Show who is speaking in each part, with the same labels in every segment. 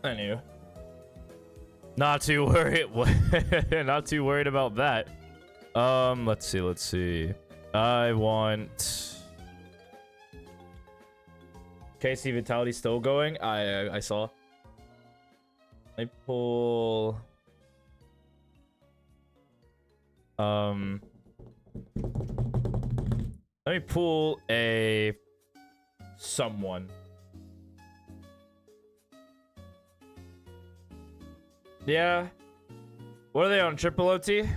Speaker 1: Anyway. Not too worried. Not too worried about that. Let's see. I want KC Vitality still going. I saw. I pull let me pull a someone. Yeah. What are they on? Triple OT?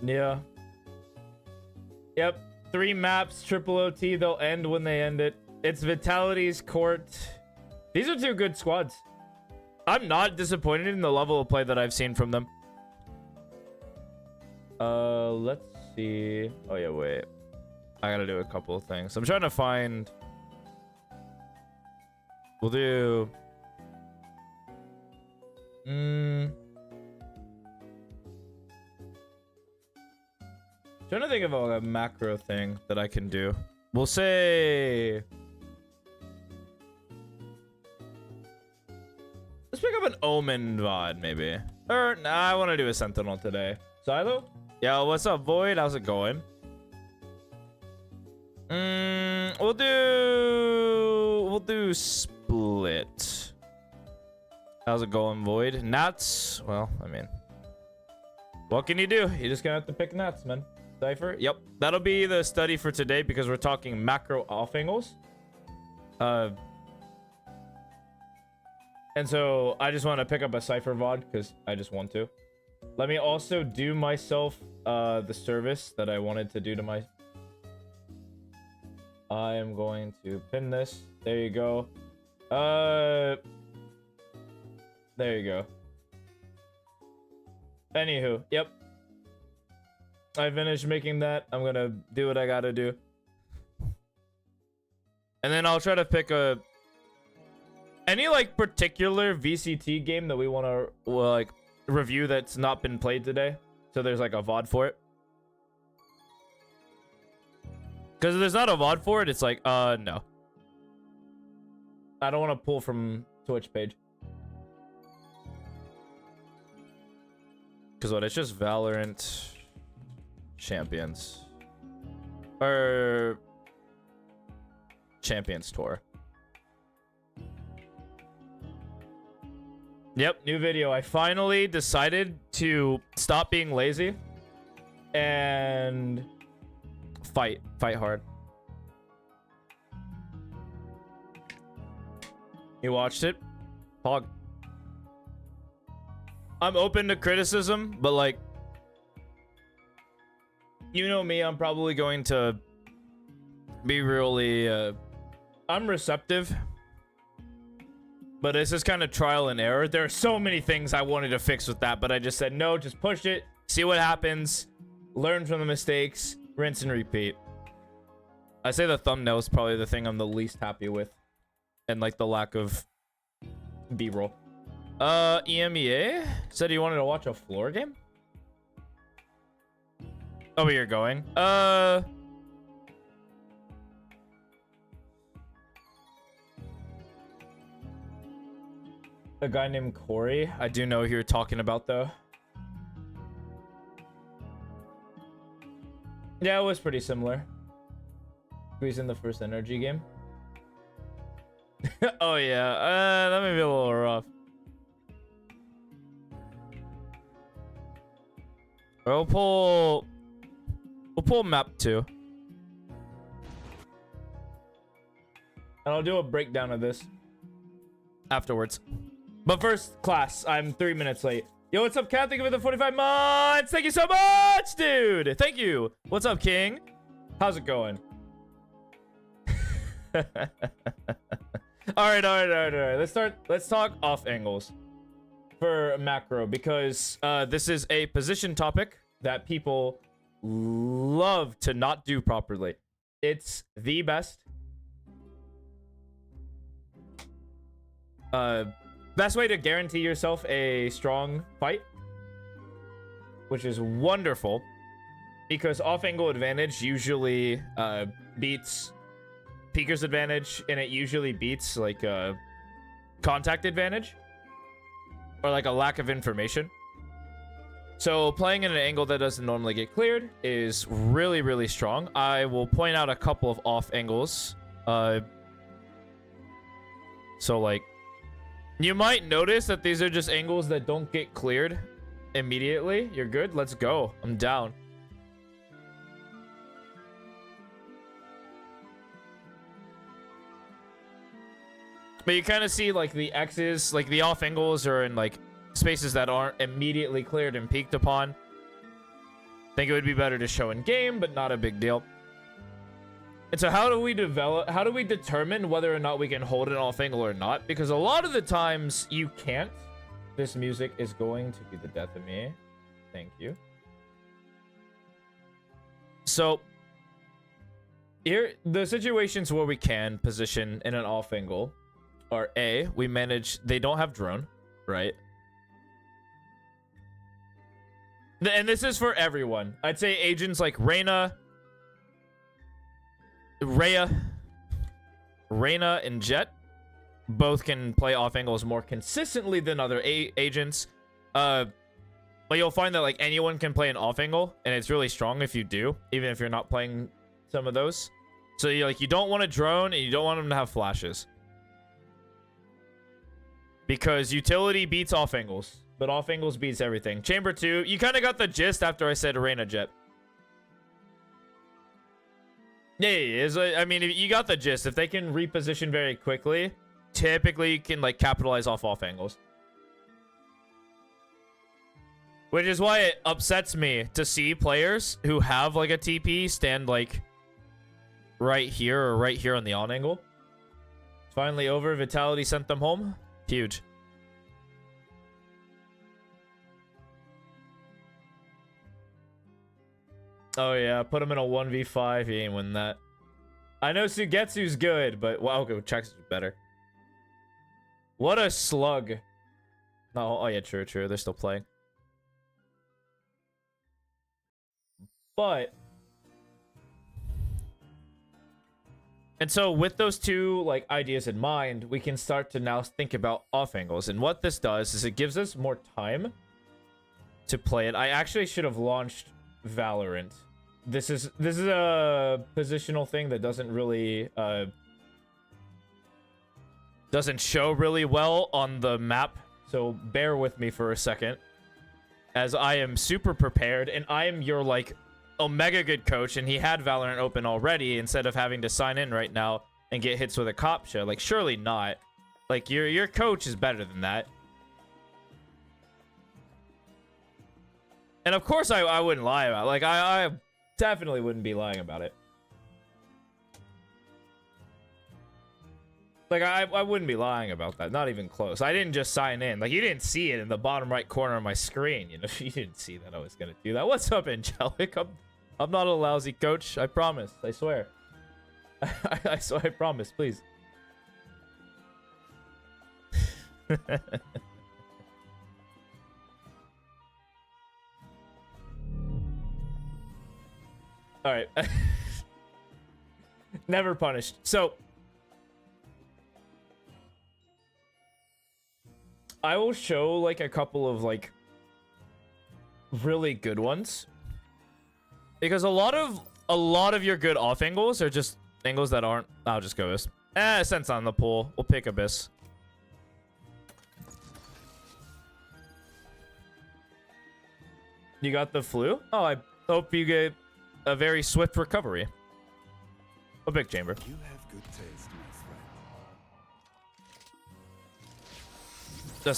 Speaker 1: Yeah. Yep. 3 maps, triple OT. They'll end when they end it. It's Vitality's court. These are 2 good squads. I'm not disappointed in the level of play that I've seen from them. Let's see. Oh, yeah, wait. I gotta do a couple of things. I'm trying to find... We'll do... Trying to think of a macro thing that I can do. We'll say... Let's pick up an Omen VOD, maybe. Or, nah, I want to do a Sentinel today. Silo? Yo, what's up, Void? How's it going? We'll do Split. How's it going, Void? Nats? Well, I mean... What can you do? You're just gonna have to pick Nats, man. Cypher? Yep. That'll be the study for today because we're talking macro off angles. And so I just want to pick up a Cypher VOD because I just want to. Let me also do myself the service that I wanted to do to my... I am going to pin this. There you go. There you go. Anywho, yep. I finished making that. I'm gonna do what I gotta do. And then I'll try to pick a... Any, like, particular VCT game that we want to, like, review that's not been played today. So there's, like, a VOD for it. Because if there's not a VOD for it, it's like, no. I don't want to pull from Twitch page. Because what? It's just Valorant Champions. Or... Champions Tour. Yep, new video. I finally decided to stop being lazy and fight hard. You watched it? Pog. I'm open to criticism, but like, you know me, I'm probably going to be really, I'm receptive. But this is kind of trial and error. There are so many things I wanted to fix with that, but I just said, no, just push it, see what happens, learn from the mistakes, rinse and repeat. I say the thumbnail is probably the thing I'm the least happy with. And like the lack of B-roll. EMEA said he wanted to watch a floor game? Oh, where you're going? A guy named Corey. I do know who you're talking about, though. Yeah, it was pretty similar. He's in the first energy game. Oh, yeah. That may be a little rough. We'll pull map 2. And I'll do a breakdown of this afterwards. But first, class, I'm 3 minutes late. Yo, what's up, Cat? Thank you for the 45 months. Thank you so much, dude. Thank you. What's up, King? How's it going? All right. Let's talk off angles for macro, because this is a position topic that people love to not do properly. It's the best. Best way to guarantee yourself a strong fight, which is wonderful. because off angle advantage usually beats peeker's advantage, and it usually beats like contact advantage or like a lack of information. So playing in an angle that doesn't normally get cleared is really, really strong. I will point out a couple of off angles. So like, you might notice that these are just angles that don't get cleared immediately. You're good? Let's go. I'm down. But you kind of see like the X's, like the off angles are in like spaces that aren't immediately cleared and peeked upon. Think it would be better to show in game, but not a big deal. And so how do we determine whether or not we can hold an off angle or not? Because a lot of the times you can't. This music is going to be the death of me. Thank you. So here, the situations where we can position in an off angle are A, we manage, they don't have drone, right? And this is for everyone. I'd say agents like Reyna, and Jet both can play off angles more consistently than other agents. But you'll find that like anyone can play an off angle, and it's really strong if you do, even if you're not playing some of those. So you don't want a drone, and you don't want them to have flashes, because utility beats off angles. But off angles beats everything. Chamber 2, you kind of got the gist after I said Arena Jet. Yeah. I mean, you got the gist. If they can reposition very quickly, typically you can like capitalize off angles. Which is why it upsets me to see players who have like a TP stand like right here or right here on the on angle. Finally over. Vitality sent them home. Huge. Oh yeah, put him in a 1v5. He ain't win that. I know Sugetsu's good, but wow, okay, Chex is better. What a slug. No, oh yeah, true. They're still playing. But and so with those two like ideas in mind, we can start to now think about off angles. And what this does is it gives us more time to play it. I actually should have launched Valorant. This is a positional thing that doesn't really doesn't show really well on the map, so bear with me for a second, as I am super prepared, and I am your like Omega good coach, and he had Valorant open already instead of having to sign in right now and get hits with a CAPTCHA. Like, surely not. Like, your coach is better than that. And of course I wouldn't lie about it. Like, I definitely wouldn't be lying about it. Like, I wouldn't be lying about that. Not even close. I didn't just sign in. Like, you didn't see it in the bottom right corner of my screen. You know, you didn't see that I was going to do that. What's up, Angelic? I'm not a lousy coach. I promise. I swear. I swear. I promise. Please. All right. Never punished. So I will show like a couple of like really good ones, because a lot of your good off angles are just angles that aren't. I'll just go this. Sense on the pool. We'll pick Abyss. You got the flu? Oh, I hope you get a very swift recovery. A big chamber.
Speaker 2: You have good taste, my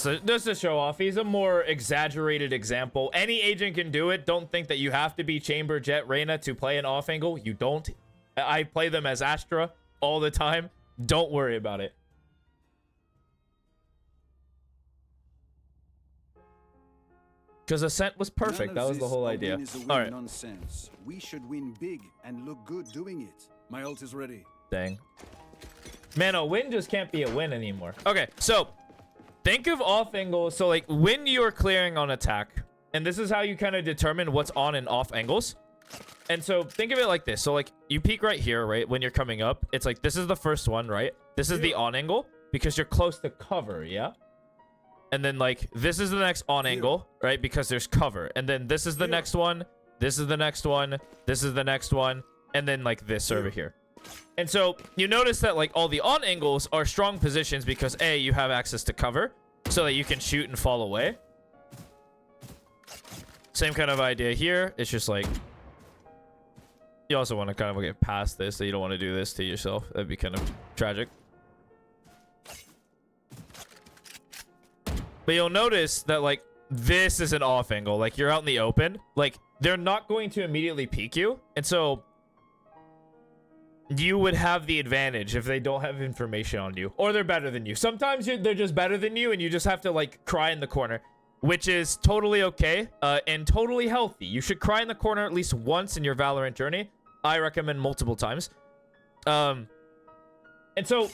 Speaker 2: friend.
Speaker 1: Just to show off, he's a more exaggerated example. Any agent can do it. Don't think that you have to be Chamber, Jet, Reyna to play an off angle. You don't. I play them as Astra all the time. Don't worry about it. Because Ascent was perfect. That was the whole idea. All right.
Speaker 2: Nonsense. We should win big and look good doing it. My ult is ready.
Speaker 1: Dang. Man, a win just can't be a win anymore. Okay, so think of off angles. So like when you're clearing on attack, and this is how you kind of determine what's on and off angles. And so think of it like this. So like you peek right here, right? When you're coming up, it's like this is the first one, right? This is the on angle because you're close to cover, yeah? And then like this is the next on angle, right? Because there's cover. And then this is the next one. This is the next one. This is the next one. And then like this over here. And so you notice that like all the on angles are strong positions because A, you have access to cover so that you can shoot and fall away. Same kind of idea here. It's just like you also want to kind of get past this, so you don't want to do this to yourself. That'd be kind of tragic. But you'll notice that like this is an off angle. Like you're out in the open. Like they're not going to immediately peek you. And so you would have the advantage if they don't have information on you. Or they're better than you. Sometimes they're just better than you and you just have to like cry in the corner. Which is totally okay and totally healthy. You should cry in the corner at least once in your Valorant journey. I recommend multiple times. And so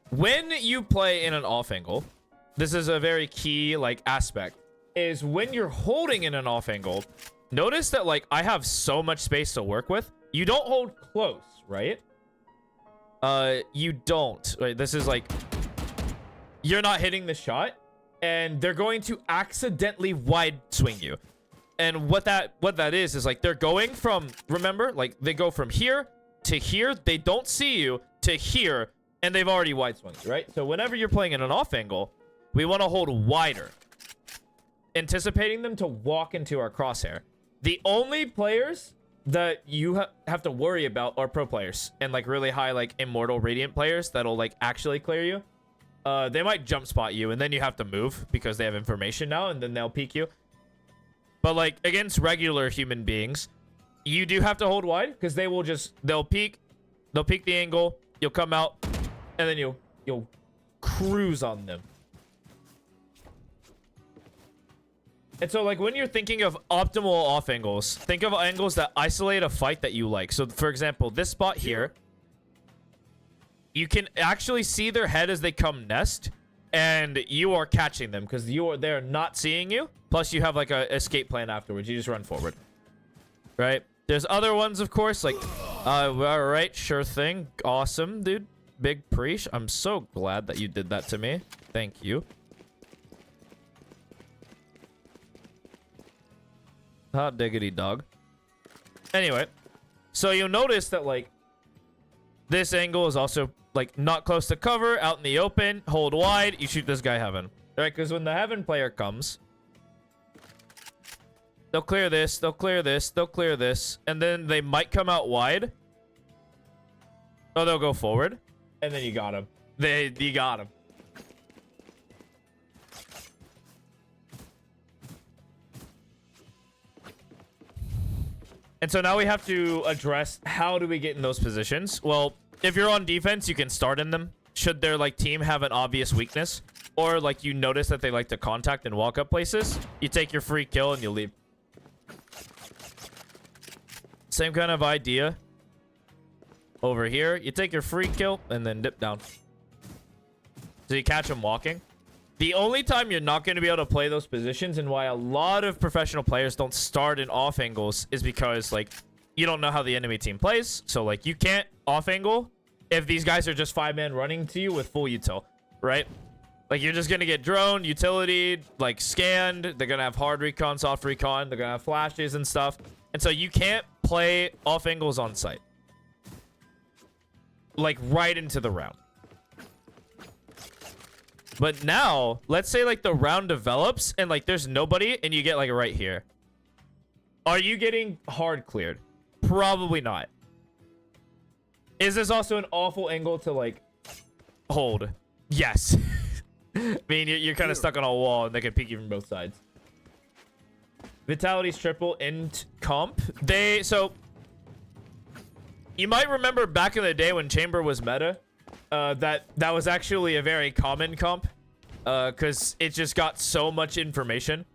Speaker 1: when you play in an off angle, this is a very key like aspect, is when you're holding in an off angle, notice that like I have so much space to work with. You don't hold close, right? You don't. Right? This is like you're not hitting the shot. And they're going to accidentally wide swing you. And what that is like they're going from, remember, like they go from here to here, they don't see you, to here, and they've already wide swung you, right? So whenever you're playing in an off angle, we want to hold wider, anticipating them to walk into our crosshair. The only players that you have to worry about are pro players and like really high like immortal radiant players that'll like actually clear you. They might jump spot you, and then you have to move because they have information now, and then they'll peek you. But like against regular human beings, you do have to hold wide because they'll peek the angle, you'll come out, and then you'll cruise on them. And so like when you're thinking of optimal off angles, think of angles that isolate a fight that you like. So for example, this spot here. You can actually see their head as they come nest, and you are catching them because they're not seeing you. Plus, you have like a escape plan afterwards. You just run forward, right? There's other ones, of course. Like, all right, sure thing, awesome, dude. Big preach. I'm so glad that you did that to me. Thank you. Hot diggity dog. Anyway, so you'll notice that like this angle is also like not close to cover, out in the open, hold wide, you shoot this guy heaven. Right? Because when the heaven player comes, they'll clear this, they'll clear this, they'll clear this, and then they might come out wide. Or they'll go forward, and then you got him. You got him. And so now we have to address how do we get in those positions. Well, if you're on defense, you can start in them. Should their like team have an obvious weakness, or like you notice that they like to contact and walk up places, you take your free kill and you leave. Same kind of idea over here. You take your free kill and then dip down. So you catch them walking. The only time you're not going to be able to play those positions, and why a lot of professional players don't start in off angles, is because like you don't know how the enemy team plays. So like you can't off angle if these guys are just 5-man running to you with full util, right? Like you're just gonna get droned, utility, like scanned. They're gonna have hard recon, soft recon. They're gonna have flashes and stuff. And so you can't play off angles on site, like right into the round. But now, let's say like the round develops and like there's nobody and you get like right here. Are you getting hard cleared? Probably not. Is this also an awful angle to like hold? Yes. I mean, you're kind of stuck on a wall and they can peek you from both sides. Vitality's triple in comp. So you might remember back in the day when Chamber was meta, that was actually a very common comp, because it just got so much information.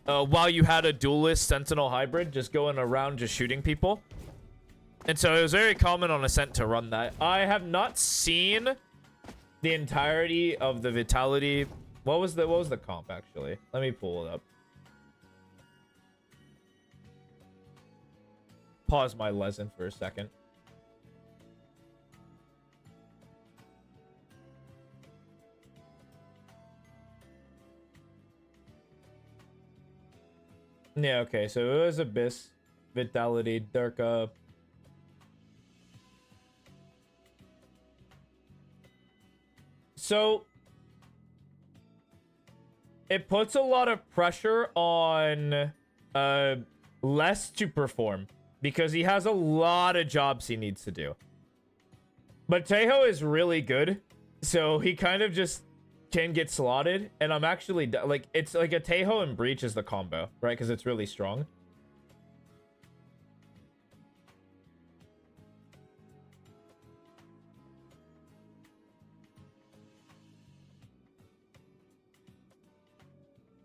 Speaker 1: While you had a duelist sentinel hybrid just going around just shooting people. And so it was very common on Ascent to run that. I have not seen the entirety of the Vitality. What was the comp actually? Let me pull it up. pause my lesson for a second. Yeah, okay, so it was Abyss, Vitality, Durka. So it puts a lot of pressure on Les to perform because he has a lot of jobs he needs to do. But Tejo is really good, so he kind of just can get slotted, and I'm actually like, it's like a Tejo and Breach is the combo, right? Because it's really strong.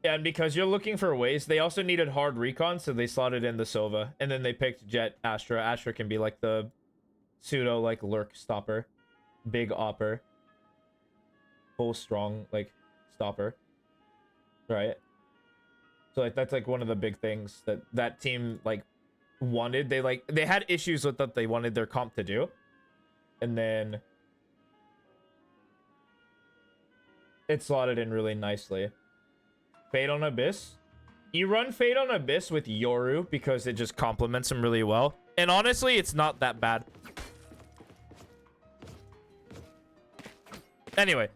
Speaker 1: Yeah, and because you're looking for ways, they also needed hard recon, so they slotted in the Sova, and then they picked Jet Astra. Astra can be like the pseudo like lurk stopper, big opper, full strong like stopper, right? So like that's like one of the big things that that team like wanted. They had issues with what they wanted their comp to do, and then it slotted in really nicely. Fade on Abyss. You run Fade on Abyss with Yoru because it just complements him really well. And honestly, it's not that bad. Anyway,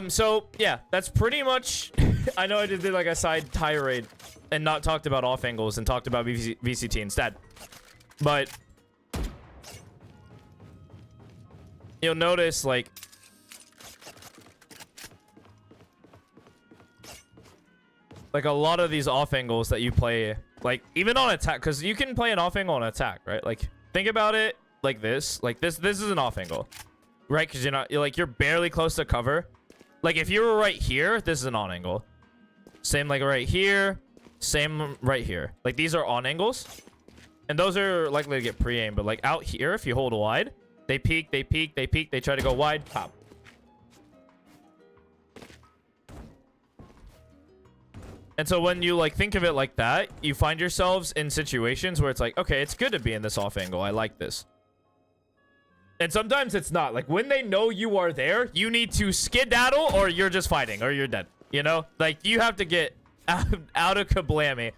Speaker 1: so yeah, that's pretty much... I know I did like a side tirade and not talked about off angles and talked about VCT instead. But you'll notice like... Like a lot of these off angles that you play, like even on attack, because you can play an off angle on attack, right? Like think about it like this. Like this is an off angle, right? Because you're barely close to cover. Like if you were right here, this is an on angle. Same like right here, same right here. Like these are on angles, and those are likely to get pre-aimed. But like out here, if you hold wide, they peek, they peek, they peek, they try to go wide, pop. And so when you like think of it like that, you find yourselves in situations where it's like, okay, it's good to be in this off angle. I like this. And sometimes it's not. Like when they know you are there, you need to skedaddle or you're just fighting or you're dead. You know, like you have to get out of Kablammy.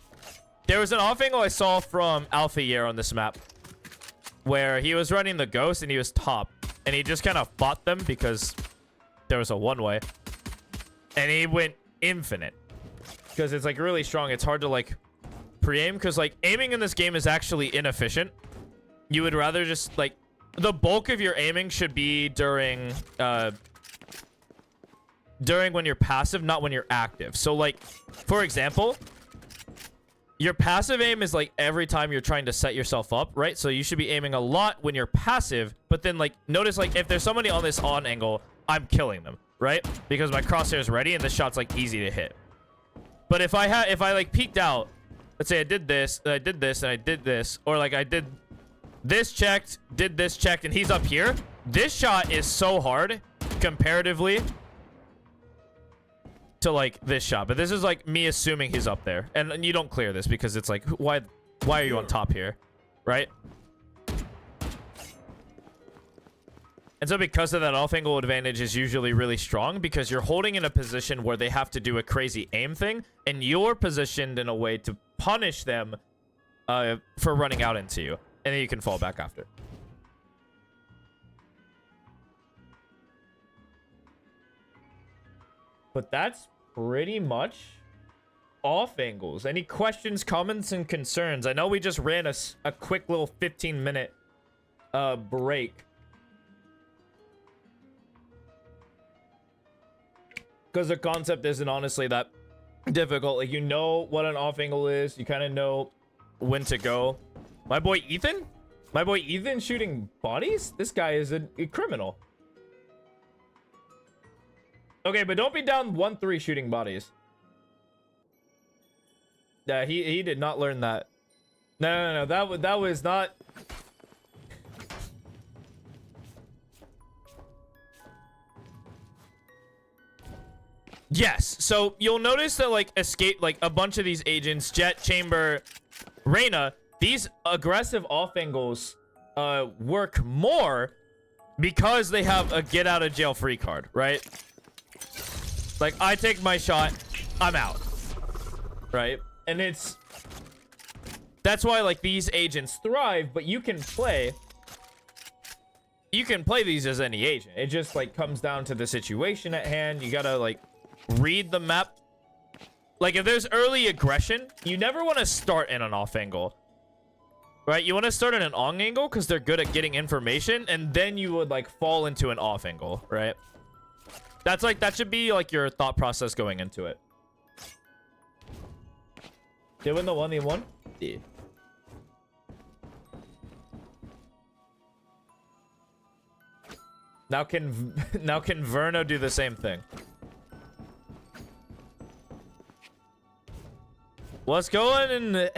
Speaker 1: There was an off angle I saw from Alpha Year on this map where he was running the ghost and he was top and he just kind of fought them because there was a one-way and he went infinite. Because it's like really strong. It's hard to like pre-aim because like aiming in this game is actually inefficient. You would rather just like the bulk of your aiming should be during when you're passive, not when you're active. So like for example, your passive aim is like every time you're trying to set yourself up, right? So you should be aiming a lot when you're passive, but then like notice like if there's somebody on this on angle, I'm killing them, right? Because my crosshair is ready and the shot's like easy to hit. But if I like peeked out, let's say I did this, and I did this, and I did this, or like I did this checked, did this checked, and he's up here, this shot is so hard comparatively to like this shot. But this is like me assuming he's up there, and you don't clear this because it's like why are you on top here, right? And so because of that, off angle advantage is usually really strong because you're holding in a position where they have to do a crazy aim thing, and you're positioned in a way to punish them for running out into you, and then you can fall back after. But that's pretty much off angles. Any questions, comments, and concerns? I know we just ran a quick little 15-minute break. Because the concept isn't honestly that difficult. Like, you know what an off angle is. You kind of know when to go. My boy Ethan? My boy Ethan shooting bodies? This guy is a criminal. Okay, but don't be down 1-3 shooting bodies. Yeah, he did not learn that. No. That was not... Yes, so you'll notice that like escape, like a bunch of these agents, Jet, Chamber, Reyna, These aggressive off angles work more because they have a get out of jail free card, right? Like, I take my shot, I'm out, right? And that's why, like, these agents thrive, but you can play these as any agent. It just, like, comes down to the situation at hand. You gotta, like, read the map. Like, if there's early aggression, you never want to start in an off angle, right? You want to start in an on angle because they're good at getting information, and then you would, like, fall into an off angle, right? That's, like, that should be, like, your thought process going into it. Did win the 1v1? Yeah. Now can Verno do the same thing? What's going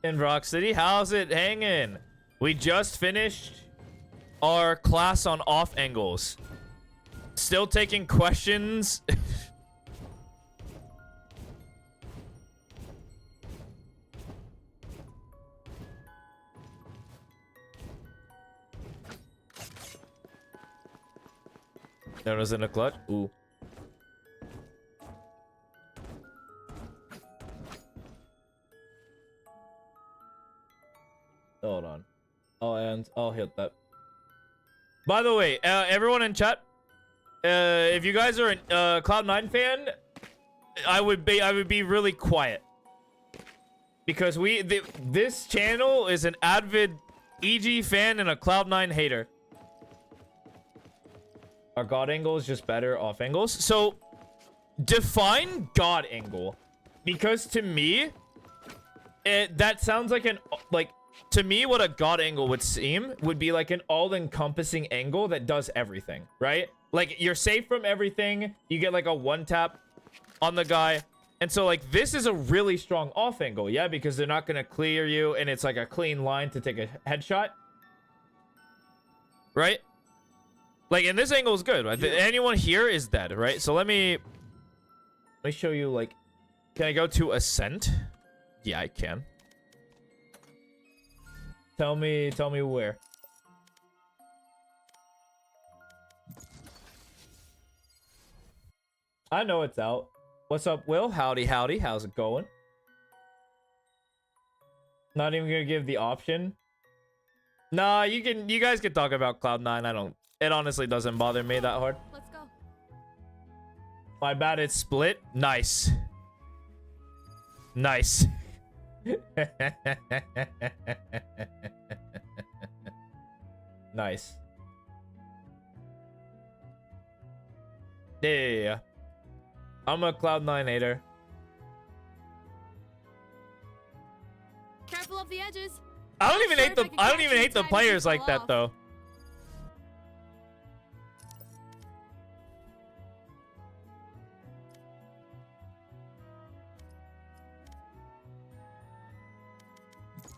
Speaker 1: in Rock City? How's it hanging? We just finished our class on off angles. Still taking questions. There was in a clutch. Ooh. Hold on. I'll hit that. By the way, everyone in chat, if you guys are a Cloud9 fan, I would be really quiet because this channel is an avid EG fan and a Cloud9 hater. Are God angles just better off angles? So, define God angle. Because to me, that sounds like to me, what a God angle would seem would be like an all-encompassing angle that does everything, right? Like, you're safe from everything. You get like a one tap on the guy. And so, like, this is a really strong off angle, yeah? Because they're not going to clear you, and it's like a clean line to take a headshot. Right? Like, and this angle is good. Right? Anyone here is dead, right? So let me show you, like, can I go to Ascent? Yeah, I can. Tell me where. I know it's out. What's up, Will? Howdy, howdy. How's it going? Not even gonna give the option. Nah, you guys can talk about Cloud9. It honestly doesn't bother me that hard.
Speaker 3: Let's go.
Speaker 1: My bad, it's split. Nice. Nice. Nice. Yeah. I'm a Cloud9 hater.
Speaker 3: Careful of the edges.
Speaker 1: I don't even hate the players like that though.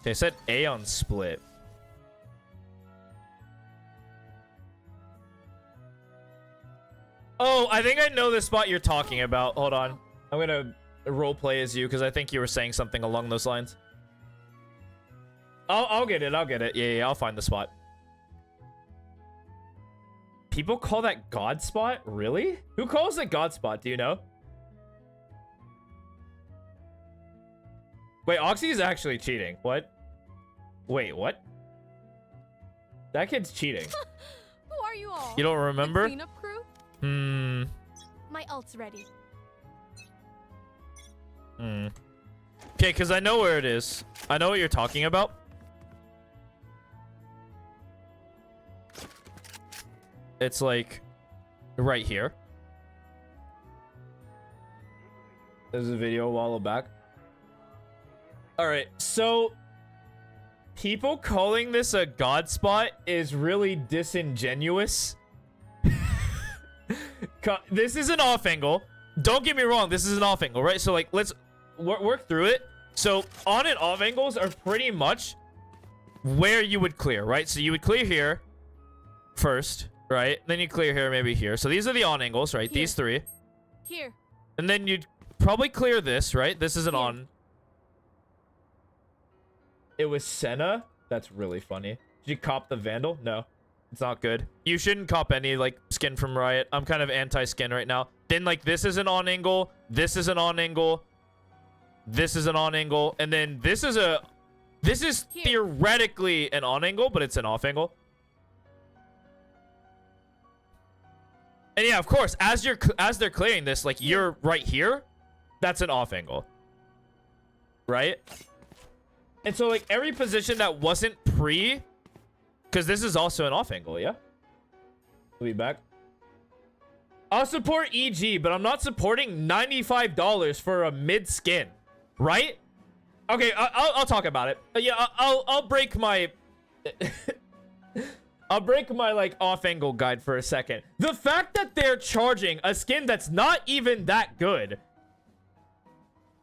Speaker 1: They said A on split. Oh, I think I know the spot you're talking about. Hold on. I'm gonna roleplay as you because I think you were saying something along those lines. I'll get it. I'll get it. Yeah, I'll find the spot. People call that God spot? Really? Who calls it God spot? Do you know? Wait, Oxy is actually cheating. What? Wait, what? That kid's cheating.
Speaker 3: Who are you all?
Speaker 1: You don't remember?
Speaker 3: The cleanup crew? My ult's ready.
Speaker 1: Okay, because I know where it is. I know what you're talking about. It's like right here. There's a video a while back. All right, so people calling this a God spot is really disingenuous. This is an off angle. Don't get me wrong, this is an off angle, right? So like, let's work through it. So on and off angles are pretty much where you would clear, right? So you would clear here first, right? Then you clear here, maybe here. So these are the on angles, right?
Speaker 3: Here.
Speaker 1: These three.
Speaker 3: Here.
Speaker 1: And then you'd probably clear this, right? This is an
Speaker 3: Here.
Speaker 1: on. It was Senna? That's really funny. Did you cop the Vandal? No. It's not good. You shouldn't cop any, like, skin from Riot. I'm kind of anti-skin right now. Then, like, this is an on-angle. This is an on-angle. This is an on-angle. And then this is a... This is theoretically an on-angle, but it's an off-angle. And yeah, of course, as they're clearing this, like, you're right here. That's an off-angle. Right? And so, like, every position that wasn't pre... Because this is also an off-angle, yeah? We'll be back. I'll support EG, but I'm not supporting $95 for a mid-skin. Right? Okay, I'll talk about it. Yeah, I'll break my... I'll break my, like, off-angle guide for a second. The fact that they're charging a skin that's not even that good...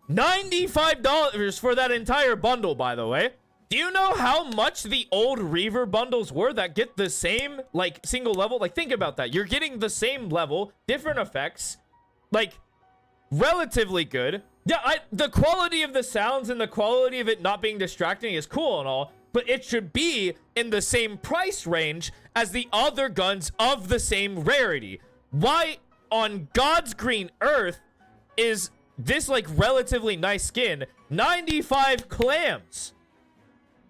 Speaker 1: $95 for that entire bundle, by the way. Do you know how much the old Reaver bundles were that get the same, like, single level? Like, think about that. You're getting the same level, different effects, like, relatively good. Yeah, the quality of the sounds and the quality of it not being distracting is cool and all, but it should be in the same price range as the other guns of the same rarity. Why on God's green earth is this, like, relatively nice skin 95 clams?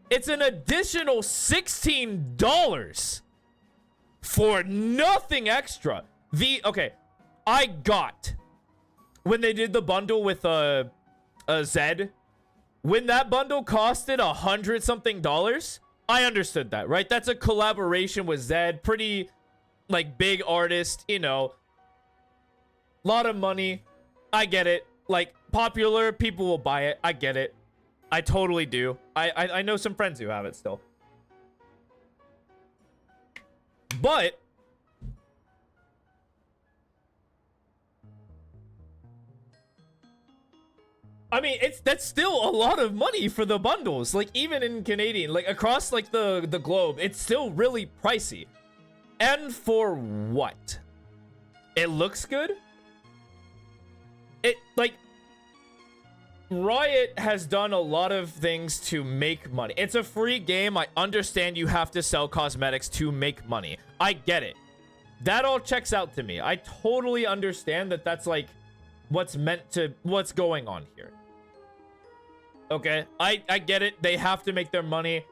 Speaker 1: It's an additional $16 for nothing extra. Okay, I got when they did the bundle with a Zed, when that bundle costed $100 something, I understood that, right? That's a collaboration with Zed, pretty, like, big artist, you know, lot of money. I get it. Like, popular, people will buy it. I get it. I totally do. I know some friends who have it still. But I mean, that's still a lot of money for the bundles. Like, even in Canadian, like, across, like, the globe, it's still really pricey. And for what? It looks good? It, like... Riot has done a lot of things to make money. It's a free game. I understand you have to sell cosmetics to make money. I get it. That all checks out to me. I totally understand that that's, like, what's going on here. Okay, I get it. They have to make their money.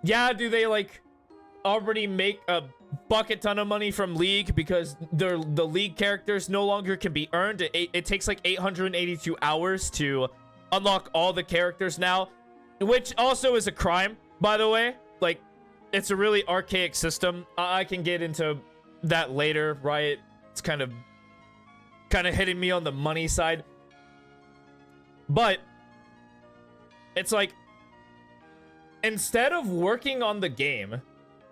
Speaker 1: Yeah, do they, like, already make a bucket ton of money from League because the League characters no longer can be earned? It takes, like, 882 hours to... unlock all the characters now, which also is a crime, by the way. Like, it's a really archaic system. I can get into that later, right? It's kind of hitting me on the money side. But it's like, instead of working on the game,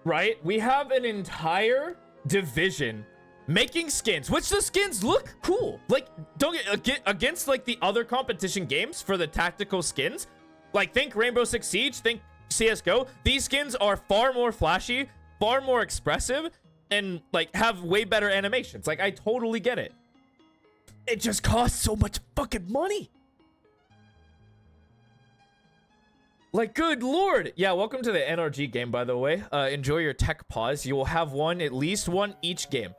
Speaker 1: right? We have an entire division making skins, which the skins look cool. Like, don't get against, like, the other competition games for the tactical skins. Like, think Rainbow Six Siege, think CSGO. These skins are far more flashy, far more expressive, and, like, have way better animations. Like, I totally get it. It just costs so much fucking money. Like, good lord. Yeah, welcome to the NRG game, by the way. Enjoy your tech pause. You will have one, at least one each game.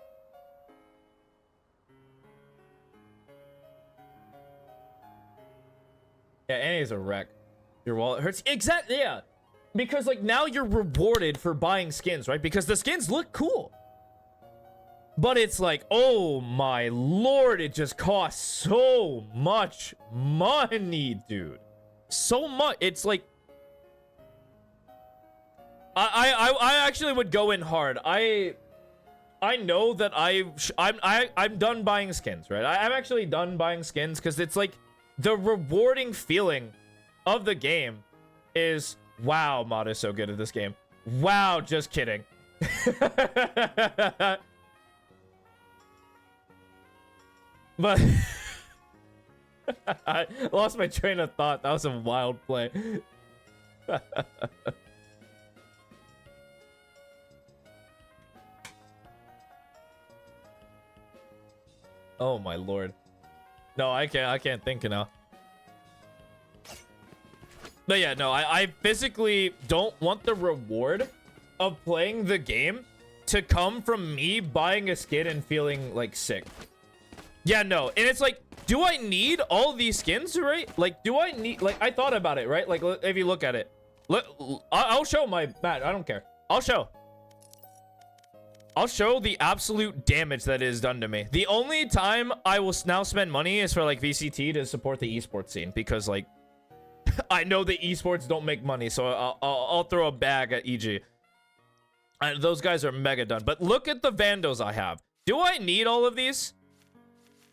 Speaker 1: Yeah, Annie's a wreck. Your wallet hurts. Exactly, yeah. Because, like, now you're rewarded for buying skins, right? Because the skins look cool. But it's like, oh my lord, it just costs so much money, dude. So much. It's like... I actually would go in hard. I know that I'm done buying skins, right? I'm actually done buying skins because it's like... the rewarding feeling of the game is, wow, Mod is so good at this game. Wow, just kidding. But I lost my train of thought. That was a wild play. Oh my lord. No, I can't think now. But yeah, no, I physically don't want the reward of playing the game to come from me buying a skin and feeling like sick. Yeah, no. And it's like, do I need all these skins, right? Like, do I need, like, I thought about it, right? Like, if you look at it, look, I'll show my, Matt, I don't care. I'll show the absolute damage that is done to me. The only time I will now spend money is for like VCT to support the esports scene, because like, I know the esports don't make money, so I'll throw a bag at EG. And those guys are mega done. But look at the Vandos I have. Do I need all of these?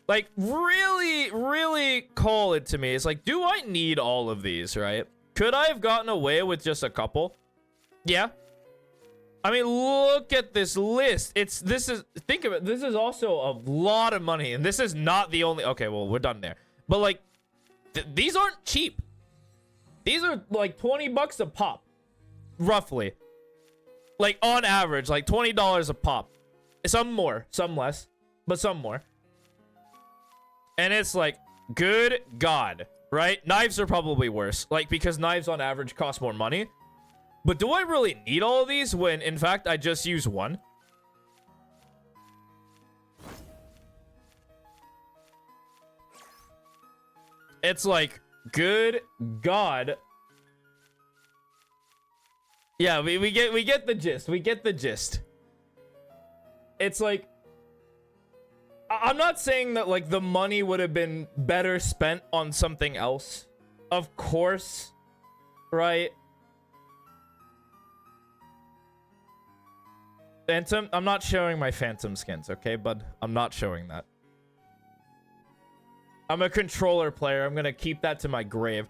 Speaker 1: Like, really, really call it to me. It's like, do I need all of these, right? Could I have gotten away with just a couple? Yeah. I mean, look at this list. Think of it. This is also a lot of money. And this is not the only, okay, well, we're done there. But like, these aren't cheap. These are like 20 bucks a pop. Roughly. Like, on average, like $20 a pop. Some more, some less, but some more. And it's like, good God, right? Knives are probably worse. Like, because knives on average cost more money. But do I really need all of these when, in fact, I just use one? It's like, good God. Yeah, we get the gist. We get the gist. It's like, I'm not saying that like the money would have been better spent on something else. Of course, right? Phantom, I'm not showing my Phantom skins, okay, bud? I'm not showing that. I'm a controller player. I'm gonna keep that to my grave.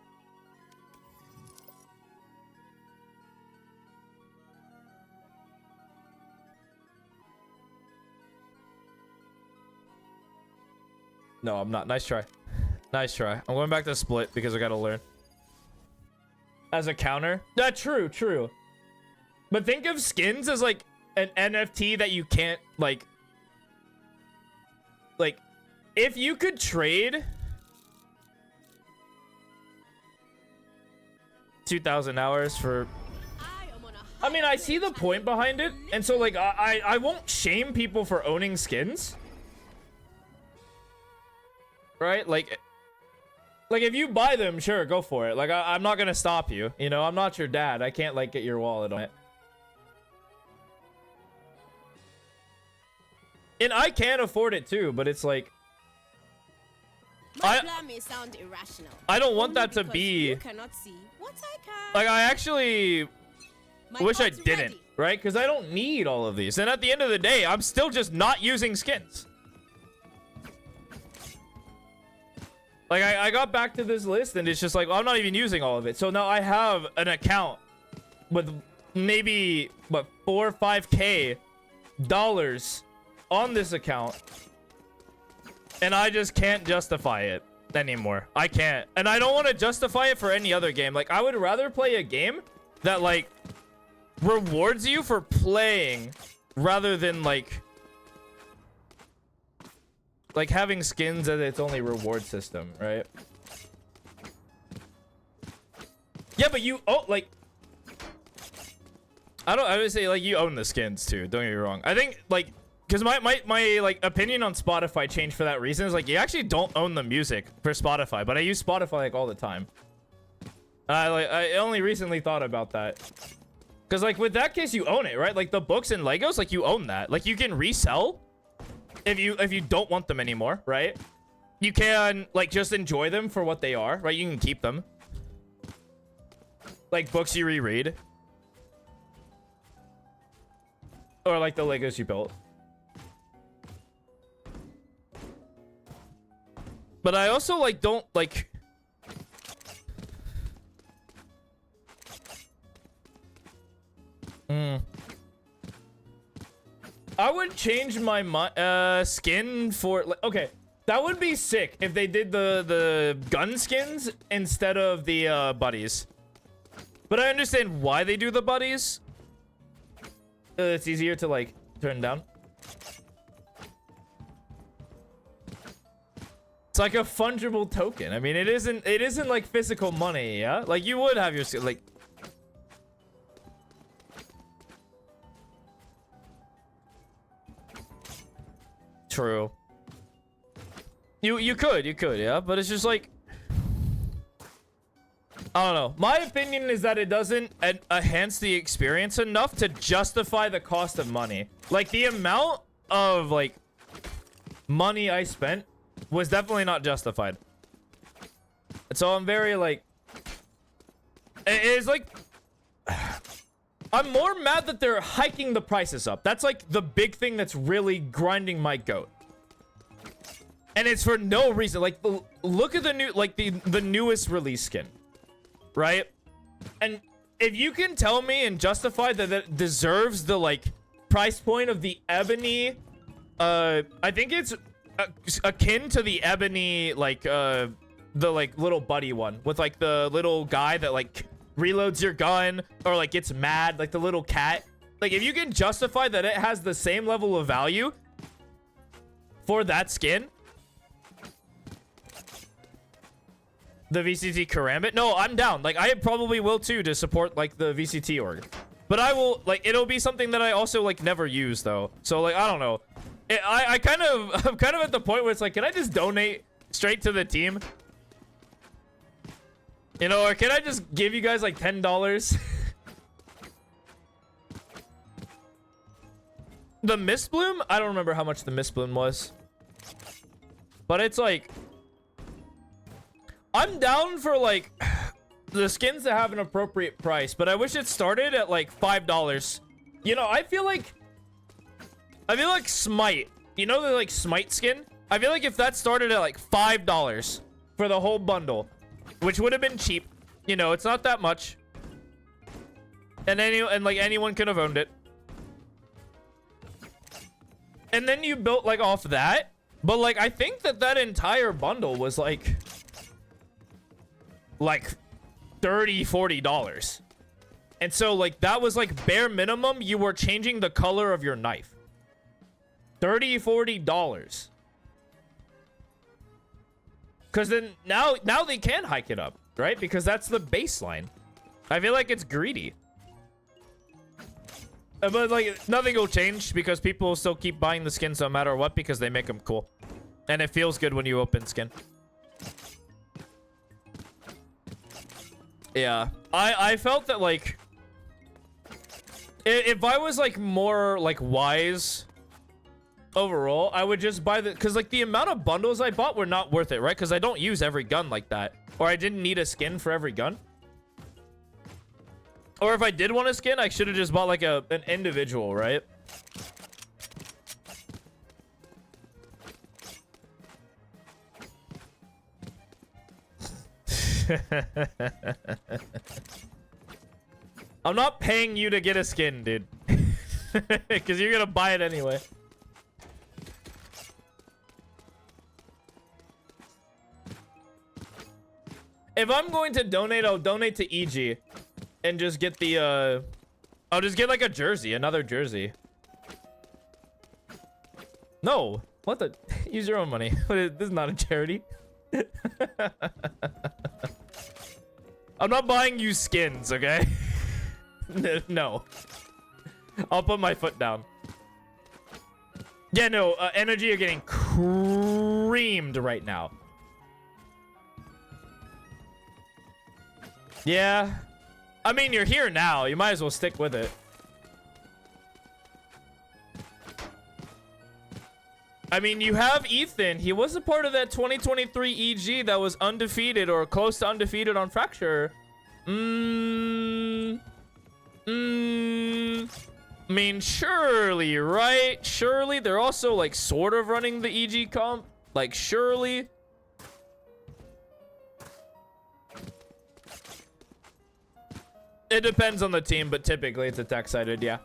Speaker 1: No, I'm not. Nice try. Nice try. I'm going back to split because I gotta learn. As a counter? Yeah, true, true. But think of skins as like an NFT that you can't like if you could trade 2,000 hours for, I mean, I see the point behind it, and so like I won't shame people for owning skins, right? Like if you buy them, sure, go for it. Like I'm not gonna stop you, you know. I'm not your dad. I can't like get your wallet on it. And I can afford it too, but it's like,
Speaker 4: my plan may sound irrational.
Speaker 1: I don't want that to be.
Speaker 4: You cannot see what I can.
Speaker 1: Like, I actually wish I didn't,
Speaker 4: ready.
Speaker 1: right? Because I don't need all of these. And at the end of the day, I'm still just not using skins. Like, I got back to this list, and it's just like, well, I'm not even using all of it. So now I have an account with maybe, what, 4 or 5K dollars on this account. And I just can't justify it anymore. I can't. And I don't want to justify it for any other game. Like, I would rather play a game that, like, rewards you for playing rather than, like having skins as its only reward system, right? Yeah, but you, oh, like, I would say, like, you own the skins, too. Don't get me wrong. I think, like, because my like opinion on Spotify changed for that reason. Is like, you actually don't own the music for Spotify, but I use Spotify like all the time. I only recently thought about that, because like with that case you own it, right? Like the books and Legos, like you own that. Like you can resell if you don't want them anymore, right? You can like just enjoy them for what they are, right? You can keep them. Like books you reread, or like the Legos you built. But I also, like, don't, like... I would change my skin for... Like, okay, that would be sick if they did the gun skins instead of the buddies. But I understand why they do the buddies. It's easier to, like, turn down. It's like a fungible token. I mean, it isn't like physical money, yeah? Like you would have your like True. You could, yeah, but it's just like I don't know. My opinion is that it doesn't enhance the experience enough to justify the cost of money. Like the amount of like money I spent was definitely not justified. And so I'm very like it's like I'm more mad that they're hiking the prices up. That's like the big thing that's really grinding my goat. And it's for no reason. Like look at the new like the newest release skin. Right? And if you can tell me and justify that it deserves the like price point of the ebony I think it's akin to the ebony like the like little buddy one with like the little guy that like reloads your gun or like gets mad, like the little cat. Like if you can justify that it has the same level of value for that skin, the VCT Karambit, no, I'm down. Like I probably will too to support like the VCT org, but I will like it'll be something that I also like never use though. So like I don't know. I'm kind of at the point where it's like, can I just donate straight to the team? You know, or can I just give you guys like $10? The Mistbloom? I don't remember how much the Mistbloom was. But it's like I'm down for like the skins that have an appropriate price, but I wish it started at like $5. You know, I feel like Smite. You know the like Smite skin? I feel like if that started at like $5 for the whole bundle, which would have been cheap. You know, it's not that much. And like anyone could have owned it. And then you built like off that. But like I think that entire bundle was like $30-$40. And so like that was like bare minimum you were changing the color of your knife. $30-$40. Because then now they can hike it up, right? Because that's the baseline. I feel like it's greedy. But like nothing will change because people will still keep buying the skins no matter what because they make them cool. And it feels good when you open skin. Yeah. I felt that like if I was like more like wise overall, I would just buy because like the amount of bundles I bought were not worth it, right? Because I don't use every gun like that, or I didn't need a skin for every gun. Or if I did want a skin, I should have just bought like an individual, right? I'm not paying you to get a skin, dude. Because you're gonna buy it anyway. If I'm going to donate, I'll donate to EG. And just get the, I'll just get like a jersey, another jersey. No, what the? Use your own money. This is not a charity. I'm not buying you skins, okay? No. I'll put my foot down. Yeah, no, energy are getting creamed right now. Yeah. I mean, you're here now. You might as well stick with it. I mean, you have Ethan. He was a part of that 2023 EG that was undefeated or close to undefeated on Fracture. I mean, surely, right? Surely. They're also, like, sort of running the EG comp. Like, surely. It depends on the team, but typically it's attack-sided, yeah.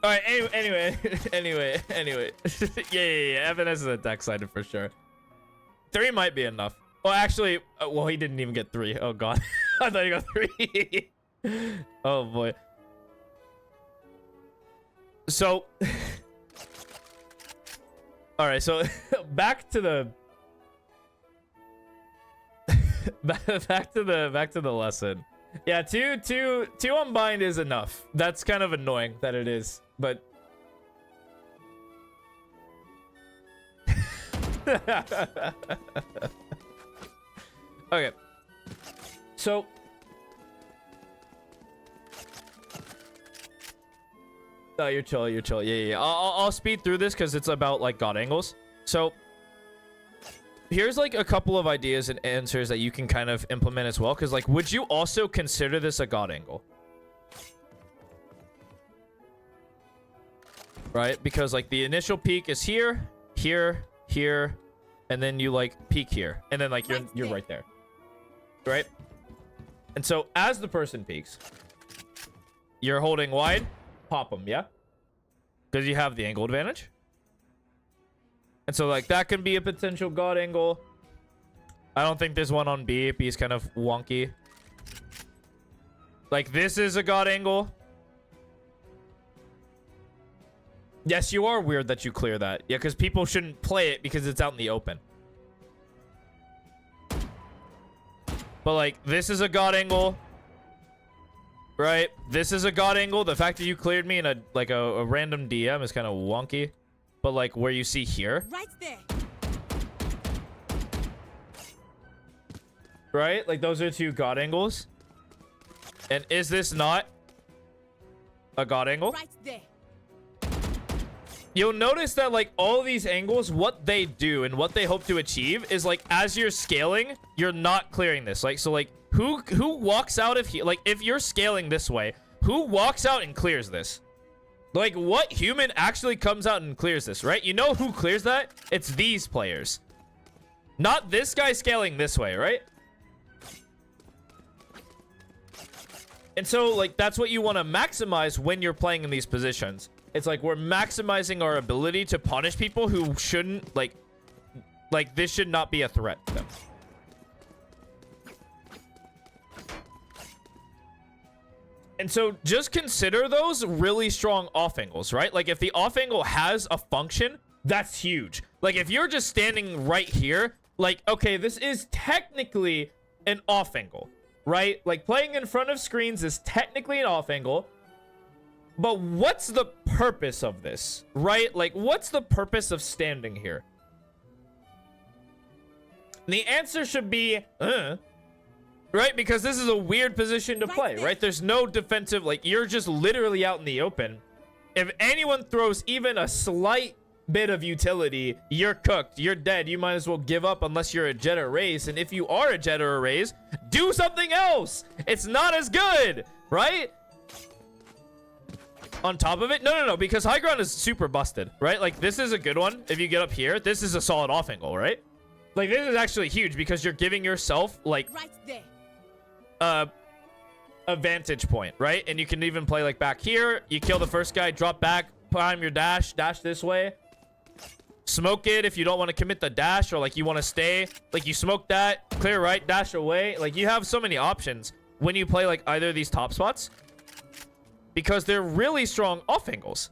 Speaker 1: All right, anyway. Yeah. FNS is attack-sided for sure. 3 might be enough. Well, actually, well, he didn't even get 3. Oh, God. I thought he got 3. Oh, boy. So, All right, so back to the back to the lesson. Yeah, two unbind is enough. That's kind of annoying that it is, but okay. So you're chill. Yeah. I'll speed through this because it's about like god angles. So here's like a couple of ideas and answers that you can kind of implement as well. Because like, would you also consider this a god angle? Right? Because like the initial peak is here, and then you like peak here, and then like you're right there, right? And so as the person peaks, you're holding wide, pop them, yeah, because you have the angle advantage. And so like that can be a potential god angle. I don't think there's one on B. B is kind of wonky. Like this is a god angle. Yes, you are weird that you clear that. Yeah, because people shouldn't play it because it's out in the open. But like this is a god angle. Right? This is a god angle. The fact that you cleared me in a random DM is kind of wonky. But like where you see here.
Speaker 4: Right there.
Speaker 1: Right? Like those are two god angles. And is this not a god angle?
Speaker 4: Right there.
Speaker 1: You'll notice that like all these angles, what they do and what they hope to achieve is like as you're scaling, you're not clearing this. Like so like who walks out of here? Like if you're scaling this way, who walks out and clears this? Like what human actually comes out and clears this, right? You know who clears that? It's these players. Not this guy scaling this way, right? And so like that's what you want to maximize when you're playing in these positions. It's like we're maximizing our ability to punish people who shouldn't like this should not be a threat to them. And so just consider those really strong off angles, right? Like if the off angle has a function, that's huge. Like if you're just standing right here, like, okay, this is technically an off angle, right? Like playing in front of screens is technically an off angle. But what's the purpose of this, right? Like, what's the purpose of standing here? The answer should be, right? Because this is a weird position to play, right? There's no defensive, like, you're just literally out in the open. If anyone throws even a slight bit of utility, you're cooked. You're dead. You might as well give up unless you're a Jet or Raze. And if you are a Jet or a Raze, do something else. It's not as good, right? On top of it, no, because high ground is super busted, right? Like this is a good one. If you get up here, this is a solid off angle, right? Like this is actually huge because you're giving yourself like
Speaker 4: right there.
Speaker 1: A vantage point, right? And you can even play like back here. You kill the first guy, drop back, prime your dash this way. Smoke it if you don't want to commit the dash or like you want to stay. Like you smoke that, clear right, dash away. Like you have so many options when you play like either of these top spots. Because they're really strong off angles.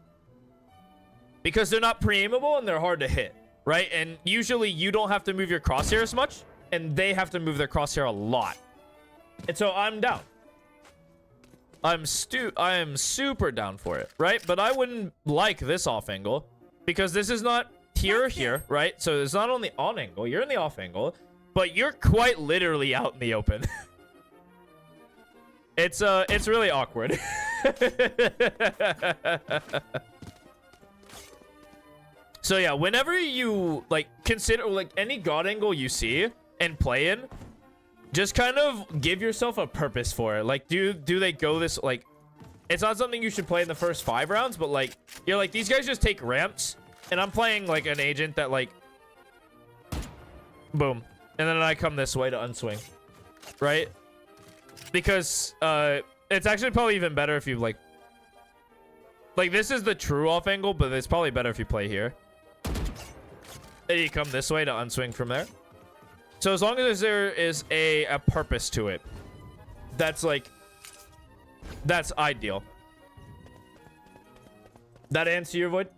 Speaker 1: Because they're not pre-aimable and they're hard to hit, right? And usually you don't have to move your crosshair as much, and they have to move their crosshair a lot. And so I'm down. I am super down for it, right? But I wouldn't like this off angle because this is not here or here, right? So it's not on the on angle. You're in the off angle, but you're quite literally out in the open. It's really awkward. So yeah, whenever you like consider like any god angle you see and play in, just kind of give yourself a purpose for it. Like do they go this like it's not something you should play in the first 5 rounds, but like you're like these guys just take ramps and I'm playing like an agent that like boom. And then I come this way to unswing. Right? Because it's actually probably even better if you like this is the true off angle, but it's probably better if you play here. And you come this way to unswing from there. So as long as there is a purpose to it, that's ideal. That answer your void?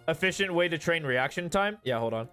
Speaker 1: Efficient way to train reaction time? Yeah, hold on.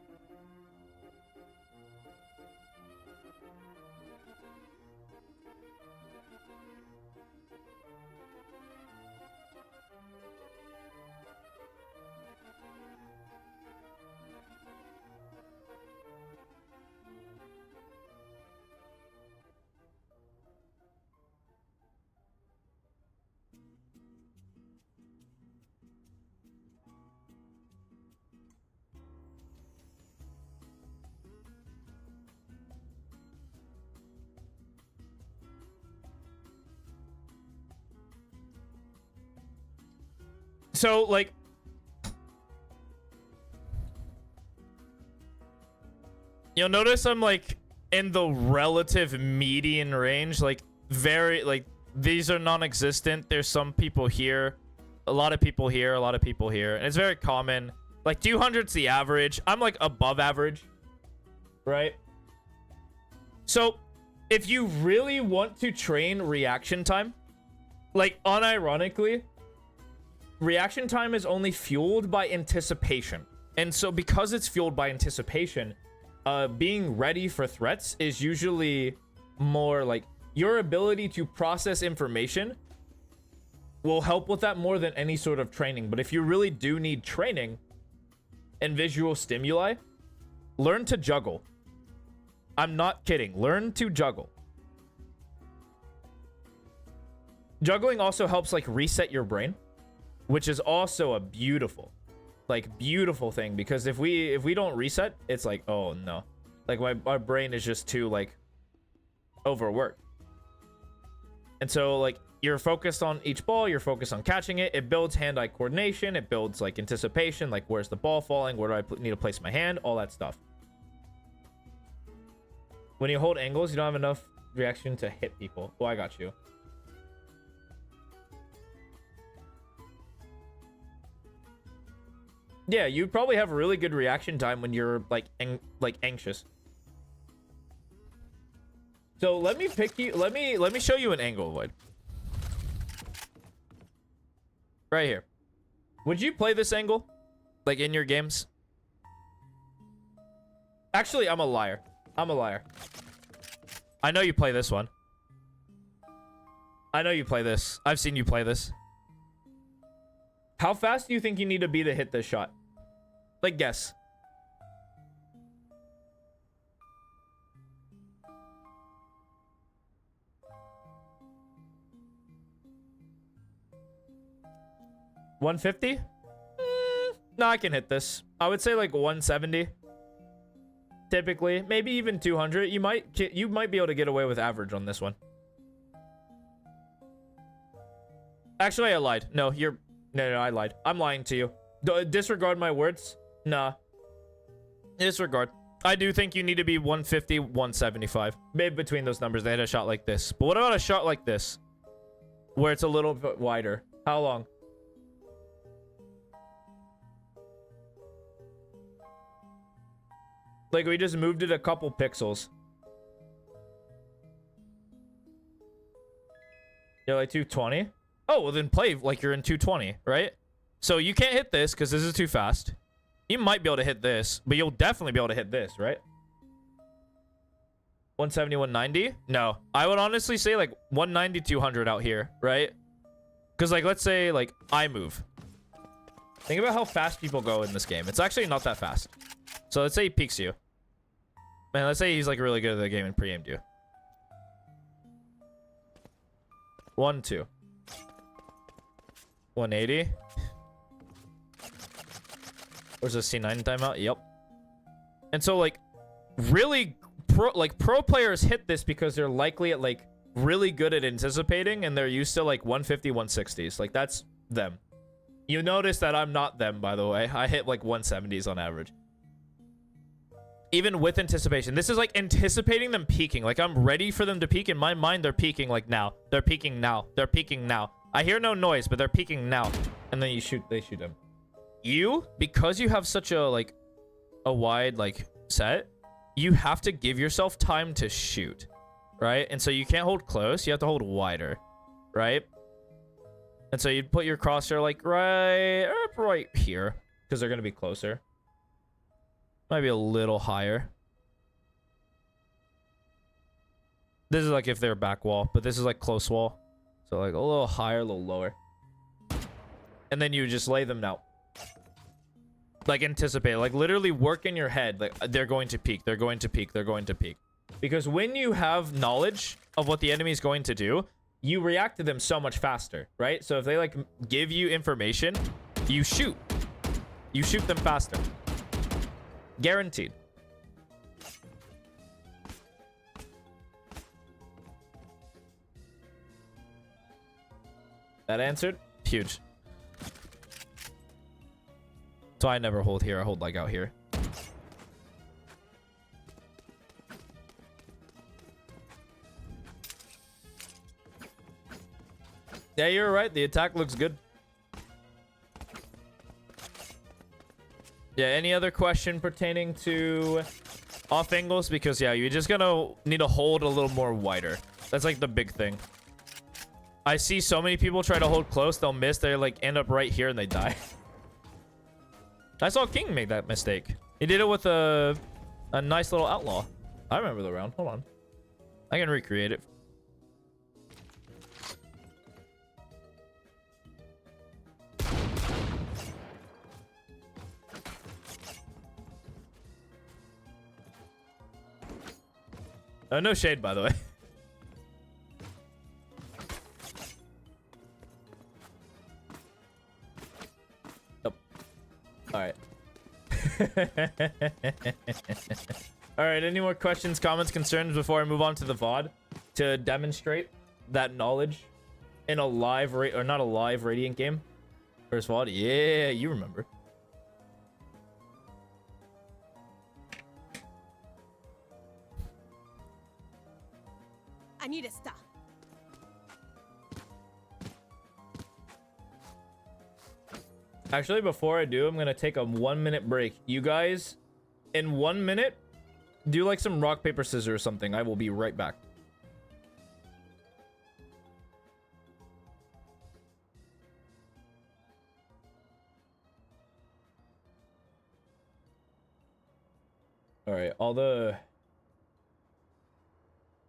Speaker 1: So, like, you'll notice I'm, like, in the relative median range. Like, very, like, these are non-existent. There's some people here, a lot of people here, a lot of people here. And it's very common. Like, 200's the average. I'm, like, above average, right? So, if you really want to train reaction time, like, unironically, reaction time is only fueled by anticipation. And so because it's fueled by anticipation, being ready for threats is usually more like your ability to process information will help with that more than any sort of training. But if you really do need training and visual stimuli, learn to juggle. I'm not kidding. Learn to juggle. Juggling also helps like reset your brain, which is also a beautiful thing, because if we don't reset, it's like, oh no, like my brain is just too like overworked. And so like you're focused on each ball, you're focused on catching it. It builds hand-eye coordination, it builds like anticipation, like where's the ball falling, where do I need to place my hand, all that stuff. When you hold angles, you don't have enough reaction to hit people. Oh, I got you. Yeah, you probably have a really good reaction time when you're like anxious. So let me pick you. Let me show you an angle, Void. Right here. Would you play this angle, like in your games? Actually, I'm a liar. I'm a liar. I know you play this one. I know you play this. I've seen you play this. How fast do you think you need to be to hit this shot? Like, guess. $150? No, I can hit this. I would say like 170. Typically, maybe even 200. You might be able to get away with average on this one. Actually, I lied. No, No, I lied. I'm lying to you. Disregard my words. Nah. Disregard. I do think you need to be 150, 175. Maybe between those numbers, they had a shot like this. But what about a shot like this? Where it's a little bit wider. How long? Like, we just moved it a couple pixels. You're like 220? Oh, well then play like you're in 220, right? So you can't hit this because this is too fast. You might be able to hit this, but you'll definitely be able to hit this, right? 170, 190? No. I would honestly say like 190, 200 out here, right? Because like, let's say like I move. Think about how fast people go in this game. It's actually not that fast. So let's say he peeks you. Man, let's say he's like really good at the game and pre-aimed you. 1, 2. 180. Where's the C9 timeout? Yep. And so like really pro players hit this because they're likely at like really good at anticipating and they're used to like 150, 160s. Like that's them. You notice that I'm not them, by the way. I hit like 170s on average. Even with anticipation. This is like anticipating them peaking. Like I'm ready for them to peak. In my mind, they're peaking like now. They're peaking now. They're peaking now. I hear no noise, but they're peaking now. And then they shoot him. You, because you have such a like a wide like set, you have to give yourself time to shoot, right? And so you can't hold close. You have to hold wider, right? And so you'd put your crosshair like right here. because they're going to be closer. Might be a little higher. This is like if they're back wall, but this is like close wall. So like a little higher, a little lower. And then you just lay them out. Like anticipate, like literally work in your head. Like they're going to peek, they're going to peek, they're going to peek. Because when you have knowledge of what the enemy is going to do, you react to them so much faster, right? So if they like give you information, you shoot. You shoot them faster. Guaranteed. That answered? Huge. So I never hold here. I hold like out here. Yeah, you're right. The attack looks good. Yeah, any other question pertaining to off angles? Because, yeah, you're just gonna need to hold a little more wider. That's like the big thing. I see so many people try to hold close. They'll miss. They like end up right here and they die. I saw King make that mistake. He did it with a nice little outlaw. I remember the round. Hold on. I can recreate it. No shade, by the way. Nope. All right. All right. Any more questions, comments, concerns before I move on to the VOD to demonstrate that knowledge in a live or not a live Radiant game? First VOD. Yeah, you remember.
Speaker 4: I need a star.
Speaker 1: Actually, before I do, I'm gonna take a 1-minute break. You guys, in 1 minute, do like some rock, paper, scissors or something. I will be right back. All right, all the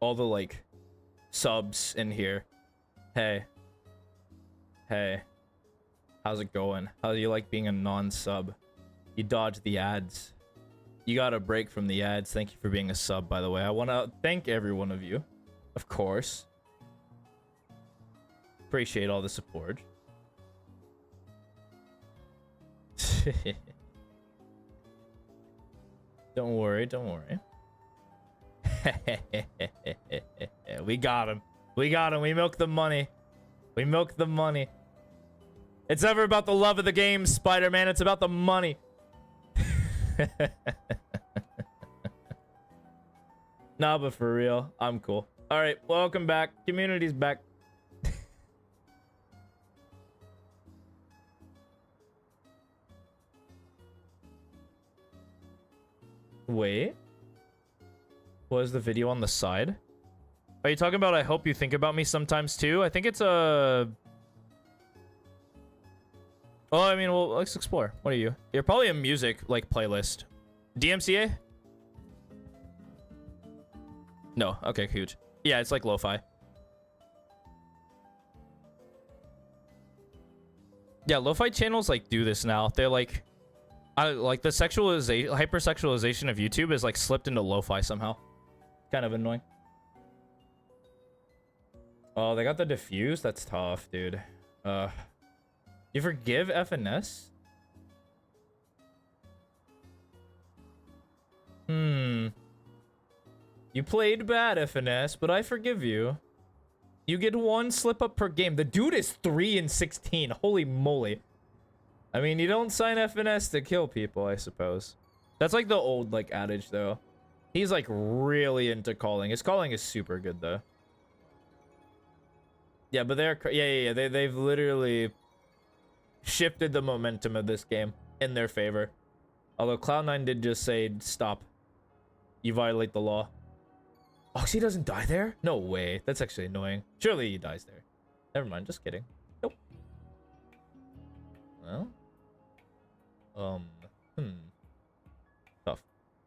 Speaker 1: like subs in here. Hey, how's it going? How do you like being a non-sub? You dodge the ads. You got a break from the ads. Thank you for being a sub, by the way. I want to thank every one of you, of course. Appreciate all the support. Don't worry, don't worry. We got him. We got him. We milked the money. We milked the money. It's never about the love of the game, Spider-Man. It's about the money. Nah, but for real, I'm cool. All right, welcome back. Community's back. Wait. Was the video on the side? Are you talking about I hope you think about me sometimes too? I think it's a... Oh, I mean, well, let's explore. What are you? You're probably a music, like, playlist. DMCA? No. Okay, huge. Yeah, it's like lo-fi. Yeah, lo-fi channels, like, do this now. They're like... like, the sexualization, hypersexualization of YouTube is, like, slipped into lo-fi somehow. Kind of annoying. Oh, they got the diffuse? That's tough, dude. You forgive FNS? You played bad, FNS, but I forgive you. You get 1 slip up per game. The dude is 3 and 16. Holy moly. I mean, you don't sign FNS to kill people, I suppose. That's like the old, like, adage, though. He's, like, really into calling. His calling is super good, though. Yeah, but they're... Yeah. They've literally shifted the momentum of this game in their favor. Although Cloud9 did just say, stop. You violate the law. Oxy doesn't die there? No way. That's actually annoying. Surely he dies there. Never mind. Just kidding. Nope. Well... Hmm. Tough.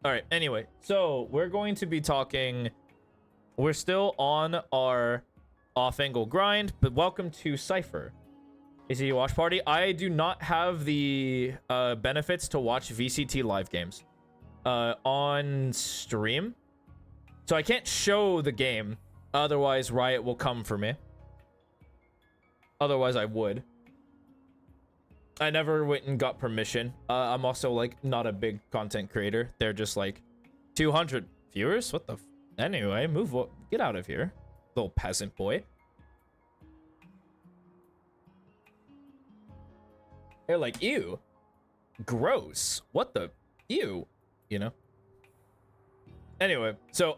Speaker 1: All right. Anyway, so we're going to be talking. We're still on our off-angle grind, but welcome to Cypher. ACT Watch Party. I do not have the benefits to watch VCT live games on stream, so I can't show the game. Otherwise, Riot will come for me. Otherwise, I would. I never went and got permission. I'm also like not a big content creator. They're just like 200 viewers. What the? Anyway, get out of here, little peasant boy. They're like, ew, gross. What the? Ew, you know. Anyway, so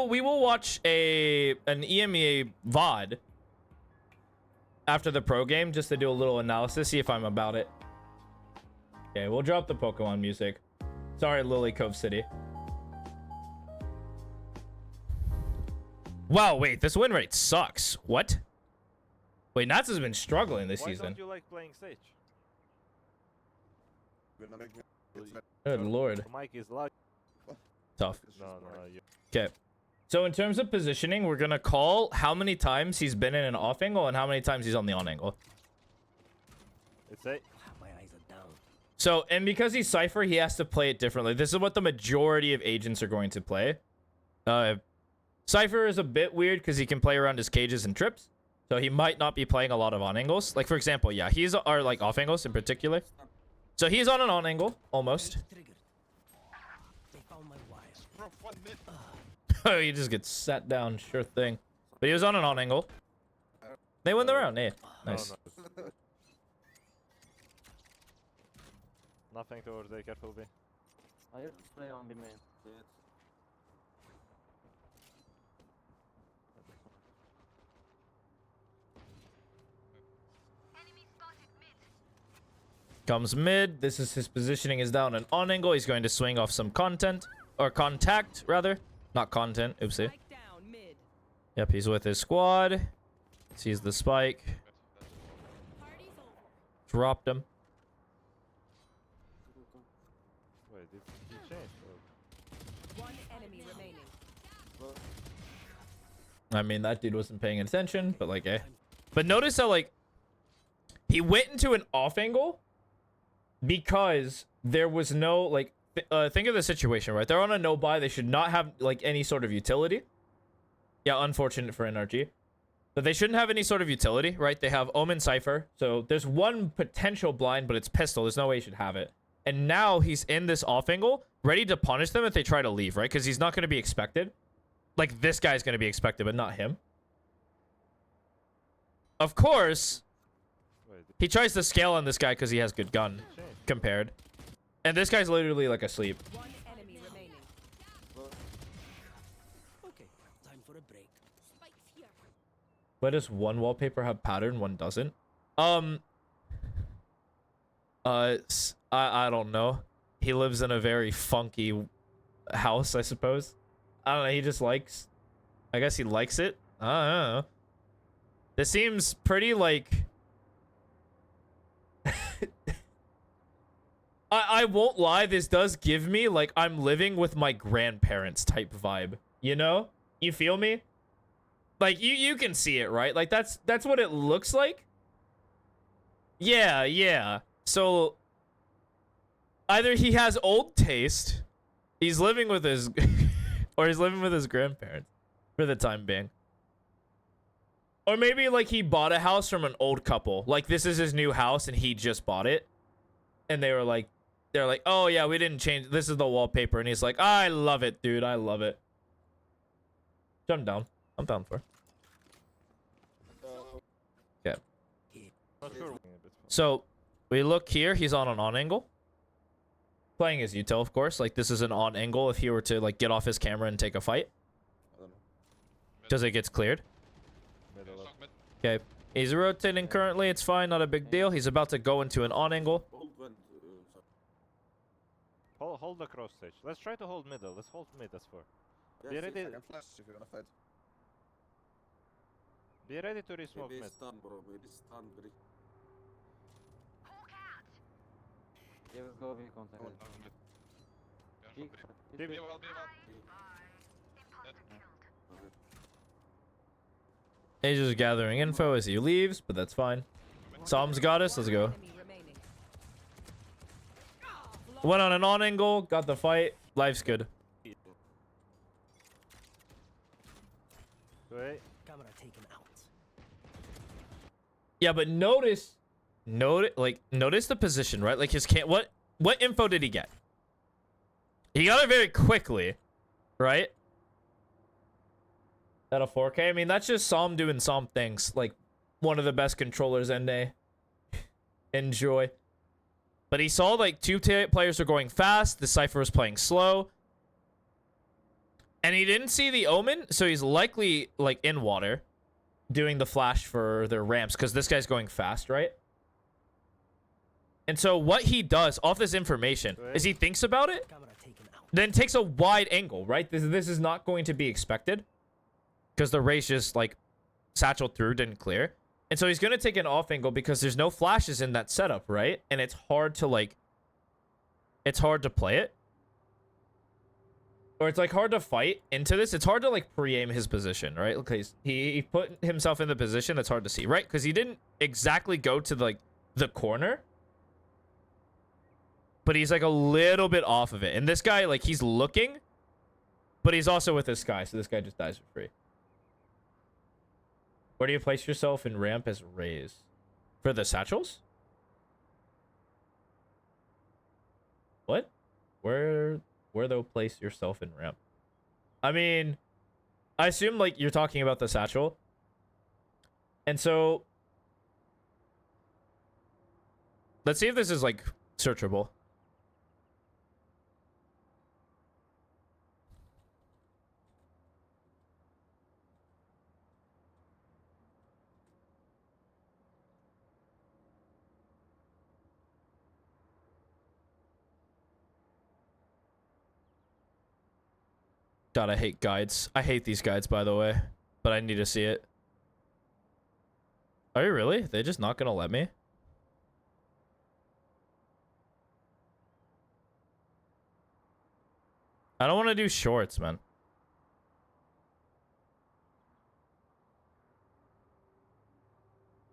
Speaker 1: we will watch an EMEA VOD after the pro game just to do a little analysis, see if I'm about it. Okay, we'll drop the Pokemon music. Sorry, Lily Cove City. Wow, wait, this win rate sucks. What? Wait, Nats has been struggling this season.
Speaker 5: Why don't you like playing Sage?
Speaker 1: Good lord.
Speaker 5: The mic is loud.
Speaker 1: Tough.
Speaker 5: No, you...
Speaker 1: Okay. So in terms of positioning, we're going to call how many times he's been in an off angle and how many times he's on the on angle.
Speaker 5: It's a...
Speaker 6: My eyes are down.
Speaker 1: So, and because he's Cypher, he has to play it differently. This is what the majority of agents are going to play. Cypher is a bit weird because he can play around his cages and trips. So he might not be playing a lot of on angles. Like, for example, yeah, he's are like off angles in particular. So he's on an on angle, almost.
Speaker 6: They found my wire.
Speaker 1: Oh, he just gets sat down, sure thing. But he was on an on angle. They win the round, yeah. Nice.
Speaker 5: No. Nothing towards A, careful B.
Speaker 7: I have to play on the main.
Speaker 1: Comes mid. This is his positioning is down and on angle. He's going to swing off some content. Or contact, rather. Not content. Oopsie. Yep, he's with his squad. Sees the spike. Dropped him.
Speaker 5: Wait, did he change? Or...
Speaker 4: One enemy remaining.
Speaker 1: I mean, that dude wasn't paying attention, but like, eh. But notice how, like, he went into an off angle because there was no, like, think of the situation, right? They're on a no-buy. They should not have, like, any sort of utility. Yeah, unfortunate for NRG. But they shouldn't have any sort of utility, right? They have Omen Cypher. So there's one potential blind, but it's pistol. There's no way he should have it. And now he's in this off angle, ready to punish them if they try to leave, right? Because he's not going to be expected. Like, this guy's going to be expected, but not him. Of course, he tries to scale on this guy because he has good gun compared. And this guy's literally, like, asleep.
Speaker 4: One enemy remaining.
Speaker 6: Okay, time for a break.
Speaker 4: Spikes here.
Speaker 1: Why does one wallpaper have pattern, one doesn't? I don't know. He lives in a very funky house, I suppose. I don't know, he just likes... I guess he likes it? I don't know. This seems pretty, like... I won't lie, this does give me, like, I'm living with my grandparents type vibe. You know? You feel me? Like, you can see it, right? Like, that's what it looks like. Yeah. So, either he has old taste, he's living with his... or he's living with his grandparents for the time being. Or maybe, like, he bought a house from an old couple. Like, this is his new house, and he just bought it. And they were like... They're like, oh, yeah, we didn't change... This is the wallpaper. And he's like, I love it, dude. I love it. I'm down. I'm down for it. Okay.
Speaker 5: Not sure.
Speaker 1: So, we look here. He's on an on angle. Playing his util, of course. Like, this is an on angle if he were to, like, get off his camera and take a fight. Because it gets cleared. Okay. He's rotating currently. It's fine. Not a big deal. He's about to go into an on angle.
Speaker 5: Hold the cross stage. Let's try to hold middle. Let's hold mid as for.
Speaker 8: Yeah,
Speaker 5: Be
Speaker 8: see if
Speaker 5: ready.
Speaker 8: I can flash if you're gonna fight.
Speaker 5: Be ready to resmoke
Speaker 8: Maybe
Speaker 5: mid.
Speaker 8: stun, bro. Maybe stun, bro.
Speaker 7: They will go B contact. Peek.
Speaker 5: Give me
Speaker 1: He's just gathering info as he leaves, but that's fine. Psalm's got us. Let's go. Went on an on angle, got the fight. Life's good.
Speaker 5: Wait.
Speaker 6: Camera taken out.
Speaker 1: Yeah, but notice the position, right? Like his what info did he get? He got it very quickly, right? At a 4K. I mean, that's just Psalm doing Psalm things. Like one of the best controllers NA. Enjoy. But he saw like two players were going fast. The Cypher was playing slow. And he didn't see the Omen, so he's likely like in water doing the flash for their ramps because this guy's going fast, right? And so what he does off this information is he thinks about it,
Speaker 6: Camera taken out.
Speaker 1: then takes a wide angle, right? This is not going to be expected because the race just like satchel through, didn't clear. And so he's going to take an off angle because there's no flashes in that setup, right? And it's hard to like, it's hard to play it. Or it's like hard to fight into this. It's hard to like pre-aim his position, right? Because he put himself in the position that's hard to see, right? Because he didn't exactly go to like the corner. But he's like a little bit off of it. And this guy, like he's looking, but he's also with this guy. So this guy just dies for free. Where do you place yourself in ramp as Raze? For the satchels? What? Where they'll place yourself in ramp? I mean, I assume like you're talking about the satchel. And so let's see if this is like searchable. God, I hate guides. I hate these guides, by the way. But I need to see it. Are you really? They're just not gonna let me? I don't want to do shorts, man.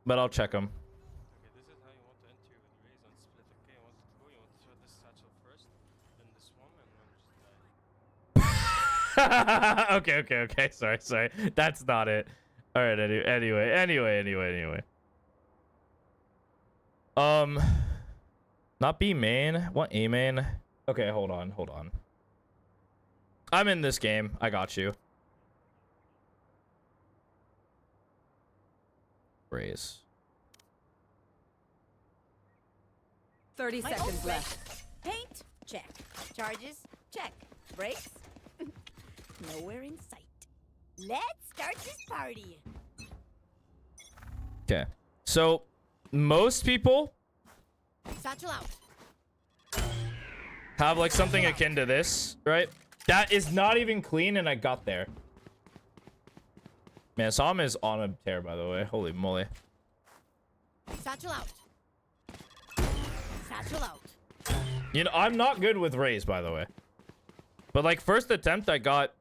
Speaker 1: But I'll check them.
Speaker 8: Okay, this is how you want to enter with Raze on split. Okay, I want to go. You want to throw this satchel first, then this one, and then just die.
Speaker 1: Okay. Sorry. That's not it. All right. Anyway. Not B main. What A main? Okay, hold on. I'm in this game. I got you. Raze.
Speaker 4: 30 seconds left. Paint? Check. Charges? Check. Brakes? Nowhere in sight. Let's start this party.
Speaker 1: Okay. So, most people
Speaker 4: Satchel out.
Speaker 1: have like something akin to this, right? That is not even clean, and I got there. Man, Psalm is on a tear, by the way. Holy moly.
Speaker 4: Satchel out. Satchel out.
Speaker 1: You know, I'm not good with Raze, by the way. But like first attempt, I got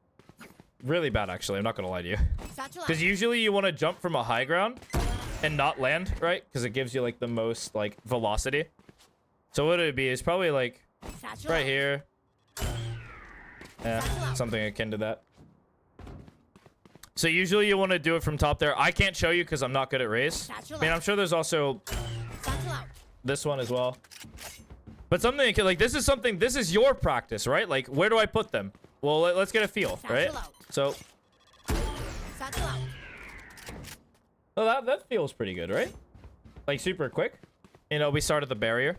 Speaker 1: really bad, actually. I'm not gonna lie to you.
Speaker 4: Satchel out.
Speaker 1: Because usually you want to jump from a high ground and not land, right? Because it gives you like the most like velocity. So what it'd be is probably like
Speaker 4: Satchel
Speaker 1: right
Speaker 4: out.
Speaker 1: here. Yeah, something akin to that. So usually you want to do it from top there. I can't show you because I'm not good at Raze.
Speaker 4: Satchel
Speaker 1: I mean, I'm sure there's also
Speaker 4: Satchel out.
Speaker 1: this one as well. But something like this is something, this is your practice, right? Like, where do I put them? Well, let's get a feel, right?
Speaker 4: Satchel out.
Speaker 1: So,
Speaker 4: Satchel out.
Speaker 1: well, that feels pretty good, right? Like, super quick. You know, we started the barrier.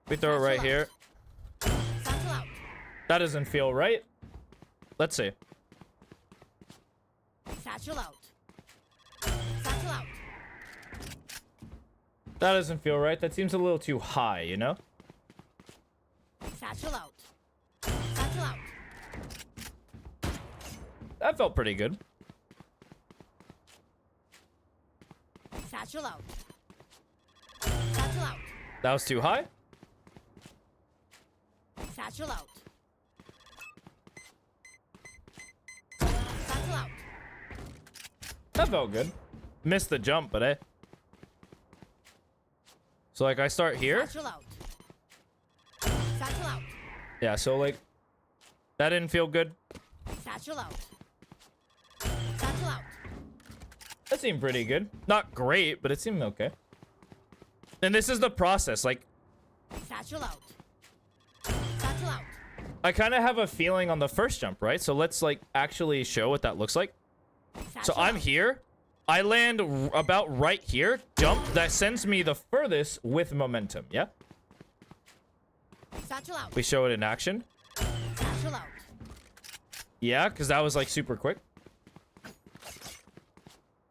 Speaker 1: We throw it right here.
Speaker 4: Satchel out.
Speaker 1: That doesn't feel right. Let's see.
Speaker 4: Satchel out. Satchel out.
Speaker 1: That doesn't feel right. That seems a little too high, you know?
Speaker 4: Satchel out. Satchel out.
Speaker 1: That felt pretty good.
Speaker 4: Satchel out. Satchel out.
Speaker 1: That was too high.
Speaker 4: Satchel out. Satchel out.
Speaker 1: That felt good. Missed the jump, but So like I start here.
Speaker 4: Satchel out. Satchel out.
Speaker 1: Yeah, so like that didn't feel good.
Speaker 4: Satchel out. Satchel out.
Speaker 1: That seemed pretty good. Not great, but it seemed okay. And this is the process. Like
Speaker 4: Satchel out. Satchel out.
Speaker 1: I kind of have a feeling on the first jump, right? So let's like actually show what that looks like. So
Speaker 4: Satchel
Speaker 1: I'm
Speaker 4: out.
Speaker 1: here. I land about right here. Jump. That sends me the furthest with momentum. Yeah?
Speaker 4: Satchel out.
Speaker 1: We show it in action.
Speaker 4: Satchel out.
Speaker 1: Yeah, because that was like super quick.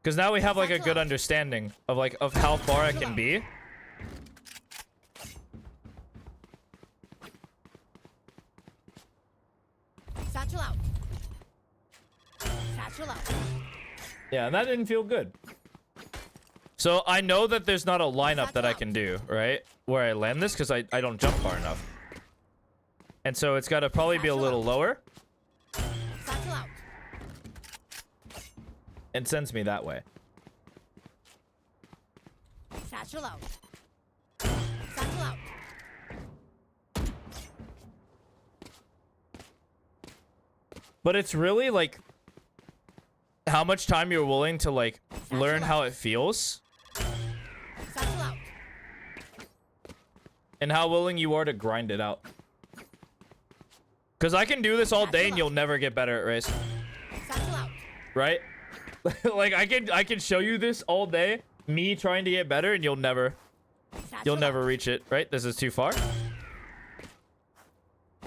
Speaker 1: Because now we have like a good understanding of like of how far I can be.
Speaker 4: Satchel out. Satchel out.
Speaker 1: Yeah, and that didn't feel good. So I know that there's not a lineup that I can do, right? Where I land this because I don't jump far enough. And so it's got to probably be a little lower.
Speaker 4: Satchel out.
Speaker 1: And sends me that way.
Speaker 4: Satchel out. Satchel out.
Speaker 1: But it's really like how much time you're willing to like learn how it feels
Speaker 4: Satchel out.
Speaker 1: and how willing you are to grind it out. Because I can do this all day and you'll never get better at race,
Speaker 4: Satchel out.
Speaker 1: right? Like I can show you this all day, me trying to get better, and you'll never reach it, right? This is too far.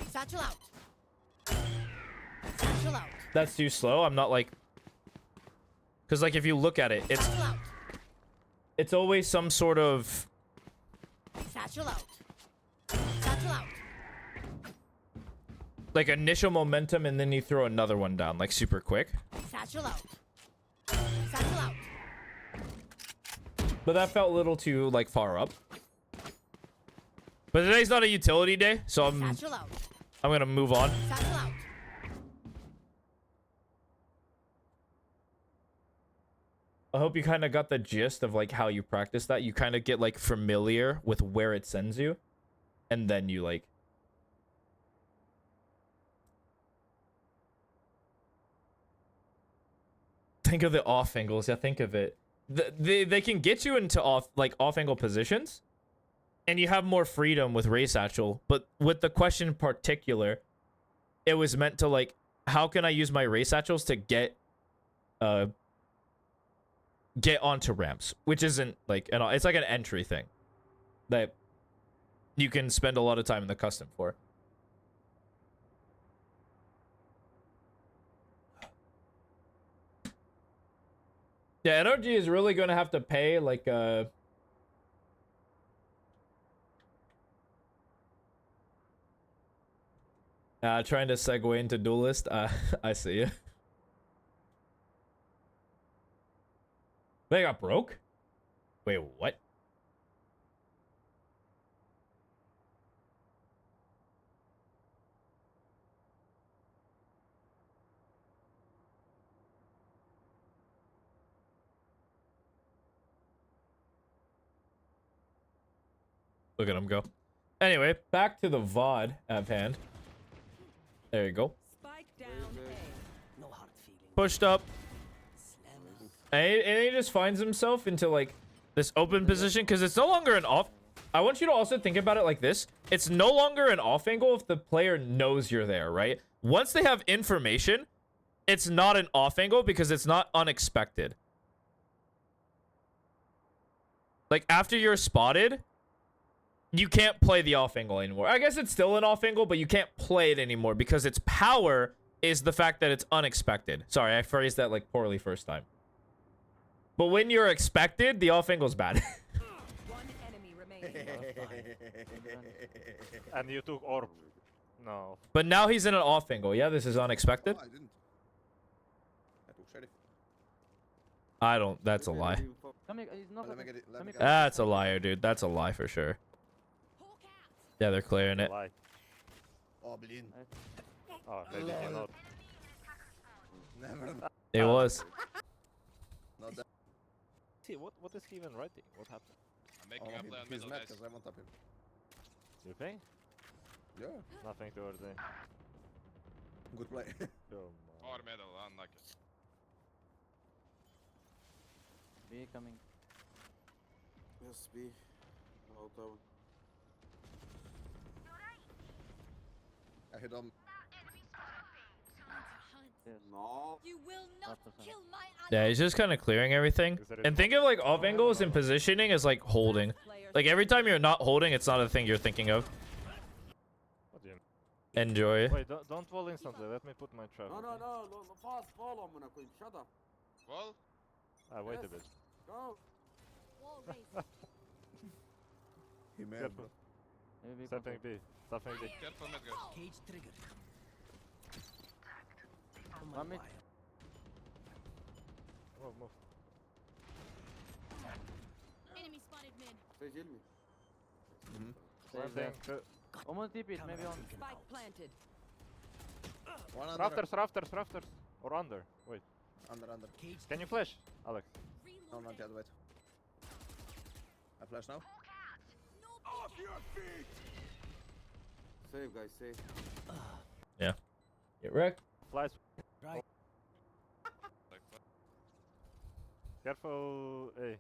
Speaker 4: Satchel out. Satchel out.
Speaker 1: That's too slow. I'm not like, because like if you look at it,
Speaker 4: Satchel out.
Speaker 1: it's always some sort of
Speaker 4: Satchel out. Satchel out.
Speaker 1: like initial momentum, and then you throw another one down like super quick.
Speaker 4: Satchel out. Satchel out.
Speaker 1: But that felt a little too like far up. But today's not a utility day, so I'm
Speaker 4: Satchel out.
Speaker 1: gonna move on.
Speaker 4: Satchel out.
Speaker 1: I hope you kind of got the gist of like how you practice that. You kind of get like familiar with where it sends you, and then you like. Think of the off angles. Yeah, think of it. They can get you into off angle positions, and you have more freedom with Ray Satchel. But with the question in particular, it was meant to like, how can I use my Ray Satchels to get onto ramps, which isn't like it's like an entry thing that you can spend a lot of time in the custom for. Yeah, NRG is really going to have to pay like trying to segue into Duelist. I see you. They got broke? Wait, what? Look at him go. Anyway, back to the VOD at hand. There you go.
Speaker 6: Spike down A. No hard feelings.
Speaker 1: Pushed up.
Speaker 6: Slam.
Speaker 1: And he just finds himself into like this open position because it's no longer an off. I want you to also think about it like this. It's no longer an off angle if the player knows you're there, right? Once they have information, it's not an off angle because it's not unexpected. Like after you're spotted, you can't play the off angle anymore. I guess it's still an off angle, but you can't play it anymore because its power is the fact that it's unexpected. Sorry, I phrased that like poorly first time. But when you're expected, the off angle's bad.
Speaker 3: One enemy remaining.
Speaker 5: And you took orb. No.
Speaker 1: But now he's in an off angle. Yeah, this is unexpected.
Speaker 2: I didn't. I took Sheriff.
Speaker 1: I don't. That's a lie.
Speaker 7: He's not
Speaker 2: Let me get it. Let me get it.
Speaker 1: That's a liar, dude. That's a lie for sure. Yeah, they're clearing it.
Speaker 5: Lie.
Speaker 9: Oh, blin.
Speaker 5: Oh, maybe he not.
Speaker 9: Never.
Speaker 1: It was.
Speaker 9: Not that.
Speaker 5: See, what is he even writing? What happened?
Speaker 7: I'm making
Speaker 9: Oh,
Speaker 7: a play on
Speaker 9: he's
Speaker 7: middle,
Speaker 9: mad
Speaker 7: guys.
Speaker 9: because I won't tap him.
Speaker 5: You think?
Speaker 9: Yeah,
Speaker 5: Nothing towards the.
Speaker 9: good play.
Speaker 5: Come
Speaker 7: Or
Speaker 5: on.
Speaker 7: middle, unlucky.
Speaker 10: B coming.
Speaker 2: Yes, B. Out tower.
Speaker 9: I hit him.
Speaker 10: Yes.
Speaker 2: No.
Speaker 3: You will not
Speaker 10: 100%.
Speaker 3: kill my
Speaker 1: Yeah, he's just kind of clearing everything.
Speaker 5: Is that
Speaker 1: And think of like off angles and positioning as like holding. Like every time you're not holding, it's not a thing you're thinking of.
Speaker 5: What do you
Speaker 1: Enjoy.
Speaker 5: Wait, don't wall instantly. Let me put my trap.
Speaker 2: No, no,
Speaker 5: okay?
Speaker 2: no, no, no, fast fall amına koyayım. Shut up.
Speaker 7: Wall?
Speaker 5: Wait a
Speaker 2: Yes.
Speaker 5: bit.
Speaker 2: Go.
Speaker 3: Wall raised.
Speaker 9: He mad,
Speaker 5: Careful.
Speaker 9: bro.
Speaker 10: Maybe
Speaker 5: Stepping B. Stepping B.
Speaker 7: Careful mid, guys.
Speaker 6: Cage triggered.
Speaker 10: One mid.
Speaker 5: Move, move.
Speaker 3: Enemy spotted mid.
Speaker 2: Say heal me.
Speaker 10: Save
Speaker 5: One
Speaker 10: there.
Speaker 5: thing.
Speaker 10: Almost TP, maybe on.
Speaker 6: Spike planted.
Speaker 9: One under.
Speaker 5: Rafters. Or under. Wait.
Speaker 9: Under.
Speaker 6: Cage
Speaker 5: Can you flash, Alex?
Speaker 9: No, not yet. Wait. I flash now.
Speaker 2: Save, guys, save.
Speaker 1: Get wrecked.
Speaker 5: Flies.
Speaker 6: Right.
Speaker 5: Careful. Hey.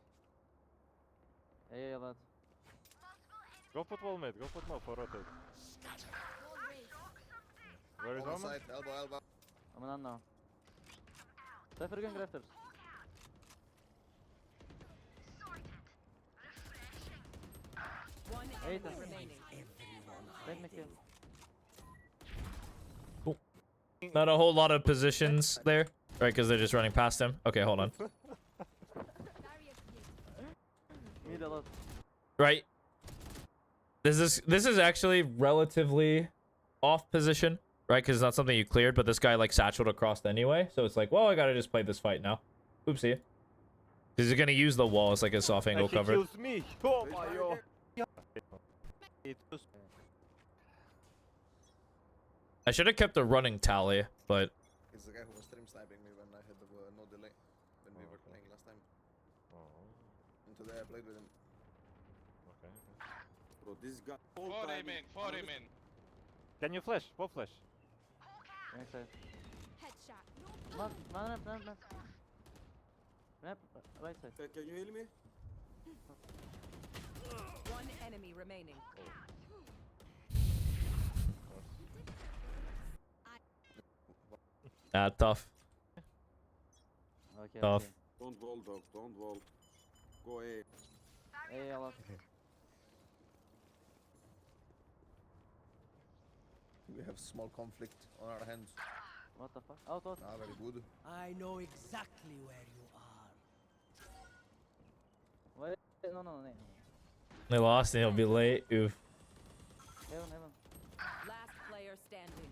Speaker 10: Hey, lad.
Speaker 5: Go put wall mid. Go put wall for rotate.
Speaker 3: Wall raised.
Speaker 5: Where is
Speaker 9: On the
Speaker 5: Omen?
Speaker 9: side. Elbow.
Speaker 10: I'm on now. Cypher going rafters.
Speaker 6: one
Speaker 10: Hey,
Speaker 6: enemy
Speaker 10: that's-
Speaker 6: remaining.
Speaker 10: Let me kill.
Speaker 1: Not a whole lot of positions there. Right, because they're just running past him. Okay, hold on.
Speaker 3: Barrier created.
Speaker 10: Mid a lot.
Speaker 1: Right. This is actually relatively off position, right? Because it's not something you cleared, but this guy like satcheled across anyway. So it's like, well, I gotta just play this fight now. Oopsie. Because he's gonna use the wall as like a soft angle
Speaker 5: He
Speaker 1: cover.
Speaker 5: kills me. Oh
Speaker 2: Wait,
Speaker 5: my
Speaker 2: wait,
Speaker 5: god.
Speaker 2: wait.
Speaker 5: It was-
Speaker 1: I should have kept a running tally, but
Speaker 9: It's the guy who was stream sniping me when I had the no delay when we were playing last time.
Speaker 5: Oh,
Speaker 9: And today I played with him.
Speaker 5: okay.
Speaker 2: Bro, this guy. all
Speaker 7: 4
Speaker 2: time
Speaker 7: aiming,
Speaker 2: in-
Speaker 7: 4 aiming.
Speaker 5: Can you flash? Pop flash.
Speaker 10: Next side.
Speaker 3: Headshot.
Speaker 10: Man, Map, right side.
Speaker 2: Can you heal me?
Speaker 6: One enemy remaining.
Speaker 1: tough.
Speaker 10: Okay,
Speaker 1: Tough.
Speaker 10: okay.
Speaker 2: Don't wall, dog. Don't wall. Go A.
Speaker 10: Hey, lad.
Speaker 9: We have small conflict on our hands.
Speaker 10: What the fuck? Out.
Speaker 9: Ah, very good.
Speaker 6: I know exactly where you are.
Speaker 10: Wait, no.
Speaker 1: They lost and he'll be late. Oof.
Speaker 10: Heaven.
Speaker 6: Last player standing.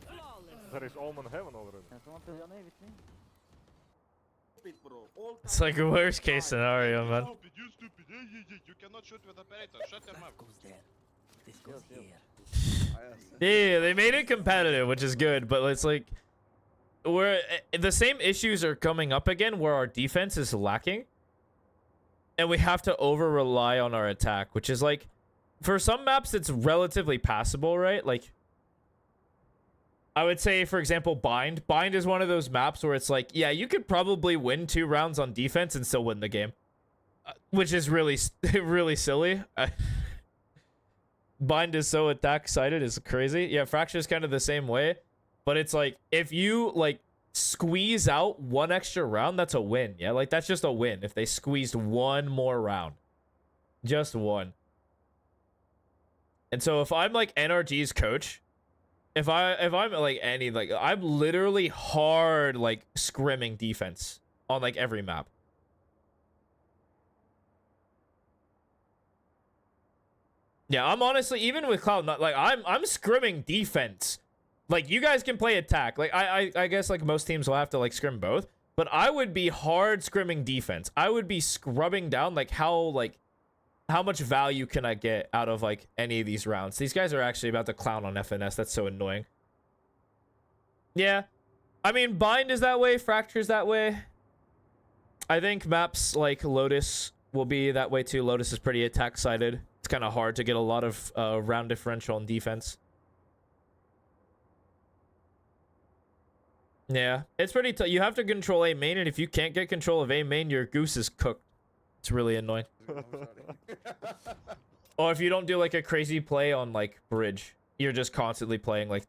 Speaker 6: Flawless.
Speaker 5: There is Omen heaven already.
Speaker 10: Can someone play on A with me?
Speaker 2: Stupid, bro. All
Speaker 1: It's like a worst case scenario, man.
Speaker 7: Stupid, you stupid. You cannot shoot with operator. Shut your mouth.
Speaker 6: Goes there. This goes
Speaker 10: Yo.
Speaker 6: here.
Speaker 1: Yeah, they made it competitive, which is good, but it's like the same issues are coming up again where our defense is lacking. And we have to over rely on our attack, which is like for some maps it's relatively passable, right? Like I would say, for example, Bind. Bind is one of those maps where it's like, yeah, you could probably win 2 rounds on defense and still win the game. Which is really, really silly. Bind is so attack-sided, it's crazy. Yeah, Fracture is kind of the same way. But it's like, if you, like, squeeze out 1 extra round, that's a win. Yeah, like, that's just a win if they squeezed 1 more round. Just 1. And so if I'm, like, NRG's coach... If I'm like I'm literally hard like scrimming defense on like every map. Yeah, I'm honestly even with Cloud not like I'm scrimming defense. Like you guys can play attack. Like I guess like most teams will have to like scrim both, but I would be hard scrimming defense. I would be scrubbing down like how like how much value can I get out of like any of these rounds? These guys are actually about to clown on FNS. That's so annoying. Yeah. I mean, Bind is that way. Fracture's that way. I think maps like Lotus will be that way too. Lotus is pretty attack-sided. It's kind of hard to get a lot of round differential in defense. Yeah, it's pretty tough. You have to control A main, and if you can't get control of A main, your goose is cooked. It's really annoying. Or if you don't do like a crazy play on like bridge, you're just constantly playing like.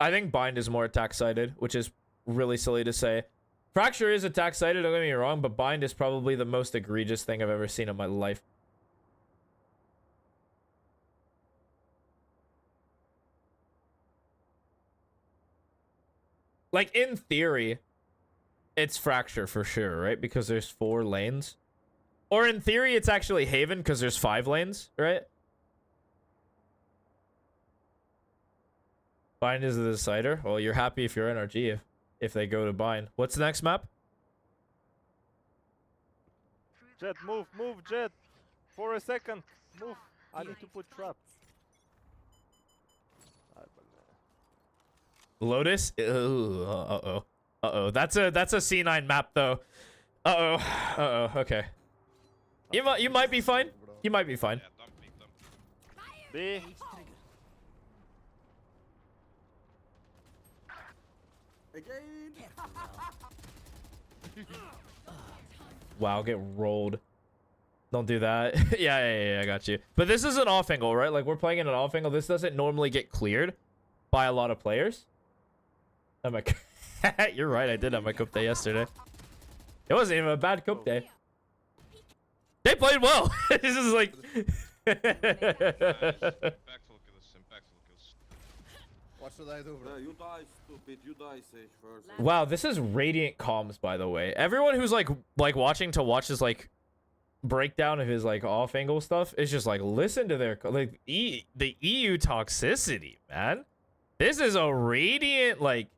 Speaker 1: I think Bind is more attack-sided, which is really silly to say. Fracture is attack-sided, don't get me wrong, but Bind is probably the most egregious thing I've ever seen in my life. Like, in theory, it's Fracture for sure, right? Because there's 4 lanes. Or in theory, it's actually Haven because there's 5 lanes, right? Bind is the decider. Well, you're happy if you're NRG if they go to Bind. What's the next map?
Speaker 5: Jet, move, Jet. For a second, move. I need to put trap.
Speaker 1: Lotus? Ooh, uh-oh. Uh-oh. That's a C9 map though. Uh-oh. Uh-oh. Okay. You might be fine. You might be fine.
Speaker 7: Yeah, don't pick them.
Speaker 5: B.
Speaker 9: Again.
Speaker 1: Wow, get rolled. Don't do that. yeah, I got you. But this is an off angle, right? Like, we're playing in an off angle. This doesn't normally get cleared by a lot of players. Oh my god. You're right, I did have my cup day yesterday. It wasn't even a bad cup day. They played well. This is like...
Speaker 7: Impactful kills, impactful kills.
Speaker 9: What should I do, bro?
Speaker 10: You die, stupid. You die, Sage, first.
Speaker 1: Wow, this is Radiant comms, by the way. Everyone who's like watching to watch his like breakdown of his like off angle stuff is just like, listen to their like the EU toxicity, man. This is a Radiant like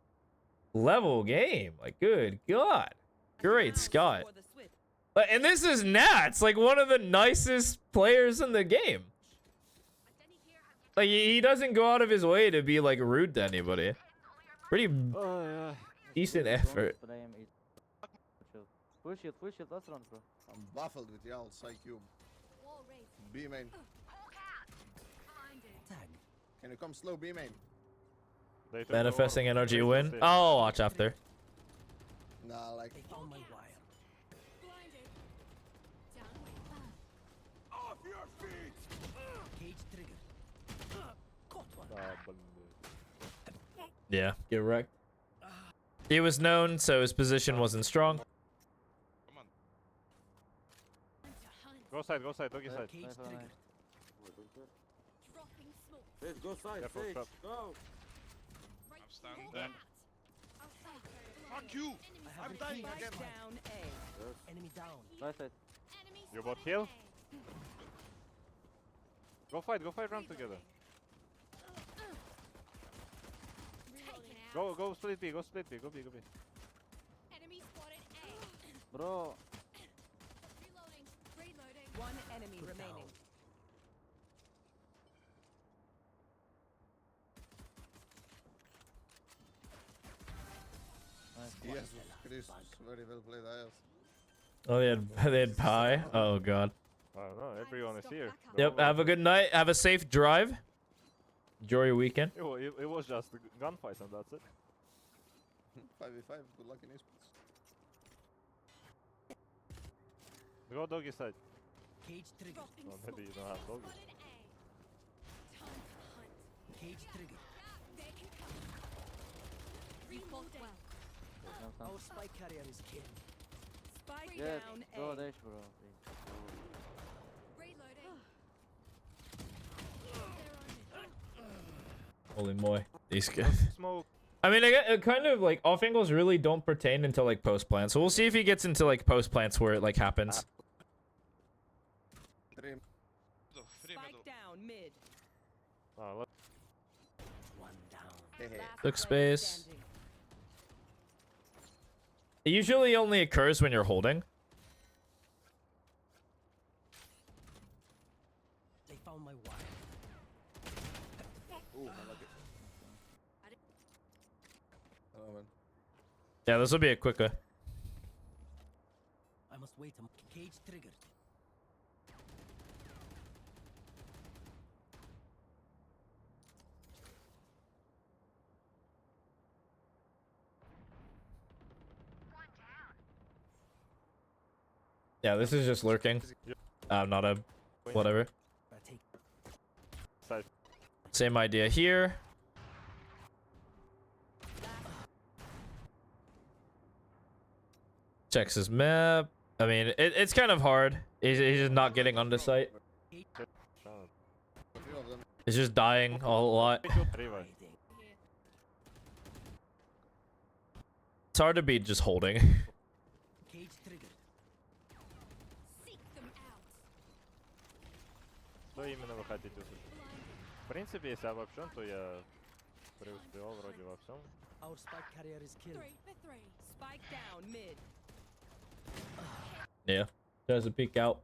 Speaker 1: level game. Like, good God. Great Scott. And this is Nats, like one of the nicest players in the game. Like, he doesn't go out of his way to be like rude to anybody. Pretty decent effort.
Speaker 10: But I am full shield, let's run, bro.
Speaker 9: I'm baffled with y'all's IQ. B main. Can you come slow, B main?
Speaker 1: Manifesting energy win. I'll watch after.
Speaker 9: Nah, like.
Speaker 6: On my wire.
Speaker 2: Off your feet!
Speaker 6: Cage trigger. Caught one.
Speaker 1: Yeah, get wrecked. He was known, so his position wasn't strong.
Speaker 7: Come on.
Speaker 5: Go side, doggy side.
Speaker 6: Cage
Speaker 10: Nice,
Speaker 6: trigger.
Speaker 10: Sage, go side,
Speaker 5: Careful,
Speaker 10: Sage.
Speaker 5: trap.
Speaker 10: Go.
Speaker 7: I'm standing there. Fuck you!
Speaker 6: I have
Speaker 7: I'm dying
Speaker 6: Spike
Speaker 7: again.
Speaker 6: down A. Enemy down.
Speaker 10: Nice side.
Speaker 5: You bot heal? Go fight round together. Go split B, go B.
Speaker 3: Enemy spotted A.
Speaker 10: Bro,
Speaker 3: Reloading.
Speaker 6: One enemy remaining.
Speaker 9: Yes, Chris, very well played, IS.
Speaker 1: Oh, they had pie. Oh god.
Speaker 5: I don't know, everyone is here.
Speaker 1: Yep. Have a good night. Have a safe drive. Enjoy your weekend.
Speaker 5: It was just a gunfight and that's it.
Speaker 9: 5v5, good luck in esports.
Speaker 5: Go doggy side.
Speaker 6: Cage trigger.
Speaker 5: Oh, maybe you don't have doggy.
Speaker 6: Cage trigger. Our spike carrier is killed. Spike
Speaker 10: yeah,
Speaker 6: down
Speaker 10: go
Speaker 6: A.
Speaker 10: dash, bro. Please.
Speaker 1: Holy moly. These guys.
Speaker 5: Smoke.
Speaker 1: I mean, I get kind of like off angles really don't pertain until like post plant. So we'll see if he gets into like post plants where it like happens.
Speaker 7: Free
Speaker 6: Spike
Speaker 7: middle.
Speaker 6: down mid.
Speaker 5: Oh,
Speaker 6: One down.
Speaker 9: Hey, hey.
Speaker 6: Last
Speaker 1: Took
Speaker 6: player
Speaker 1: space.
Speaker 6: standing.
Speaker 1: It usually only occurs when you're holding. Yeah, this will be a quicker.
Speaker 6: I must wait a cage triggered.
Speaker 1: Yeah, this is just lurking. Not a whatever.
Speaker 6: I take
Speaker 5: Side.
Speaker 1: Same idea here. Checks his map. I mean, it's kind of hard. He's just not getting onto site.
Speaker 5: Shut up.
Speaker 9: A few of them.
Speaker 1: He's just dying a lot.
Speaker 5: 3 revive.
Speaker 1: It's hard to be just holding.
Speaker 6: cage triggered.
Speaker 3: Seek them out.
Speaker 5: Что именно вы хотите услышать? В принципе, если обобщен, то я преуспевал вроде во всем.
Speaker 6: Our spike carrier is killed.
Speaker 4: 3 for 3. Spike down mid.
Speaker 1: Yeah. Tries to peek out.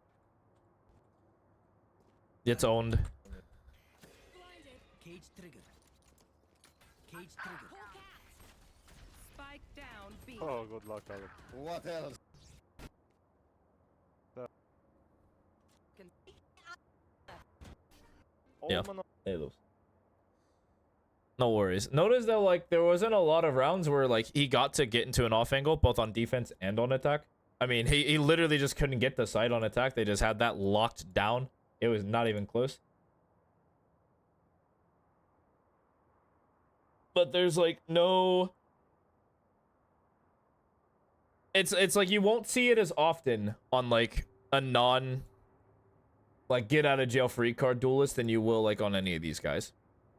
Speaker 1: Gets owned.
Speaker 3: Blinded.
Speaker 6: Cage triggered. Cage triggered.
Speaker 4: Pull cat. Spike down B.
Speaker 5: Oh, good luck, Alex.
Speaker 9: What else?
Speaker 1: Yeah.
Speaker 5: Omen
Speaker 1: Hey, those. No worries. Notice that like there wasn't a lot of rounds where like he got to get into an off angle both on defense and on attack. I mean, he literally just couldn't get the side on attack. They just had that locked down. It was not even close. But there's like no. It's like you won't see it as often on like a non like get out of jail free card duelist than you will like on any of these guys.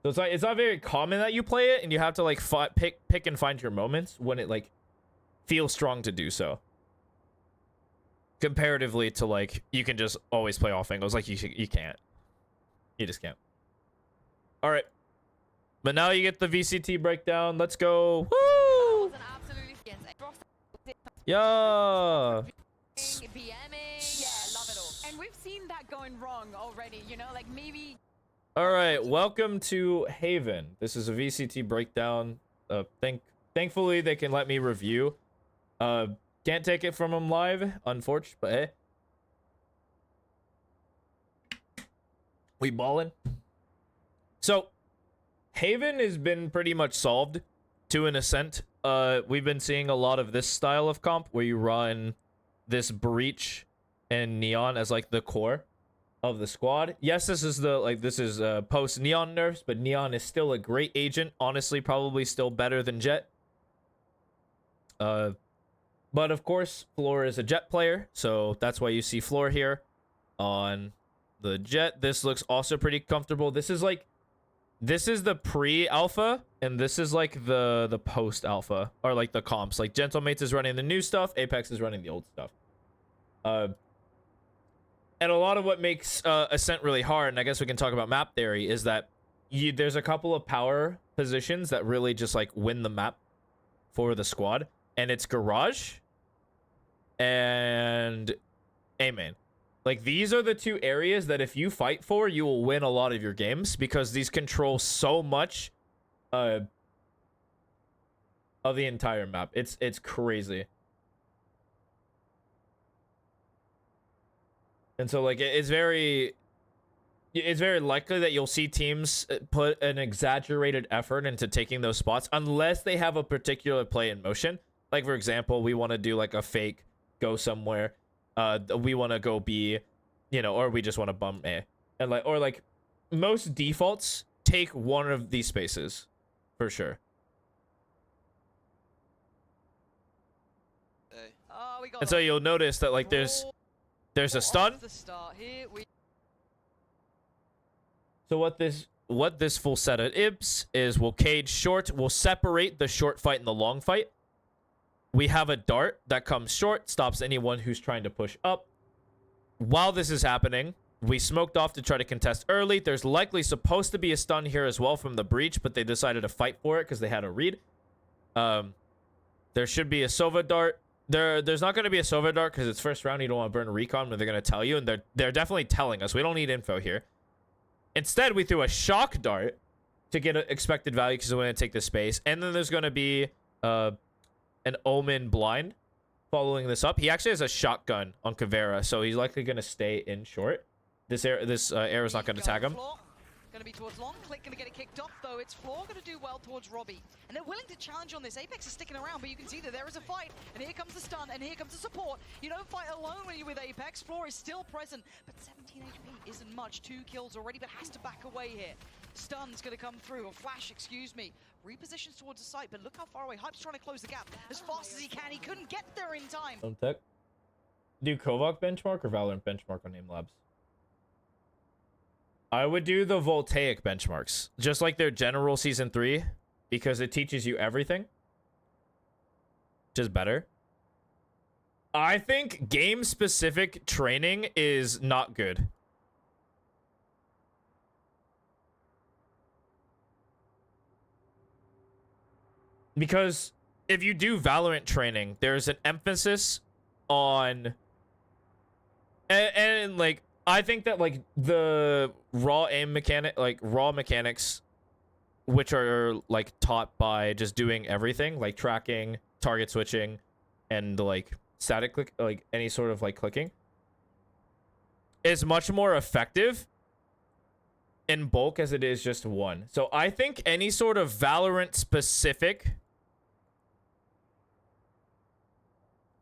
Speaker 1: So it's not very common that you play it, and you have to like pick and find your moments when it like feels strong to do so. Comparatively to like you can just always play off angles, like you can't. You just can't. All right, but now you get the VCT breakdown. Let's go. Woo! Yeah.
Speaker 3: BMing. Yeah, love it all. And we've seen that going wrong already, you know, like maybe.
Speaker 1: All right, welcome to Haven. This is a VCT breakdown. Thankfully they can let me review. Can't take it from them live, unfortunately, but hey. We ballin'. So, Haven has been pretty much solved to an extent. We've been seeing a lot of this style of comp where you run this Breach and Neon as like the core of the squad. Yes, this is post Neon nerfs, but Neon is still a great agent. Honestly, probably still better than Jet. But of course, Floor is a Jet player, so that's why you see Floor here on the Jet. This looks also pretty comfortable. This is the pre-alpha, and this is like the post-alpha, or like the comps. Like Gentlemates is running the new stuff, Apex is running the old stuff. And a lot of what makes Ascent really hard, and I guess we can talk about map theory, is that there's a couple of power positions that really just like win the map for the squad, and it's Garage and A-Main. Like, these are the two areas that if you fight for, you will win a lot of your games, because these control so much of the entire map. It's crazy. And so, like, it's very likely that you'll see teams put an exaggerated effort into taking those spots unless they have a particular play in motion. Like, for example, we want to do, like, a fake go somewhere. We want to go B, you know, or we just want to bum A. And, like, or, like, most defaults take one of these spaces, for sure.
Speaker 3: Oh, we got
Speaker 1: And so you'll notice that, like, there's a stun.
Speaker 3: the start here.
Speaker 1: So what this full set of IBs is, we'll cage short, we'll separate the short fight and the long fight. We have a dart that comes short, stops anyone who's trying to push up. While this is happening, we smoked off to try to contest early. There's likely supposed to be a stun here as well from the Breach, but they decided to fight for it because they had a read. There should be a Sova dart. There's not going to be a Sova dart because it's first round. You don't want to burn a recon, but they're going to tell you, and they're definitely telling us. We don't need info here. Instead, we threw a shock dart to get an expected value because we want to take the space. And then there's going to be an Omen blind following this up. He actually has a shotgun on Caveira, so he's likely going to stay in short. This air is not going to tag him.
Speaker 6: Going to be towards long. Click going to get it kicked off, though. It's Floor going to do well towards Robbie. And they're willing to challenge on this. Apex is sticking around, but you can see that there is a fight. And here comes the stun, and here comes the support. You don't fight alone when you're with Apex. Floor is still present, but 17 HP isn't much. 2 kills already, but has to back away here. Stun's going to come through, or flash, excuse me. Repositions towards the site, but look how far away. Hype's trying to close the gap as fast as he can. He couldn't get there in time.
Speaker 1: Don't tech. Do Kovac benchmark or Valorant benchmark on Aim Labs? I would do the Voltaic benchmarks, just like their general season 3, because it teaches you everything. Just better. I think game-specific training is not good. Because if you do Valorant training, there's an emphasis on... And like... I think that like the raw aim mechanic, like raw mechanics, which are like taught by just doing everything, like tracking, target switching, and like static click, like any sort of like clicking, is much more effective in bulk as it is just one. So I think any sort of Valorant specific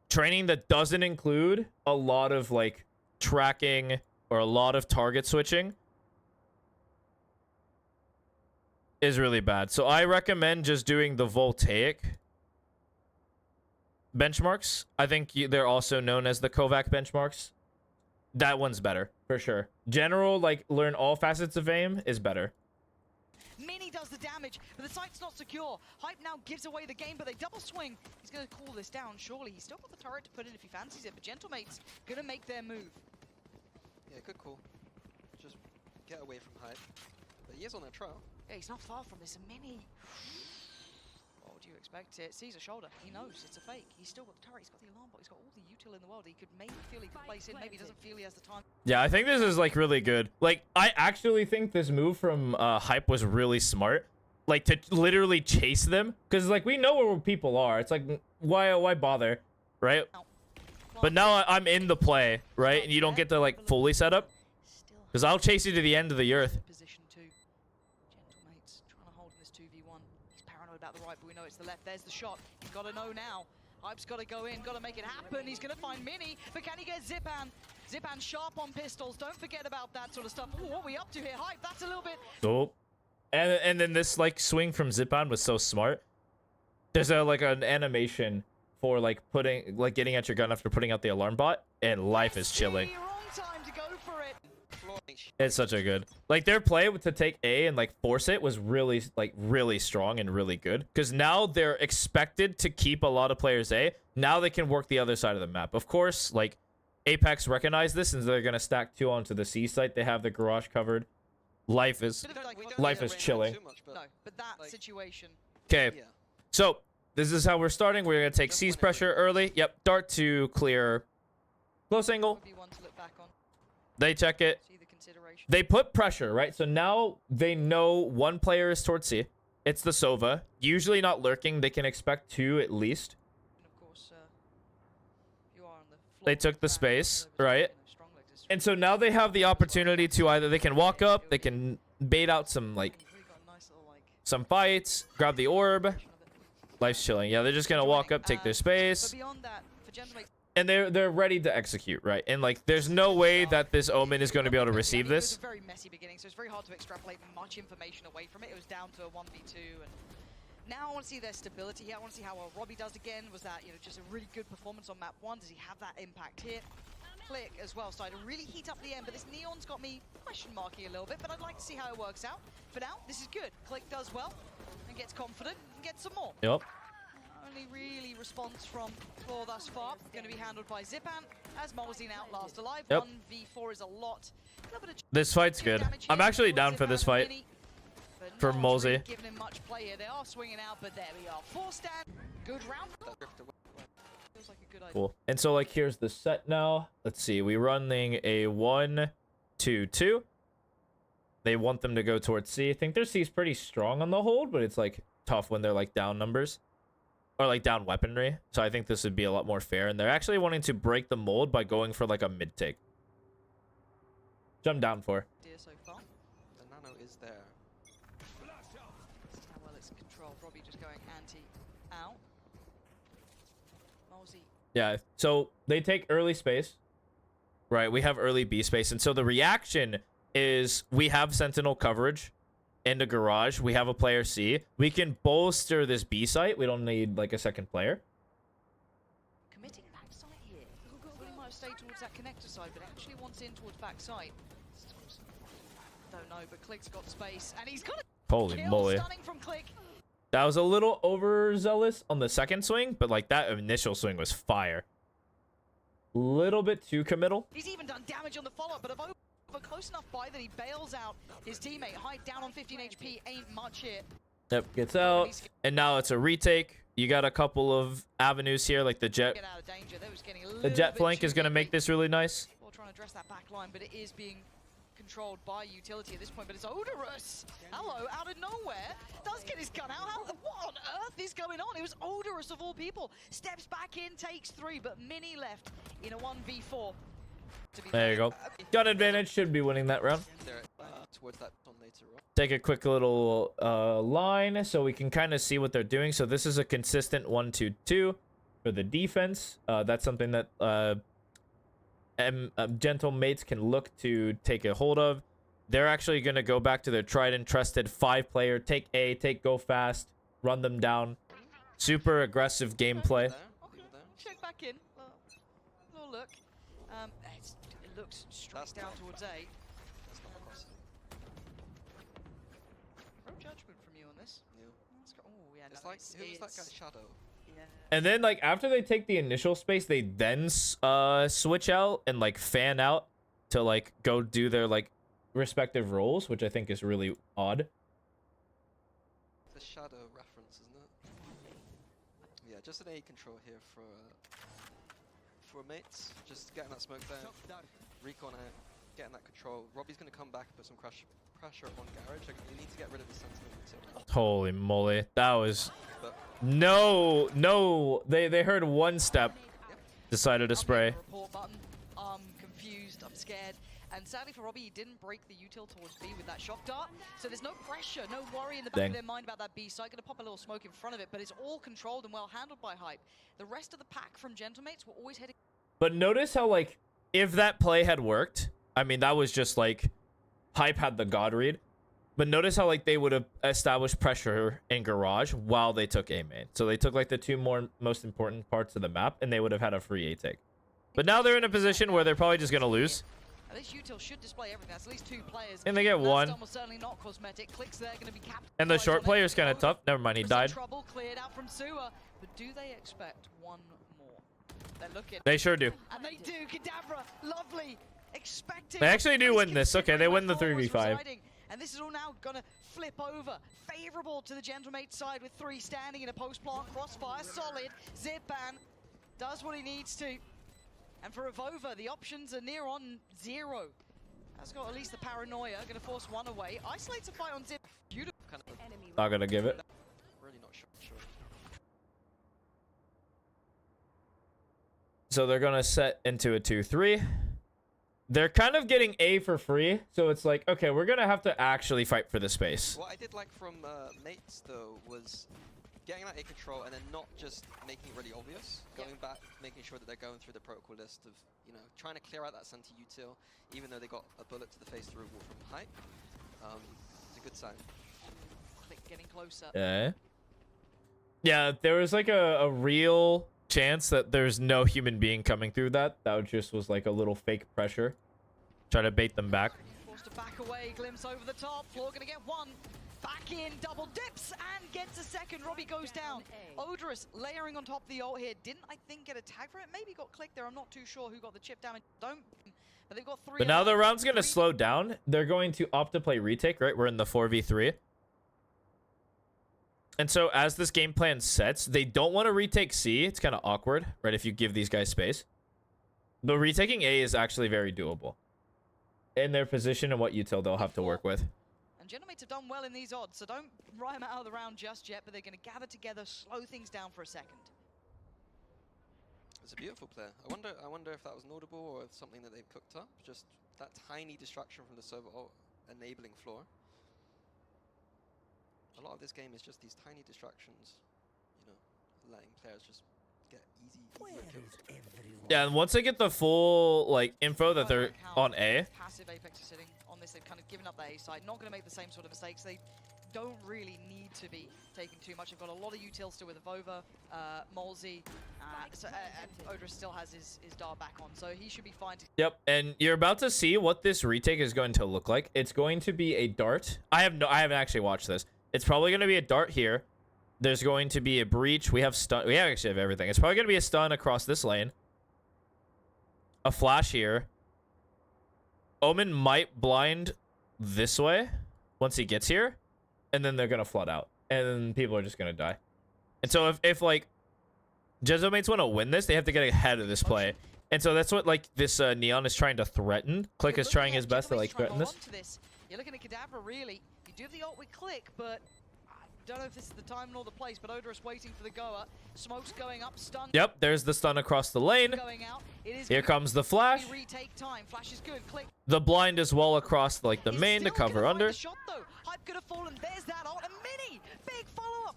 Speaker 1: training that doesn't include a lot of like tracking or a lot of target switching is really bad. So I recommend just doing the Voltaic benchmarks. I think they're also known as the Kovac benchmarks. That one's better, for sure. General, like, learn all facets of aim is better.
Speaker 6: Mini does the damage, but the site's not secure. Hype now gives away the game, but they double swing. He's going to cool this down, surely. He's still got the turret to put in if he fancies it, but Gentlemate's going to make their move.
Speaker 10: Yeah, good call. Just get away from Hype. But he is on that trial.
Speaker 6: Yeah, he's not far from this. A Mini. What would you expect? It sees a shoulder. He knows it's a fake. He's still got the turret. He's got the alarm bot. He's got all the util in the world. He could maybe feel he could place in. Maybe he doesn't feel he has the time.
Speaker 1: Yeah, I think this is like really good. Like, I actually think this move from Hype was really smart. Like, to literally chase them. Because, like, we know where people are. It's like, why bother? Right? But now I'm in the play, right? And you don't get to, like, fully set up. Because I'll chase you to the end of the earth.
Speaker 6: Position 2. Gentlemate's trying to hold in this 2v1. He's paranoid about the right, but we know it's the left. There's the shot. He's got to know now. Hype's got to go in, got to make it happen. He's going to find Mini, but can he get Zipan? Zipan sharp on pistols. Don't forget about that sort of stuff. Ooh, what are we up to here? Hype, that's a little bit...
Speaker 1: Oh. And then this, like, swing from Zipan was so smart. There's a, like, an animation for, like, getting at your gun after putting out the alarm bot, and life is chilling.
Speaker 6: Wrong time to go for it.
Speaker 1: It's such a good, like, their play to take A and like force it was really, like, really strong and really good, because now they're expected to keep a lot of players A. Now they can work the other side of the map. Of course, like, Apex recognize this, and they're gonna stack 2 onto the C site. They have the garage covered. Life is chilling.
Speaker 6: No, but that situation.
Speaker 1: Okay,
Speaker 10: Yeah.
Speaker 1: so this is how we're starting. We're gonna take C's pressure early. Yep, dart to clear close angle.
Speaker 6: Would be one to look back on.
Speaker 1: They check it.
Speaker 6: See the consideration.
Speaker 1: They put pressure, right? So now they know one player is towards C. It's the Sova. Usually not lurking. They can expect 2 at least.
Speaker 6: And of course, you are on the floor
Speaker 1: They took the
Speaker 6: back,
Speaker 1: space,
Speaker 6: over
Speaker 1: right?
Speaker 6: you know, strong legs is
Speaker 1: And so now they have the opportunity to either they can walk up, they can bait out some, like,
Speaker 6: really got a nice little, like,
Speaker 1: some fights, grab the orb.
Speaker 6: version of it.
Speaker 1: Life's chilling. Yeah, they're just gonna walk up, take their
Speaker 6: But
Speaker 1: space,
Speaker 6: beyond that, for Gentlemate,
Speaker 1: and they're ready to execute, right? And like, there's no way that this Omen is going to be able to receive
Speaker 6: It was
Speaker 1: this.
Speaker 6: a very messy beginning, so it's very hard to extrapolate much information away from it. It was down to a 1v2, and now I want to see their stability here. I want to see how well Robbie does again. Was that, you know, just a really good performance on map 1? Does he have that impact here? Click as well, starting to really heat up the end, but this Neon's got me question marking a little bit, but I'd like to see how it works out. For now, this is good. Click does well and gets confident and gets some more.
Speaker 1: Yep.
Speaker 6: Only really response from Claw thus far. Going to be handled by Zipan as Molzine out last alive.
Speaker 1: Yep.
Speaker 6: 1v4 is a lot.
Speaker 1: This fight's good. I'm actually down for this fight. For Molzy.
Speaker 6: Really giving him much play here. They are swinging out, but there we are. 4 stand. Good round. Feels like a good idea.
Speaker 1: Cool. And so, like, here's the set now. Let's see. We're running a 1-2-2. They want them to go towards C. I think their C is pretty strong on the hold, but it's, like, tough when they're, like, down numbers. or like down weaponry. So I think this would be a lot more fair. And they're actually wanting to break the mold by going for like a mid take. Jump down for.
Speaker 6: Deer so far.
Speaker 10: The nano is there.
Speaker 6: This is how well it's controlled. Robbie just going anti-out. Mosey.
Speaker 1: Yeah, so they take early space. Right, we have early B space. And so the reaction is we have Sentinel coverage in the garage. We have a player C. We can bolster this B site. We don't need like a second player.
Speaker 6: Committing backside here. Thought he might have stayed towards that connector side, but actually wants in towards backside. Don't know, but Click's got space, and he's got a
Speaker 1: Holy
Speaker 6: kill.
Speaker 1: moly.
Speaker 6: Stunning from Click.
Speaker 1: That was a little overzealous on the second swing, but like that initial swing was fire. Little bit too committal.
Speaker 6: He's even done damage on the follow-up, but Avova close enough by that he bails out his teammate. Hyde down on 15 HP, ain't much here.
Speaker 1: Yep, gets out. And now it's a retake. You got a couple of avenues here, like the jet.
Speaker 6: Get out of danger. That was getting a
Speaker 1: The
Speaker 6: little
Speaker 1: jet
Speaker 6: bit
Speaker 1: flank
Speaker 6: too
Speaker 1: is going to make
Speaker 6: deeply.
Speaker 1: this really nice.
Speaker 6: Well, trying to address that back line, but it is being controlled by utility at this point. But it's Odorous. Hello, out of nowhere. Does get his gun out. What on earth is going on? It was Odorous of all people. Steps back in, takes 3, but Mini left in a 1v4.
Speaker 1: There you go. Gun advantage, should be winning that round.
Speaker 10: They're towards that on later on.
Speaker 1: Take a quick little line so we can kind of see what they're doing. So this is a consistent 1-2-2 for the defense. That's something that gentle mates can look to take a hold of. They're actually going to go back to their tried and trusted 5-player, take A, take go fast, run them down. Super aggressive gameplay.
Speaker 6: Check back in. Little look. It looks straight down towards A.
Speaker 10: That's not across.
Speaker 6: No judgment from you on this.
Speaker 10: Yeah.
Speaker 6: Oh, yeah,
Speaker 10: It's
Speaker 6: no,
Speaker 10: like, who was that guy, Shadow?
Speaker 6: Yeah.
Speaker 1: And then like after they take the initial space, they then switch out and like fan out to like go do their like respective roles, which I think is really odd.
Speaker 10: It's a Shadow reference, isn't it? Yeah, just an A control here for mates. Just getting that smoke there. Recon out, getting that control. Robbie's going to come back, put some pressure on Garage. Like, you need to get rid of the Sentinel.
Speaker 1: Holy moly, that was no. They heard one step, decided to spray.
Speaker 6: Report button. I'm confused. I'm scared. And sadly for Robbie, he didn't break the util towards B with that shock dart. So there's no pressure, no worry in the back of their mind about that B site. Going to pop a little smoke in front of it, but it's all controlled and well handled by Hype. The rest of the pack from Gentlemates were always heading.
Speaker 1: But notice how like if that play had worked, I mean that was just like Hype had the God read. But notice how like they would have established pressure in Garage while they took A main. So they took like the two most important parts of the map, and they would have had a free A take. But now they're in a position where they're probably just gonna lose.
Speaker 6: This util should display everything. That's at least 2 players.
Speaker 1: And they get
Speaker 6: That's
Speaker 1: one.
Speaker 6: almost certainly not cosmetic. Clicks there, going to be captured.
Speaker 1: And the short player is kind of tough. Never mind, he died.
Speaker 6: Trouble cleared out from Sewer. But do they expect one more? They're looking.
Speaker 1: They sure do.
Speaker 6: And they do. Kadabra, lovely. Expecting.
Speaker 1: They actually do win this. Okay, they win the 3v5.
Speaker 6: And this is all now going to flip over. Favorable to the Gentlemate side with 3 standing in a post-plant crossfire. Solid. Zipan does what he needs to. And for Avova, the options are near on 0. That's got at least the paranoia. Going to force 1 away. Isolates a fight on Zip. Beautiful. Kind of
Speaker 1: Not gonna give it.
Speaker 10: really not sure.
Speaker 1: So they're gonna set into a 2-3. They're kind of getting A for free, so it's like, okay, we're gonna have to actually fight for the space.
Speaker 10: What I did like from mates though was getting that A control and then not just making it really obvious. Going back, making sure that they're going through the protocol list of, you know, trying to clear out that center util, even though they got a bullet to the face through a wall from Hype. It's a good sign.
Speaker 6: Click getting closer.
Speaker 1: Yeah. Yeah, there was like a real chance that there's no human being coming through that. That just was like a little fake pressure. Try to bait them back.
Speaker 6: Forced to back away, glimpse over the top. Floor gonna get 1. Back in, double dips, and gets a second. Robbie goes down. Odorous layering on top of the ult here. Didn't, I think, get a tag for it. Maybe got clicked there. I'm not too sure who got the chip damage. Don't. But they've got 3.
Speaker 1: But now the round's gonna slow down. They're going to opt to play retake, right? We're in the 4v3. And so as this game plan sets, they don't want to retake C. It's kind of awkward, right? If you give these guys space. But retaking A is actually very doable. In their position and what util they'll have to work with.
Speaker 6: And And Genomates have done well in these odds, so don't write them out of the round just yet, but they're going to gather together, slow things down for a second.
Speaker 10: It's a beautiful player. I wonder if that was notable or if something that they've cooked up. Just that tiny distraction from the server enabling floor. A lot of this game is just these tiny distractions, you know, letting players just get easier kills.
Speaker 1: Yeah, and once they get the full like info that they're on A,
Speaker 6: Passive Apex is sitting on this. They've kind of given up their A side. Not going to make the same sort of mistakes. They don't really need to be taking too much. They've got a lot of util still with Avova, Molzy, and Odorous still has his dart back on, so he should be fine.
Speaker 1: yep. And you're about to see what this retake is going to look like. It's going to be a dart. I haven't actually watched this. It's probably going to be a dart here. There's going to be a breach. We have stun. We actually have everything. It's probably going to be a stun across this lane. A flash here. Omen might blind this way once he gets here. And then they're going to flood out. And then people are just going to die. And so if like, Genomates want to win this, they have to get ahead of this play. And so that's what, like, this Neon is trying to threaten. Click is trying his best to, like, threaten this.
Speaker 6: You're looking at Kadabra, really. You do have the ult with Click, but I don't know if this is the time nor the place, but Odorous waiting for the goer. Smoke's going up, stun.
Speaker 1: Yep, there's the stun across the lane.
Speaker 6: Going out.
Speaker 1: Here comes the flash.
Speaker 6: Retake time. Flash is good. Click.
Speaker 1: The blind as well across, like, the main to cover under.
Speaker 6: Shot, though. Hype could have fallen. There's that ult. And Mini. Big follow-up.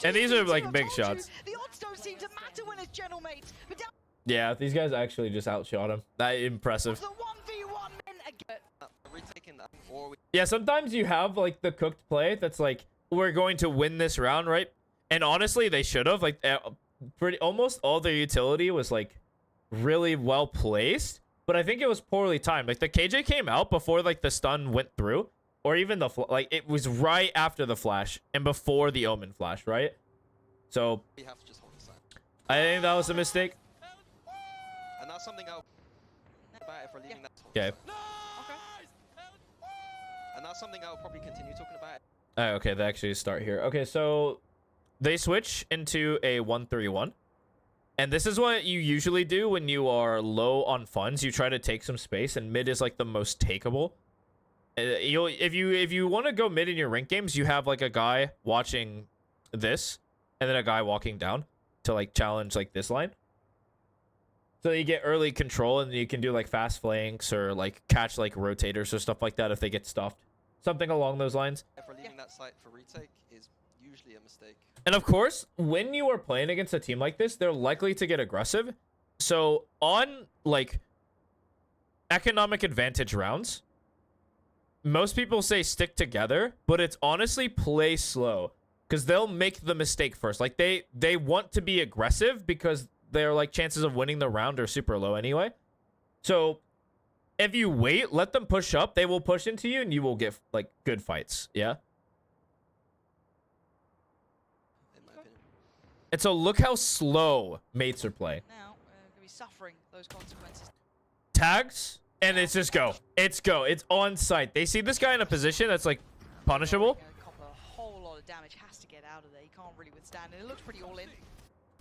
Speaker 1: And these are, like, big shots.
Speaker 6: The odds don't seem to matter when it's Genomates. But down
Speaker 1: Yeah, these guys actually just outshot him. That impressive.
Speaker 6: the 1v1 men again.
Speaker 10: Retaking that, or we
Speaker 1: Yeah, sometimes you have, like, the cooked play that's like, we're going to win this round, right? And honestly, they should have. Like, almost all their utility was, like, really well placed. But I think it was poorly timed. Like, the KJ came out before, like, the stun went through. Or even the, like, it was right after the flash and before the Omen flash, right? So,
Speaker 10: have to just hold the side.
Speaker 1: I think that was a mistake.
Speaker 10: And that's something I'll about if we're leaving that.
Speaker 1: Okay.
Speaker 10: And that's something I'll probably continue talking about.
Speaker 1: Okay, they actually start here. Okay, so they switch into a 1-3-1. And this is what you usually do when you are low on funds. You try to take some space, and mid is like the most takeable. If you want to go mid in your rank games, you have like a guy watching this, and then a guy walking down to like challenge like this line. So you get early control, and you can do like fast flanks or like catch like rotators or stuff like that if they get stuffed. Something along those lines.
Speaker 10: If we're leaving that site for retake is usually a mistake.
Speaker 1: And of course, when you are playing against a team like this, they're likely to get aggressive. So on like economic advantage rounds, most people say stick together, but it's honestly play slow because they'll make the mistake first. Like they want to be aggressive because their like chances of winning the round are super low anyway. So if you wait, let them push up, they will push into you and you will get like good fights. Yeah.
Speaker 10: In my opinion.
Speaker 1: And so look how slow mates are playing.
Speaker 6: Now, we're going to be suffering those consequences.
Speaker 1: Tags, and it's just go. It's go. It's on site. They see this guy in a position that's like punishable.
Speaker 6: Gonna cop a whole lot of damage. Has to get out of there. He can't really withstand it. It looks pretty all in.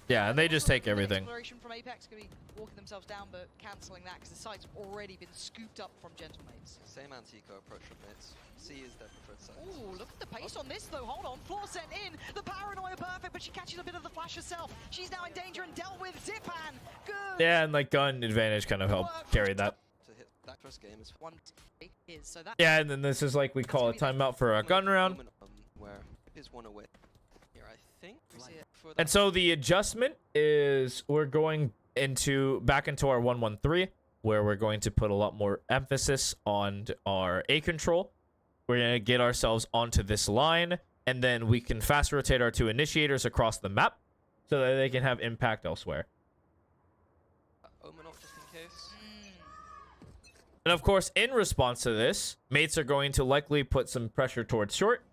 Speaker 1: Yeah, and they just take everything.
Speaker 6: Exploration from Apex could be walking themselves down, but cancelling that because the site's already been scooped up from Gentlemates.
Speaker 10: Same anti-eco approach from mids. C is their preferred side.
Speaker 6: Ooh, look at the pace on this though. Hold on, floor sent in. The paranoia perfect, but she catches a bit of the flash herself. She's now in danger and dealt with. Zipan, good.
Speaker 1: Yeah, and like gun advantage kind of helped carry that.
Speaker 10: To hit that first game is
Speaker 6: One is so that.
Speaker 1: Yeah, and then this is like we call a timeout for a gun round.
Speaker 10: where is one away. Here, I think.
Speaker 6: We see it.
Speaker 10: For
Speaker 1: And so the adjustment is we're going back into our 1-1-3, where we're going to put a lot more emphasis on our A control. We're going to get ourselves onto this line, and then we can fast rotate our two initiators across the map so that they can have impact elsewhere.
Speaker 10: Omen off just in case.
Speaker 1: And of course, in response to this, mates are going to likely put some pressure towards short.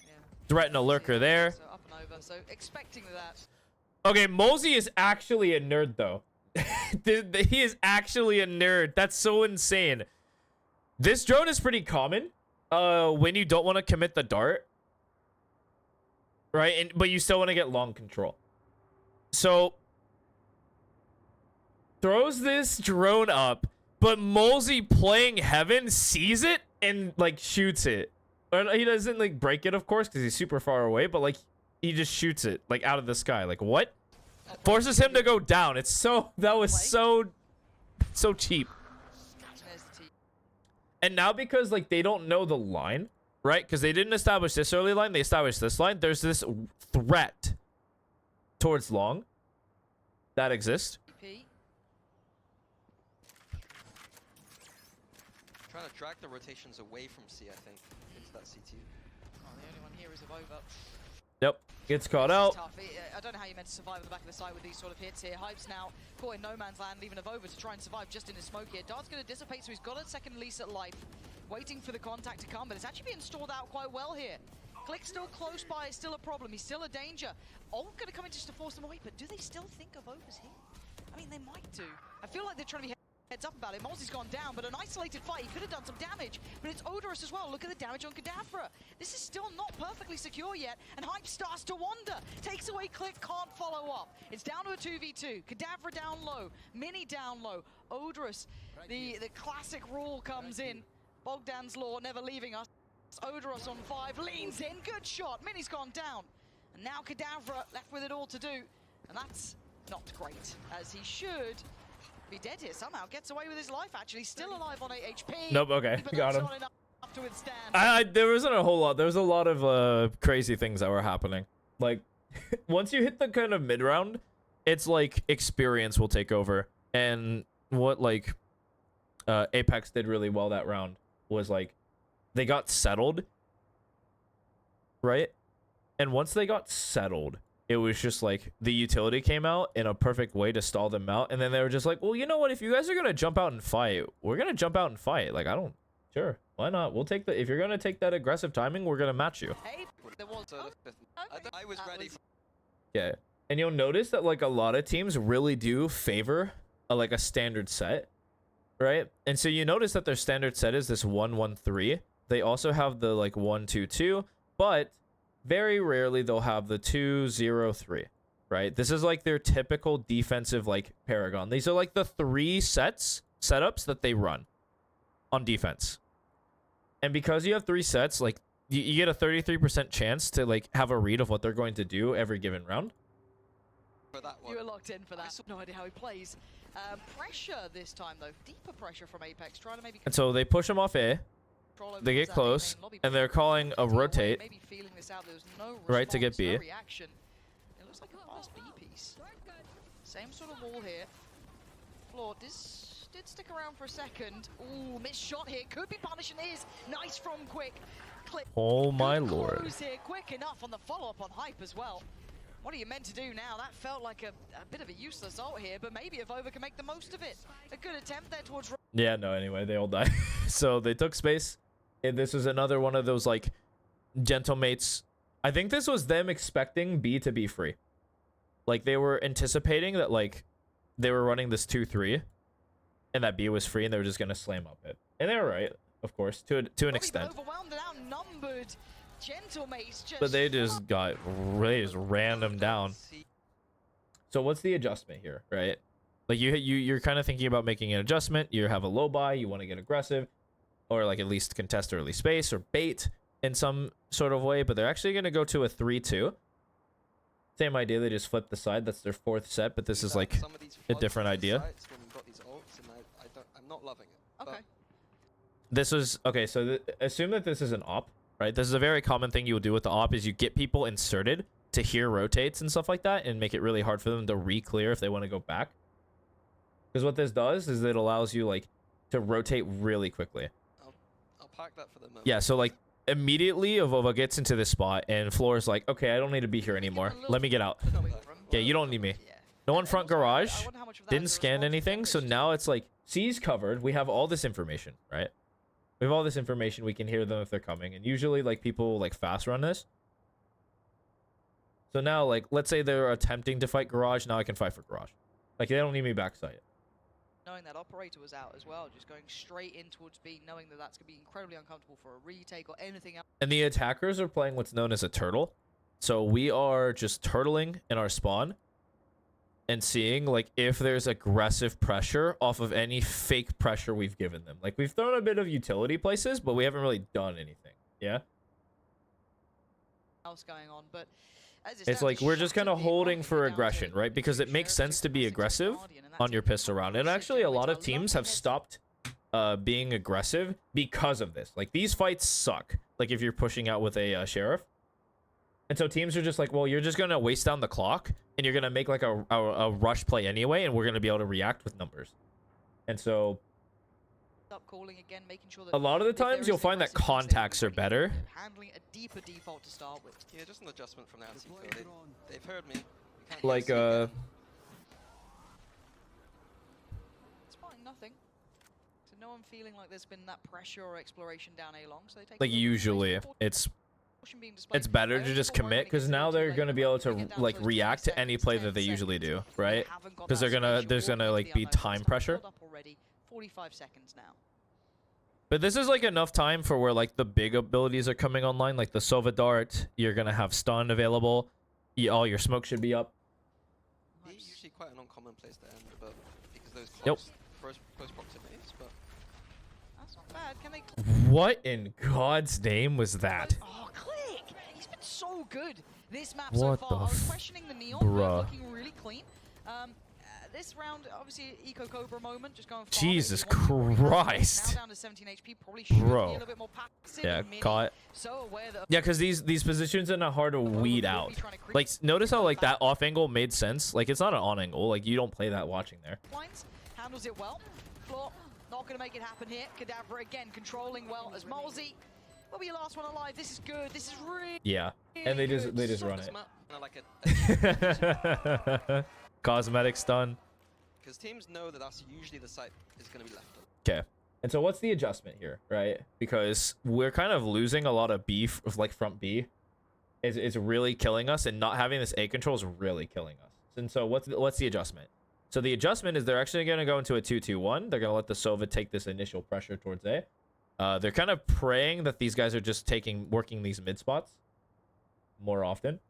Speaker 6: Yeah.
Speaker 1: Threaten a lurker there.
Speaker 6: So up and over. So expecting that.
Speaker 1: Okay, Molzy is actually a nerd, though. He is actually a nerd. That's so insane. This drone is pretty common when you don't want to commit the dart. Right? But you still want to get long control. So, throws this drone up, but Molzy playing Heaven sees it and, like, shoots it. Or he doesn't like break it, of course, because he's super far away, but like he just shoots it like out of the sky. Like what? Forces him to go down. It's so that was so cheap.
Speaker 6: There's the T.
Speaker 1: And now because like they don't know the line, right? Because they didn't establish this early line, they established this line. There's this threat towards long that exists.
Speaker 6: P.
Speaker 10: Trying to drag the rotations away from C, I think, into that C2.
Speaker 6: Oh, the only one here is Avova.
Speaker 1: Yep, gets caught
Speaker 6: This is
Speaker 1: out.
Speaker 6: tough. I don't know how you're meant to survive at the back of the site with these sort of hits here. Hype's now caught in no man's land, leaving Avova to try and survive just in his smoke here. Dart's going to dissipate, so he's got a second lease at life, waiting for the contact to come, but it's actually being stalled out quite well here. Click's still close by, it's still a problem, he's still a danger. Ult going to come in just to force them away, but do they still think Avova's here? I mean, they might do. I feel like they're trying to be heads up about it. Mozzy's gone down, but an isolated fight, he could have done some damage, but it's Odorous as well. Look at the damage on Kadavra. This is still not perfectly secure yet, and Hype starts to wander. Takes away Click, can't follow up. It's down to a 2v2. Kadavra down low, Mini down low. Odorous, the classic rule comes in. Bogdan's Law never leaving us. Odorous on 5, leans in, good shot. Mini's gone down. And now Kadavra left with it all to do, and that's not great, as he should be dead here somehow. Gets away with his life, actually. Still alive on 8 HP.
Speaker 1: Nope, okay,
Speaker 6: But
Speaker 1: got
Speaker 6: that's
Speaker 1: him.
Speaker 6: not enough to withstand.
Speaker 1: There wasn't a whole lot. There was a lot of crazy things that were happening. Like, once you hit the kind of mid round, it's like experience will take over. And what like Apex did really well that round was like they got settled, right? And once they got settled, it was just like the utility came out in a perfect way to stall them out. And then they were just like, well, you know what? If you guys are going to jump out and fight, we're going to jump out and fight. Like, sure, why not? We'll take if you're going to take that aggressive timing, we're going to match you.
Speaker 6: Hey, there was
Speaker 10: So the fifth, I was
Speaker 6: That
Speaker 10: ready
Speaker 6: was-
Speaker 10: for
Speaker 1: Yeah. And you'll notice that like a lot of teams really do favor like a standard set, right? And so you notice that their standard set is this 1-1-3. They also have the like 1-2-2, but very rarely they'll have the 2-0-3, right? This is like their typical defensive like Paragon. These are like the 3 setups that they run on defense. And because you have 3 sets, like you get a 33% chance to like have a read of what they're going to do every given round.
Speaker 10: that one.
Speaker 6: You were locked in for that. No idea how he plays. Pressure this time, though. Deeper pressure from Apex. Trying to maybe
Speaker 1: And so they push him off A.
Speaker 6: control over
Speaker 1: They get
Speaker 6: that
Speaker 1: close,
Speaker 6: main lobby,
Speaker 1: and they're
Speaker 6: but
Speaker 1: calling a
Speaker 6: away,
Speaker 1: rotate.
Speaker 6: Maybe feeling this out. There was no
Speaker 1: Right to get
Speaker 6: response, no
Speaker 1: B.
Speaker 6: reaction. It looks like a fast B piece. Same sort of wall here. Floor did stick around for a second. Ooh, missed shot here. Could be punishing his. Nice from Quick. Click.
Speaker 1: Oh my
Speaker 6: Good
Speaker 1: lord.
Speaker 6: close here. Quick enough on the follow-up on Hype as well. What are you meant to do now? That felt like a bit of a useless ult here, but maybe Avova can make the most of it. A good attempt there towards...
Speaker 1: Yeah, no, anyway, they all died. So they took space. And this was another one of those, like, gentlemates. I think this was them expecting B to be free. Like, they were anticipating that, like, they were running this 2-3. And that B was free, and they were just going to slam up it. And they were right, of course, to an extent.
Speaker 6: Overwhelmed and outnumbered. Gentlemates just...
Speaker 1: But they just ran them down. So what's the adjustment here, right? Like you're kind of thinking about making an adjustment. You have a low buy, you want to get aggressive, or like at least contest early space or bait in some sort of way. But they're actually going to go to a 3-2. Same idea. They just flip the side. That's their 4th set. But this is like
Speaker 10: Some of these
Speaker 1: a
Speaker 10: floods
Speaker 1: different
Speaker 10: on the
Speaker 1: idea.
Speaker 10: sites when you've got these ults, and I'm not loving it.
Speaker 6: Okay.
Speaker 1: This was okay. So assume that this is an op, right? This is a very common thing you will do with the op is you get people inserted to hear rotates and stuff like that and make it really hard for them to re-clear if they want to go back. Because what this does is it allows you like to rotate really quickly.
Speaker 10: I'll park that for the moment.
Speaker 1: Yeah, so like immediately Avova gets into this spot and Floor's like, okay, I don't need to be here anymore. Let me get out. Yeah, you don't need me. No one front garage. Didn't scan anything. So now it's like C's covered. We have all this information, right? We have all this information. We can hear them if they're coming. And usually like people like fast run this. So now like let's say they're attempting to fight garage. Now I can fight for garage. Like they don't need me backside.
Speaker 6: Knowing that operator was out as well, just going straight in towards B, knowing that that's going to be incredibly uncomfortable for a retake or anything else.
Speaker 1: And the attackers are playing what's known as a turtle. So we are just turtling in our spawn and seeing like if there's aggressive pressure off of any fake pressure we've given them. Like we've thrown a bit of utility places, but we haven't really done anything. Yeah.
Speaker 6: else going on, but as
Speaker 1: It's like we're just kind of holding for aggression, right? Because it makes sense to be aggressive on your pistol round. And actually, a lot of teams have stopped being aggressive because of this. Like, these fights suck. Like, if you're pushing out with a sheriff. And so teams are just like, well, you're just going to waste down the clock, and you're going to make, like, a rush play anyway, and we're going to be able to react with numbers. And so
Speaker 6: calling again, making sure that
Speaker 1: a lot of the times you'll find that contacts are better.
Speaker 6: Handling a deeper default to start with.
Speaker 10: Yeah, just an adjustment from the anti-field. They've heard me. We can't
Speaker 1: Like,
Speaker 10: get a
Speaker 6: It's fine, nothing. So no one feeling like there's been that pressure or exploration down A long, so they take
Speaker 1: like, usually, it's better to just commit, because now they're going to be able to, like, react to any play that they usually do, right? Because there's gonna like be time pressure.
Speaker 6: 45 seconds now.
Speaker 1: But this is like enough time for where like the big abilities are coming online, like the Sova Dart. You're gonna have stun available. All your smoke should be up.
Speaker 10: It's usually quite an uncommon place to end, but because those
Speaker 1: Yep.
Speaker 10: close proximities, but
Speaker 6: That's not bad. Can they?
Speaker 1: What in God's name was that?
Speaker 6: Oh, Click! He's been so good this map
Speaker 1: What
Speaker 6: so
Speaker 1: the
Speaker 6: far. I was questioning the neon,
Speaker 1: bruh.
Speaker 6: looking really clean. This round, obviously, Eco Cobra moment, just going.
Speaker 1: Jesus
Speaker 6: Now
Speaker 1: Christ.
Speaker 6: down to 17 HP, probably should be a
Speaker 1: Bro.
Speaker 6: little bit more passive.
Speaker 1: Yeah,
Speaker 6: and Mini
Speaker 1: caught.
Speaker 6: So aware that
Speaker 1: Yeah, because these positions are not hard to weed out. Like, notice how like that off angle made sense. Like, it's not an on angle. Like, you don't play that watching there.
Speaker 6: Points, handles it well. Floor, not going to make it happen here. Kadabra again controlling well as Molzy. Will be your last one alive. This is good. This is really.
Speaker 1: Yeah, and they just run
Speaker 10: this
Speaker 1: it.
Speaker 10: map, like a
Speaker 1: Cosmetic stun.
Speaker 10: because teams know that that's usually the site is going to be left on.
Speaker 1: Okay. And so what's the adjustment here, right? Because we're kind of losing a lot of beef, like front B. It's really killing us, and not having this A control is really killing us. And so what's the adjustment? So the adjustment is they're actually going to go into a 2-2-1. They're going to let the Sova take this initial pressure towards A. They're kind of praying that these guys are just working these mid spots more often.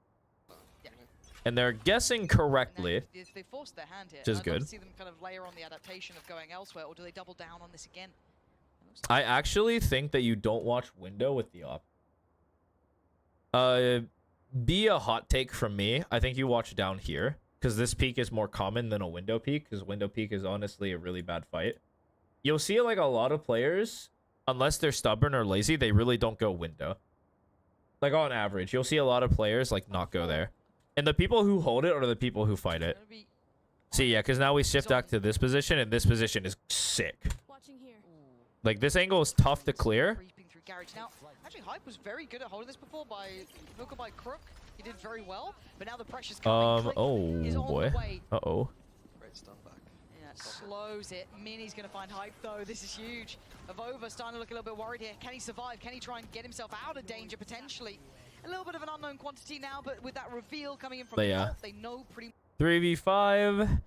Speaker 1: And they're guessing correctly.
Speaker 6: They forced their hand here.
Speaker 1: Which is
Speaker 6: I'd love
Speaker 1: good.
Speaker 6: to see them kind of layer on the adaptation of going elsewhere, or do they double down on this again?
Speaker 1: I actually think that you don't watch window with the op. Be a hot take from me. I think you watch down here, because this peak is more common than a window peak, because window peak is honestly a really bad fight. You'll see like a lot of players, unless they're stubborn or lazy, they really don't go window. Like on average, you'll see a lot of players like not go there. And the people who hold it are the people who fight it. See, yeah, because now we shift back to this position, and this position is sick.
Speaker 4: Watching here.
Speaker 1: Like, this angle is tough to clear.
Speaker 6: Creeping through Garage. Now, actually, Hype was very good at holding this before by Hooker by Crook. He did very well, but now the pressure's coming. Click
Speaker 1: Oh
Speaker 6: is on
Speaker 1: boy.
Speaker 6: the way.
Speaker 1: Uh-oh.
Speaker 10: Great stun back.
Speaker 6: Yeah, it slows it. Mini's going to find Hype, though. This is huge. Avova starting to look a little bit worried here. Can he survive? Can he try and get himself out of danger, potentially? A little bit of an unknown quantity now, but with that reveal coming in from the ult, they know pretty
Speaker 1: 3v5.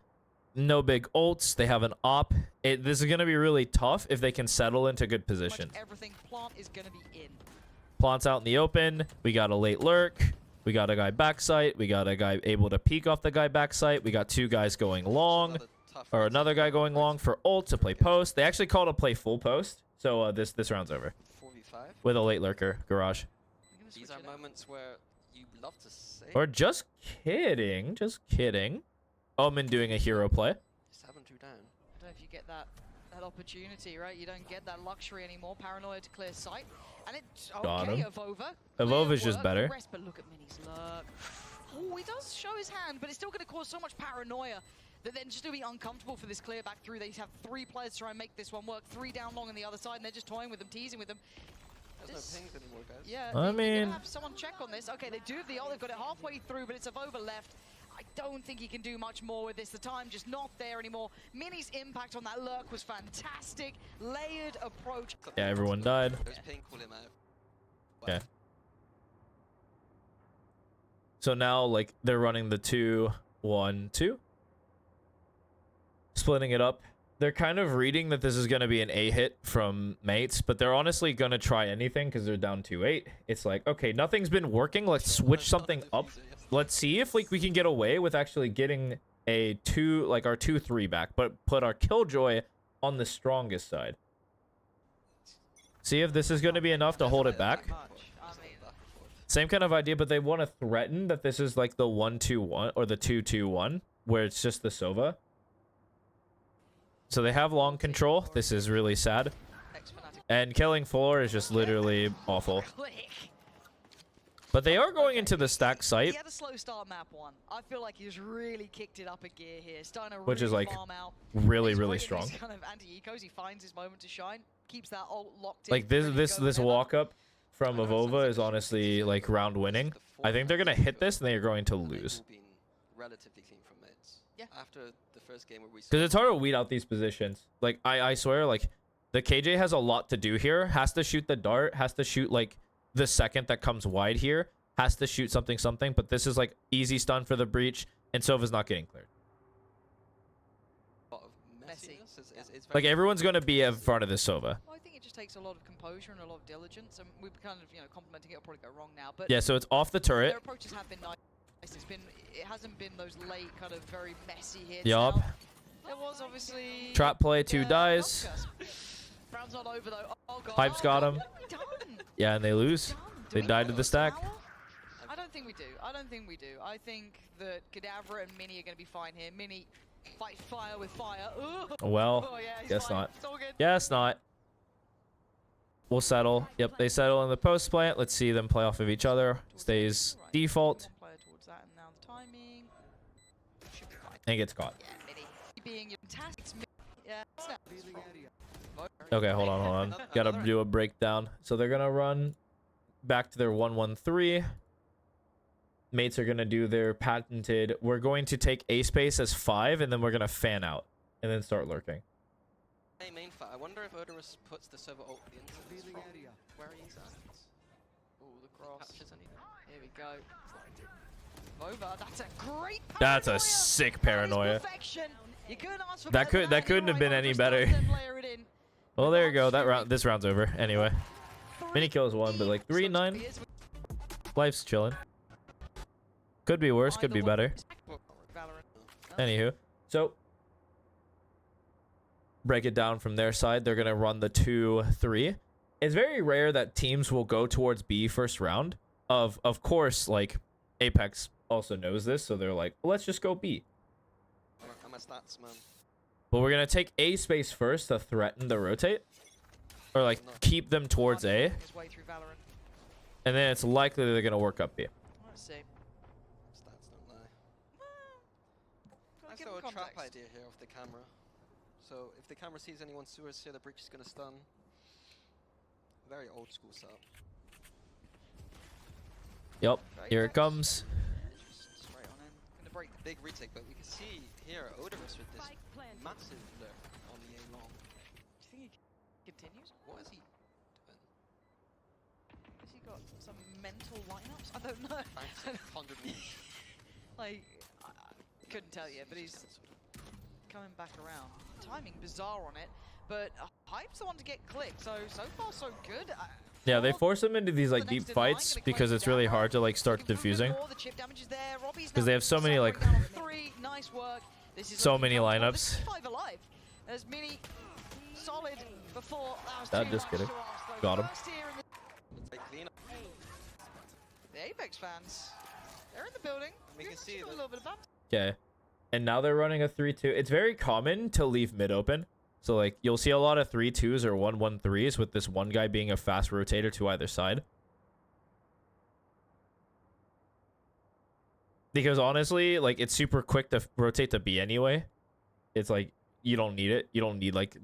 Speaker 1: No big ults. They have an op. This is going to be really tough if they can settle into good
Speaker 6: much
Speaker 1: positions.
Speaker 6: everything. Plant is going to be in.
Speaker 1: Plant's out in the open. We got a late lurk. We got a guy backside. We got a guy able to peek off the guy backside. We got two guys going long. Or another guy going long for ult to play post. They actually called a play full post. So this round's over.
Speaker 10: 4v5.
Speaker 1: With a late lurker. Garage.
Speaker 10: These are moments where you love to say.
Speaker 1: Or just kidding. Just kidding. Omen doing a hero play.
Speaker 10: 7-2 down.
Speaker 6: I don't know if you get that opportunity, right? You don't get that luxury anymore. Paranoia to clear sight. And it's
Speaker 1: Got
Speaker 6: okay,
Speaker 1: him.
Speaker 6: Avova.
Speaker 1: Avova's just
Speaker 6: Work,
Speaker 1: better.
Speaker 6: the rest, but look at Mini's lurk. Oh, he does show his hand, but it's still going to cause so much paranoia that then just to be uncomfortable for this clear back through. They have 3 players try and make this one work. 3 down long on the other side, and they're just toying with them, teasing with them.
Speaker 10: There's no pings anymore, guys.
Speaker 6: Yeah,
Speaker 1: I
Speaker 6: they're
Speaker 1: mean,
Speaker 6: gonna have someone check on this. Okay, they do have the ult. They've got it halfway through, but it's Avova left. I don't think he can do much more with this. The time just not there anymore. Mini's impact on that lurk was fantastic. Layered approach.
Speaker 1: Yeah, everyone died.
Speaker 10: Those ping call him out.
Speaker 1: Okay. So now, like, they're running the 2-1-2. Splitting it up. They're kind of reading that this is going to be an A hit from mates, but they're honestly going to try anything because they're down 2-8. It's like, okay, nothing's been working. Let's switch something up. Let's see if like we can get away with actually getting a our 2-3 back, but put our Killjoy on the strongest side. See if this is going to be enough to hold it back. Same kind of idea, but they want to threaten that this is like the 1-2-1 or the 2-2-1, where it's just the Sova. So they have long control. This is really sad. And killing floor is just literally awful. But they are going into the stack site,
Speaker 6: He had a slow start map one. I feel like he's really kicked it up a gear here. Starting to
Speaker 1: which is
Speaker 6: really
Speaker 1: like
Speaker 6: farm out.
Speaker 1: really,
Speaker 6: He's
Speaker 1: really
Speaker 6: right in
Speaker 1: strong.
Speaker 6: these kind of anti-ecos. He finds his moment to shine. Keeps that ult locked in.
Speaker 1: Like this
Speaker 6: ready to
Speaker 1: this
Speaker 6: go
Speaker 1: this
Speaker 6: whenever.
Speaker 1: walk up from Avova is honestly like round winning. I think they're gonna hit this and they're going to lose.
Speaker 10: Been relatively clean from mids.
Speaker 6: Yeah.
Speaker 10: After the first game where we
Speaker 1: Because it's hard to weed out these positions. Like I swear, like the KJ has a lot to do here. Has to shoot the dart. Has to shoot like the second that comes wide here. Has to shoot something. But this is like easy stun for the breach, and Sova's not getting cleared.
Speaker 6: Messy.
Speaker 1: Like everyone's gonna be in front of this Sova.
Speaker 6: Well, I think it just takes a lot of composure and a lot of diligence, and we're kind of, you know, complimenting it. It'll probably go wrong now, but
Speaker 1: Yeah, so it's off the turret.
Speaker 6: their approaches have been nice. It hasn't been those late kind of very messy hits.
Speaker 1: Yup.
Speaker 6: Now, there was obviously
Speaker 1: Trap play, 2 dies.
Speaker 6: Brown's not over though. Oh god.
Speaker 1: Pipes got him.
Speaker 6: Done.
Speaker 1: Yeah, and they lose.
Speaker 6: Done. Do
Speaker 1: They
Speaker 6: we
Speaker 1: died
Speaker 6: go
Speaker 1: to the stack.
Speaker 6: tower? I don't think we do. I think that Kadavra and Mini are going to be fine here. Mini fight fire with fire. Ugh.
Speaker 1: Well,
Speaker 6: Oh, yeah, he's
Speaker 1: guess
Speaker 6: fine.
Speaker 1: not.
Speaker 6: It's all good.
Speaker 1: Guess not. We'll settle. Yep, they settle in the post plant. Let's see them play off of each other. Stays
Speaker 6: Right.
Speaker 1: default
Speaker 6: One player towards that, and now the timing should be fine.
Speaker 1: and gets caught.
Speaker 6: Yeah, Mini being fantastic. Yeah. it's not-
Speaker 1: Okay, hold on. Gotta do a breakdown. So they're gonna run back to their 1-1-3. Mates are gonna do their patented. We're going to take A space as 5, and then we're gonna fan out and then start lurking.
Speaker 10: Hey, main fight. I wonder if Odorous puts the server ult into this from where he's at.
Speaker 6: Oh, the cross.
Speaker 10: Catches anything.
Speaker 6: Here we go. Over. That's a great.
Speaker 1: That's a
Speaker 6: paranoia.
Speaker 1: sick
Speaker 6: That is
Speaker 1: paranoia.
Speaker 6: perfection. You couldn't ask for
Speaker 1: That
Speaker 6: better
Speaker 1: could-
Speaker 6: than
Speaker 1: that couldn't
Speaker 6: You're
Speaker 1: have been
Speaker 6: right,
Speaker 1: any
Speaker 6: Odorous
Speaker 1: better.
Speaker 6: does then layer it in.
Speaker 1: Well, there you go. That
Speaker 6: Without
Speaker 1: round. This round's over. Anyway, mini kills 1, but like 3-9. Life's chilling. Could be worse. Could be better. Anywho, so break it down from their side. They're gonna run the 2-3. It's very rare that teams will go towards B first round. Of course, like Apex also knows this, so they're like, let's just go B.
Speaker 10: I'm a stats man.
Speaker 1: But we're gonna take A space first to threaten the rotate, or like keep them towards A,
Speaker 6: His way through Valorant.
Speaker 1: and then it's likely they're gonna work up B.
Speaker 6: Let's see.
Speaker 10: Stats don't lie.
Speaker 6: Gotta
Speaker 10: I
Speaker 6: give
Speaker 10: saw
Speaker 6: him
Speaker 10: a trap
Speaker 6: context.
Speaker 10: idea here of the camera. So if the camera sees anyone sewers here, the breach is gonna stun. Very old school setup.
Speaker 1: Yep,
Speaker 6: Very
Speaker 1: here it
Speaker 6: nice.
Speaker 1: comes.
Speaker 6: Just straight on in. Gonna break the
Speaker 10: Big retake, but we can see here Odorous with this massive lurk on the A long.
Speaker 6: Do you think he continues?
Speaker 10: What is he doing?
Speaker 6: Has he got some mental lineups? I don't know.
Speaker 10: Fancy 100 meters.
Speaker 6: Like, I couldn't tell you, but he's coming back around. Timing bizarre on it, but Hype's the one to get clicked. So far so good.
Speaker 1: Yeah, they force them into these like deep fights because it's really hard to like start diffusing.
Speaker 6: Because
Speaker 1: they have so many, like,
Speaker 6: nice work. This is
Speaker 1: so
Speaker 6: looking
Speaker 1: many
Speaker 6: comfortable.
Speaker 1: lineups.
Speaker 6: This is 5 alive. There's Mini solid before. Was
Speaker 1: Nah,
Speaker 6: too
Speaker 1: just
Speaker 6: much
Speaker 1: kidding.
Speaker 6: to ask, though.
Speaker 1: Got him.
Speaker 6: First here in
Speaker 10: Let's take clean up.
Speaker 6: the Apex fans, they're in the building.
Speaker 10: We can see
Speaker 6: a
Speaker 10: that-
Speaker 6: little bit of banter.
Speaker 1: Okay. And now they're running a 3-2. It's very common to leave mid open. So like you'll see a lot of 3-2s or 1-1-3s with this one guy being a fast rotator to either side. Because honestly, like it's super quick to rotate to B anyway. It's like you don't need it. You don't need like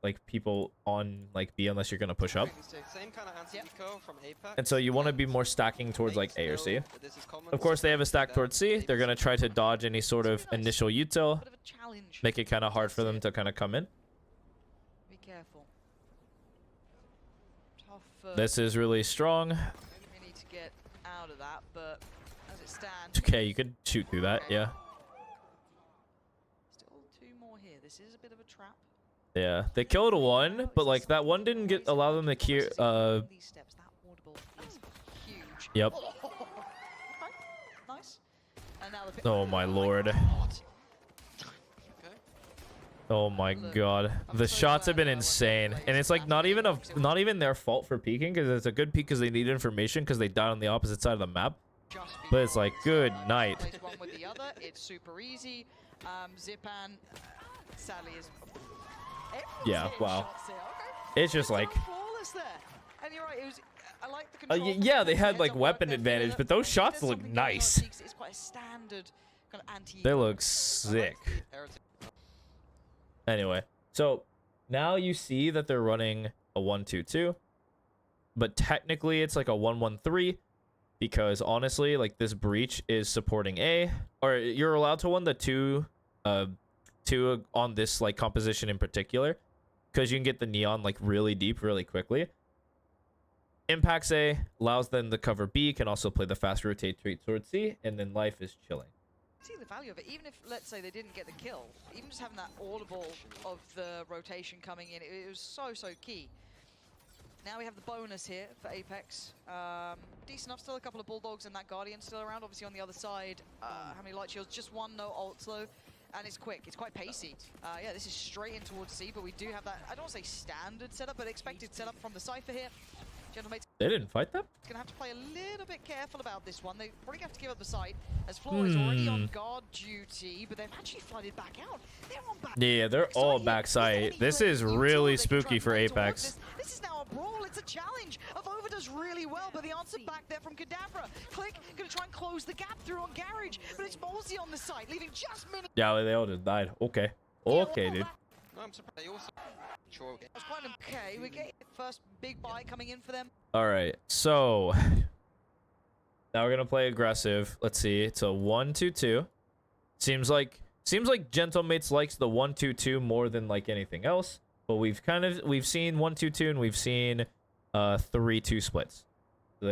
Speaker 1: like people on like B unless you're gonna push up.
Speaker 10: Same kind of anti-eco from Apex.
Speaker 1: And so you want to be more stacking towards like A or C.
Speaker 10: Know that this is common,
Speaker 1: Of course, they have a stack
Speaker 10: so
Speaker 1: towards C.
Speaker 10: they
Speaker 1: They're gonna
Speaker 10: just
Speaker 1: try to dodge any sort of initial util,
Speaker 6: Bit of a challenge.
Speaker 1: make it kind of hard for them to kind of come in.
Speaker 6: Be careful. Tough.
Speaker 1: This is really strong.
Speaker 6: We need to get out of that, but as it stands,
Speaker 1: Okay, you could shoot through that. Yeah.
Speaker 6: still 2 more here. This is a bit of a trap.
Speaker 1: Yeah, they killed 1, but like that one didn't get allow them to cure.
Speaker 6: These steps, that audible is huge.
Speaker 1: Yep.
Speaker 6: Okay, nice. And now the
Speaker 1: Oh my lord.
Speaker 10: Okay.
Speaker 1: Oh my god. The
Speaker 6: so
Speaker 1: shots have
Speaker 6: glad
Speaker 1: been
Speaker 6: that I went
Speaker 1: insane.
Speaker 6: for
Speaker 1: And it's like not even
Speaker 6: fascinating.
Speaker 1: not even their fault for peeking, because it's a good peek because they need information because they died on the opposite side of the map.
Speaker 6: Just
Speaker 1: But it's like, good
Speaker 6: before
Speaker 1: night.
Speaker 6: plays one with the other. It's super easy. Zipan, sadly, is.
Speaker 1: Yeah,
Speaker 6: Everyone's
Speaker 1: wow.
Speaker 6: hitting shots here. Okay.
Speaker 1: It's just
Speaker 6: It's
Speaker 1: like,
Speaker 6: so flawless there. And you're right, it was. I like the control.
Speaker 1: yeah, they had
Speaker 6: Heads
Speaker 1: like
Speaker 6: up
Speaker 1: weapon
Speaker 6: work,
Speaker 1: advantage,
Speaker 6: they're
Speaker 1: but those
Speaker 6: feeling
Speaker 1: shots
Speaker 6: there's
Speaker 1: look
Speaker 6: something going on.
Speaker 1: nice.
Speaker 6: It's quite a standard kind of anti.
Speaker 1: They look sick. Anyway, so now you see that they're running a 1-2-2, but technically it's like a 1-1-3, because honestly, like this breach is supporting A, or you're allowed to run the two on this like composition in particular, because you can get the neon like really deep really quickly. Impacts A, allows them to cover B, can also play the fast rotate towards C, and then life is chilling.
Speaker 6: See the value of it. Even if, let's say, they didn't get the kill, even just having that audible of the rotation coming in, it was so key. Now we have the bonus here for Apex. Decent enough, still a couple of Bulldogs and that Guardian still around. Obviously on the other side, how many light shields? Just one, no ults though. And it's quick, it's quite pacey. Yeah, this is straight in towards C, but we do have that, I don't want to say standard setup, but expected setup from the Cypher here. Gentlemate's
Speaker 1: They didn't fight that?
Speaker 6: gonna have to play a little bit careful about this one. They probably have to give up the site, as Floor is already on guard duty, but they've actually flooded back out. They're on back.
Speaker 1: Yeah, they're all
Speaker 6: Side here.
Speaker 1: backside.
Speaker 6: Is
Speaker 1: This
Speaker 6: there
Speaker 1: is
Speaker 6: any
Speaker 1: really
Speaker 6: utility they can try
Speaker 1: spooky
Speaker 6: and
Speaker 1: for
Speaker 6: play towards
Speaker 1: Apex.
Speaker 6: This is now a brawl. It's a challenge. Avova does really well, but the answer back there from Kadabra. Click, gonna try and close the gap through on Garage, but it's Ballsy on the site, leaving just minutes.
Speaker 1: Yeah, they all just died. Okay. Okay, dude.
Speaker 10: No, I'm surprised. They also. Sure.
Speaker 6: That's quite okay. We get first big buy coming in for them.
Speaker 1: All right. So now we're going to play aggressive. Let's see. It's a 1-2-2. Seems like Gentlemates likes the 1-2-2 more than like anything else, but we've seen 1-2-2 and we've seen 3-2 splits. So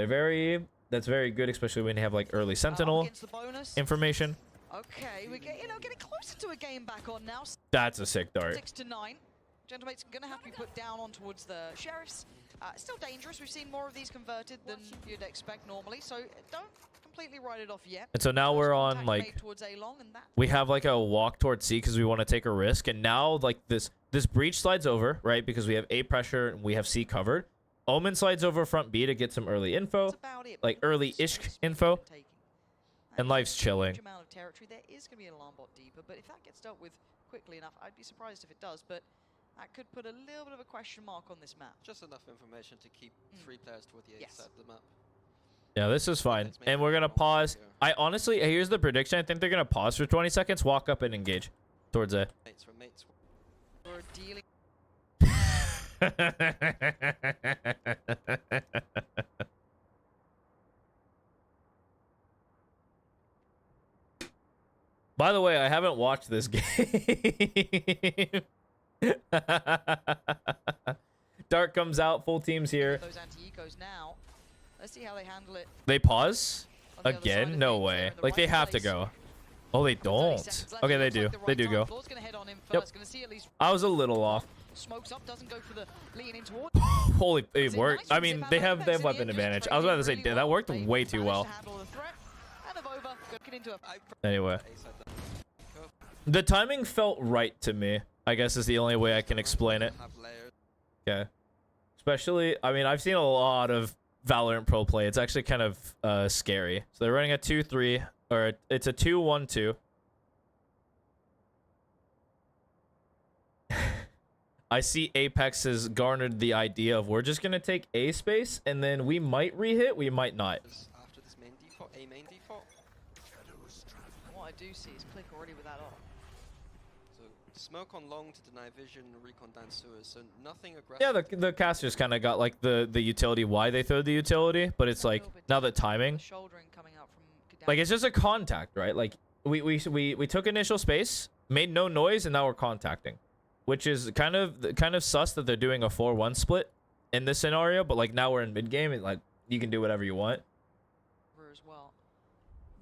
Speaker 1: that's very good, especially when you have like early sentinel
Speaker 6: Against the bonus.
Speaker 1: information.
Speaker 6: Okay, we're getting closer to a game back on now.
Speaker 1: That's a sick dart.
Speaker 6: 6-9. Gentlemate's gonna have to be put down on towards the Sheriffs. Still dangerous. We've seen more of these converted than you'd expect normally, so don't completely write it off yet.
Speaker 1: And so now
Speaker 6: First
Speaker 1: we're on
Speaker 6: contact
Speaker 1: like
Speaker 6: made towards A-Long, and that
Speaker 1: we have like a walk towards C because we want to take a risk, and now like this breach slides over, right? Because we have A pressure and we have C covered. Omen slides over front B to get some early info,
Speaker 6: that's about it.
Speaker 1: like
Speaker 6: but
Speaker 1: early-ish
Speaker 6: small space
Speaker 1: info,
Speaker 6: for taking.
Speaker 1: and life's
Speaker 6: Huge
Speaker 1: chilling.
Speaker 6: amount of territory. There is going to be an alarm bot deeper, but if that gets dealt with quickly enough, I'd be surprised if it does. But that could put a little bit of a question mark on this map.
Speaker 10: Just enough information to keep 3 players toward the A
Speaker 6: Yes.
Speaker 10: side of the map.
Speaker 1: Yeah, this is fine.
Speaker 10: Let's make
Speaker 1: And
Speaker 10: it
Speaker 1: we're gonna
Speaker 10: normal
Speaker 1: pause.
Speaker 10: here.
Speaker 1: I honestly, here's the prediction. I think they're gonna pause for 20 seconds, walk up and engage towards A.
Speaker 10: Mates from mates.
Speaker 6: We're dealing.
Speaker 1: By the way, I haven't watched this game. Dark comes out, full team's here.
Speaker 6: Those anti-ecos now. Let's see how they handle it.
Speaker 1: They pause
Speaker 6: on the other side
Speaker 1: again?
Speaker 6: of
Speaker 1: No
Speaker 6: things. They're
Speaker 1: way.
Speaker 6: in the
Speaker 1: Like they
Speaker 6: right
Speaker 1: have to
Speaker 6: place.
Speaker 1: go. Oh, they
Speaker 6: 30
Speaker 1: don't.
Speaker 6: seconds left.
Speaker 1: Okay,
Speaker 6: It
Speaker 1: they
Speaker 6: looks
Speaker 1: do.
Speaker 6: like the
Speaker 1: They
Speaker 6: right
Speaker 1: do
Speaker 6: time.
Speaker 1: go.
Speaker 6: Floor's gonna head on him
Speaker 1: Yep.
Speaker 6: first. Gonna see at least
Speaker 1: I was a little off.
Speaker 6: smokes up. Doesn't go for the lean in towards.
Speaker 1: Holy, it
Speaker 6: It's a
Speaker 1: worked.
Speaker 6: nice
Speaker 1: I
Speaker 6: one,
Speaker 1: mean,
Speaker 6: Zip
Speaker 1: they
Speaker 6: out
Speaker 1: have
Speaker 6: Apex
Speaker 1: they have
Speaker 6: in the
Speaker 1: weapon
Speaker 6: end, just
Speaker 1: advantage. I was about to say,
Speaker 6: trading
Speaker 1: that
Speaker 6: really
Speaker 1: worked
Speaker 6: well.
Speaker 1: way
Speaker 6: They
Speaker 1: too
Speaker 6: managed
Speaker 1: well.
Speaker 6: to handle the threat. And Avova get into a
Speaker 1: Anyway,
Speaker 10: A side there.
Speaker 1: the timing felt right to me. I guess is the only way I can explain it.
Speaker 10: Have layers.
Speaker 1: Okay. Especially, I mean, I've seen a lot of Valorant pro play. It's actually kind of scary. So they're running a 2-3, or it's a 2-1-2. I see Apex has garnered the idea of we're just going to take A space, and then we might re-hit, we might not.
Speaker 10: After this main default, A main default.
Speaker 6: What I do see is Click already with that off.
Speaker 10: So smoke on long to deny vision, recon down sewers. So nothing aggressive.
Speaker 1: Yeah, the casters kind of got like the utility, why they throw the utility, but it's
Speaker 6: A
Speaker 1: like,
Speaker 6: little bit
Speaker 1: now the
Speaker 6: different.
Speaker 1: timing.
Speaker 6: The shouldering coming out from Kadabra.
Speaker 1: Like, it's just a contact, right? Like, we took initial space, made no noise, and now we're contacting. Which is kind of sus that they're doing a 4-1 split in this scenario, but like now we're in mid game and like you can do whatever you want.
Speaker 6: as well.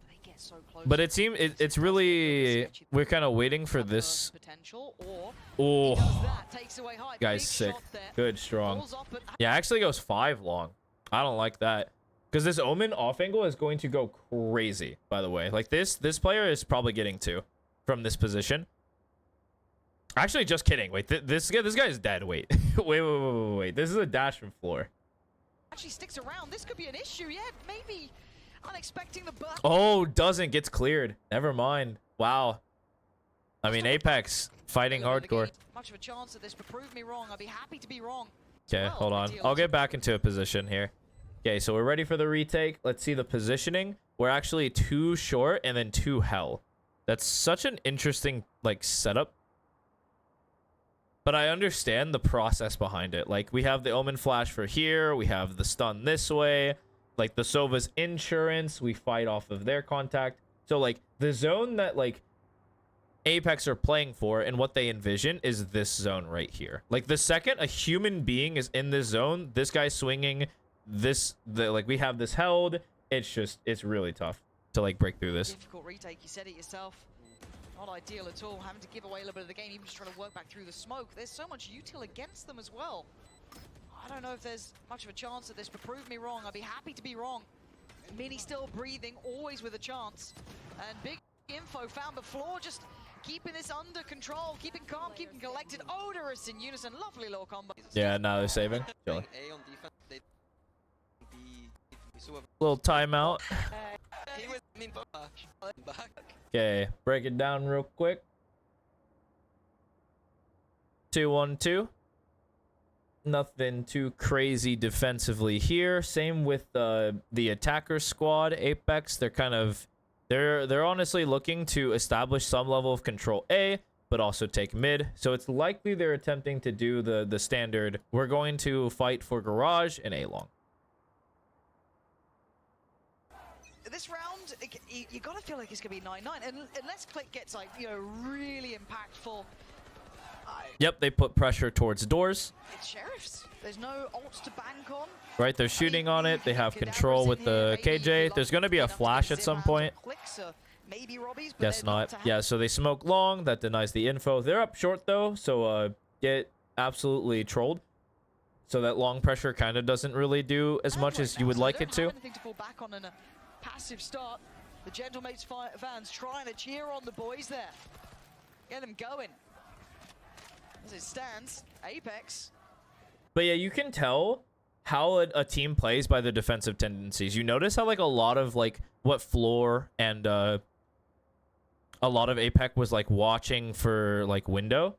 Speaker 6: They get so close.
Speaker 1: But it seems it's really we're kind of waiting for this.
Speaker 6: Potential, or
Speaker 1: Oh,
Speaker 6: he does that, takes away high.
Speaker 1: guys,
Speaker 6: Big
Speaker 1: sick,
Speaker 6: shot there.
Speaker 1: good, strong.
Speaker 6: Pulls off, but
Speaker 1: Yeah, actually goes 5 long. I don't like that because this Omen off angle is going to go crazy. By the way, like this player is probably getting 2 from this position. Actually, just kidding. Wait, this guy's dead. Wait. Wait. This is a dash from floor.
Speaker 6: Actually sticks around. This could be an issue. Yeah, maybe unexpecting the burst.
Speaker 1: Oh, gets cleared. Never mind. Wow. I mean, Apex fighting hardcore.
Speaker 6: Much of a chance at this, but prove me wrong. I'd be happy to be wrong.
Speaker 1: Okay,
Speaker 6: Well,
Speaker 1: hold on.
Speaker 6: ideal.
Speaker 1: I'll get back into a position here. Okay, so we're ready for the retake. Let's see the positioning. We're actually 2 short and then 2 hell. That's such an interesting, like, setup. But I understand the process behind it. Like, we have the Omen Flash for here. We have the stun this way. Like, the Sova's insurance. We fight off of their contact. So, like, the zone that, like, Apex are playing for and what they envision is this zone right here. Like, the second a human being is in this zone, this guy swinging, like, we have this held. It's really tough to, like, break through this.
Speaker 6: Difficult retake, you said it yourself. Not ideal at all, having to give away a little bit of the game, even just trying to work back through the smoke. There's so much util against them as well. I don't know if there's much of a chance at this, but prove me wrong. I'd be happy to be wrong. Mini still breathing, always with a chance. And big info found, but Floor just keeping this under control, keeping calm, keeping collected. Odorous in unison, lovely little combo.
Speaker 1: Yeah, now they're saving. Chilling.
Speaker 10: A on defense. We saw a
Speaker 1: Little timeout.
Speaker 10: he was back.
Speaker 1: Okay, break it down real quick. 2-1-2. Nothing too crazy defensively here. Same with the attacker squad, Apex. They're honestly looking to establish some level of control A, but also take mid. So it's likely they're attempting to do the standard. We're going to fight for garage and A long.
Speaker 6: This round, you gotta feel like it's gonna be 9-9, and unless Click gets, like, you know, really impactful.
Speaker 1: Yep, they put pressure towards doors.
Speaker 6: It's Sheriffs. There's no ults to bank on.
Speaker 1: Right, they're shooting on it. They have control with the KJ. There's going to be a flash at some point.
Speaker 6: Maybe Robbie's, but
Speaker 1: Guess not. Yeah, so they smoke long. That denies the info. They're up short, though, so get absolutely trolled. So that long pressure kind of doesn't really do as much as you would like it to.
Speaker 6: Anything to fall back on in a passive start. The Gentlemates fans trying to cheer on the boys there. Get them going. As it stands, Apex.
Speaker 1: But yeah, you can tell how a team plays by the defensive tendencies. You notice how, like, a lot of, like, what Floor and a lot of Apex was, like, watching for, like, window.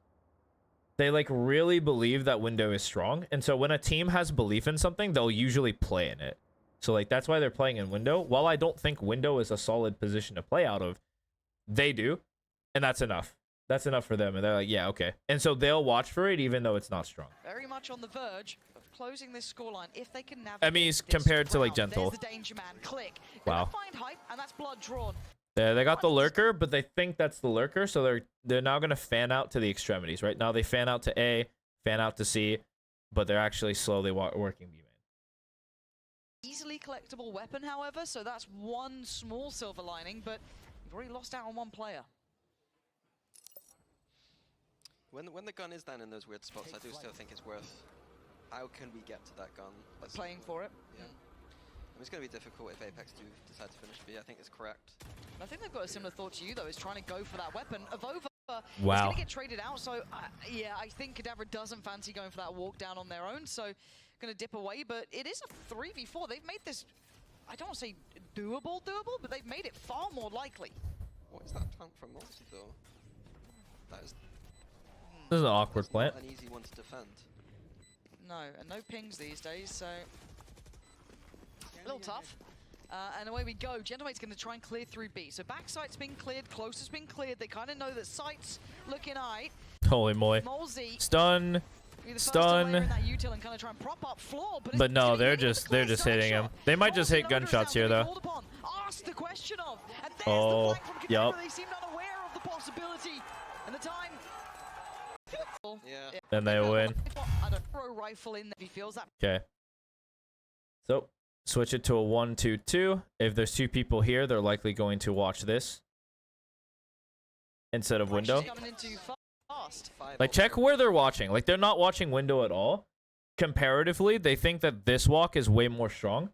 Speaker 1: They, like, really believe that window is strong. And so when a team has belief in something, they'll usually play in it. So, like, that's why they're playing in window. While I don't think window is a solid position to play out of, they do. And that's enough. That's enough for them. And they're like, yeah, okay. And so they'll watch for it even though it's not strong.
Speaker 6: Very much on the verge of closing this scoreline if they can navigate.
Speaker 1: I mean, he's compared to, like, Gentle.
Speaker 6: There's the danger man. Click.
Speaker 1: Wow.
Speaker 6: Find hype, and that's blood drawn.
Speaker 1: They got the lurker, but they think that's the lurker, so they're now going to fan out to the extremities. Right now they fan out to A, fan out to C, but they're actually slowly working B main.
Speaker 6: Easily collectible weapon, however, so that's one small silver lining, but you've already lost out on one player.
Speaker 10: When the gun is down in those weird spots, I do still think it's worth. How can we get to that gun?
Speaker 6: Playing for it.
Speaker 10: Yeah. It's going to be difficult if Apex do decide to finish B. I think it's correct.
Speaker 6: I think they've got a similar thought to you, though, is trying to go for that weapon. Avova is
Speaker 1: wow.
Speaker 6: going to get traded out, so yeah, I think Kadabra doesn't fancy going for that walk down on their own, so going to dip away, but it is a 3v4. They've made this, I don't want to say doable, but they've made it far more likely.
Speaker 10: What is that plant from Multi, though? That is...
Speaker 1: This is an awkward plant.
Speaker 10: An easy one to defend.
Speaker 6: No, and no pings these days, so a little tough. And away we go. Gentlemate's going to try and clear through B. So backside's been cleared, close has been cleared. They kind of know that sight's looking aight.
Speaker 1: Holy moly.
Speaker 6: Molzy,
Speaker 1: Stun. Stun.
Speaker 6: and kind of try and prop up Floor,
Speaker 1: but no, they're just hitting him. They might just hit gunshots here though.
Speaker 6: Ask the question of, and there's
Speaker 1: oh,
Speaker 6: the flag from
Speaker 1: yep.
Speaker 6: They seemed unaware of the possibility. And the time.
Speaker 10: Yeah.
Speaker 1: And they win.
Speaker 6: I don't throw rifle in there if he feels that.
Speaker 1: Okay. So switch it to a 1-2-2. If there's 2 people here, they're likely going to watch this instead of window. Like, check where they're watching. Like, they're not watching window at all. Comparatively, they think that this walk is way more strong.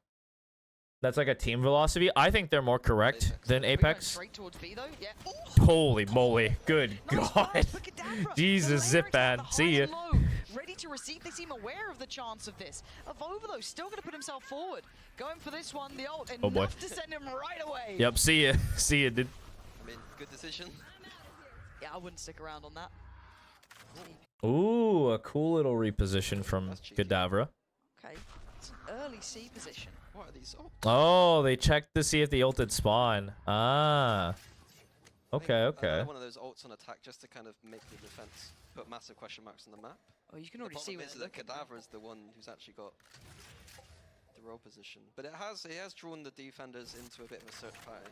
Speaker 1: That's like a team velocity. I think they're more correct than
Speaker 6: We're going
Speaker 1: Apex.
Speaker 6: straight towards B though. Yeah.
Speaker 1: Holy moly. Good
Speaker 6: Nice
Speaker 1: God.
Speaker 6: flash for Kadabra.
Speaker 1: Jesus,
Speaker 6: The Lyrics
Speaker 1: Zipman.
Speaker 6: at the
Speaker 1: See
Speaker 6: high
Speaker 1: ya.
Speaker 6: and low, ready to receive. They seem aware of the chance of this. Avova though, still going to put himself forward. Going for this one, the ult,
Speaker 1: Oh, boy.
Speaker 6: enough to send him right away.
Speaker 1: Yep, see ya. See ya, dude.
Speaker 10: I mean, good decision.
Speaker 6: Yeah, I wouldn't stick around on that.
Speaker 1: Ooh, a cool little reposition from
Speaker 10: That's cheeky.
Speaker 1: Kadavra.
Speaker 6: Okay, it's an early C position.
Speaker 10: What are these? Oh,
Speaker 1: Oh, they checked to see if the ult did spawn. Ah.
Speaker 10: I think
Speaker 1: Okay, okay.
Speaker 10: another one of those ults on attack just to kind of make the defense put massive question marks on the map.
Speaker 6: Oh, you can
Speaker 10: The
Speaker 6: already see
Speaker 10: problem
Speaker 6: where
Speaker 10: is
Speaker 6: they're
Speaker 10: that
Speaker 6: looking.
Speaker 10: Kadavra is the one who's actually got the role position, but it has drawn the defenders into a bit of a search party.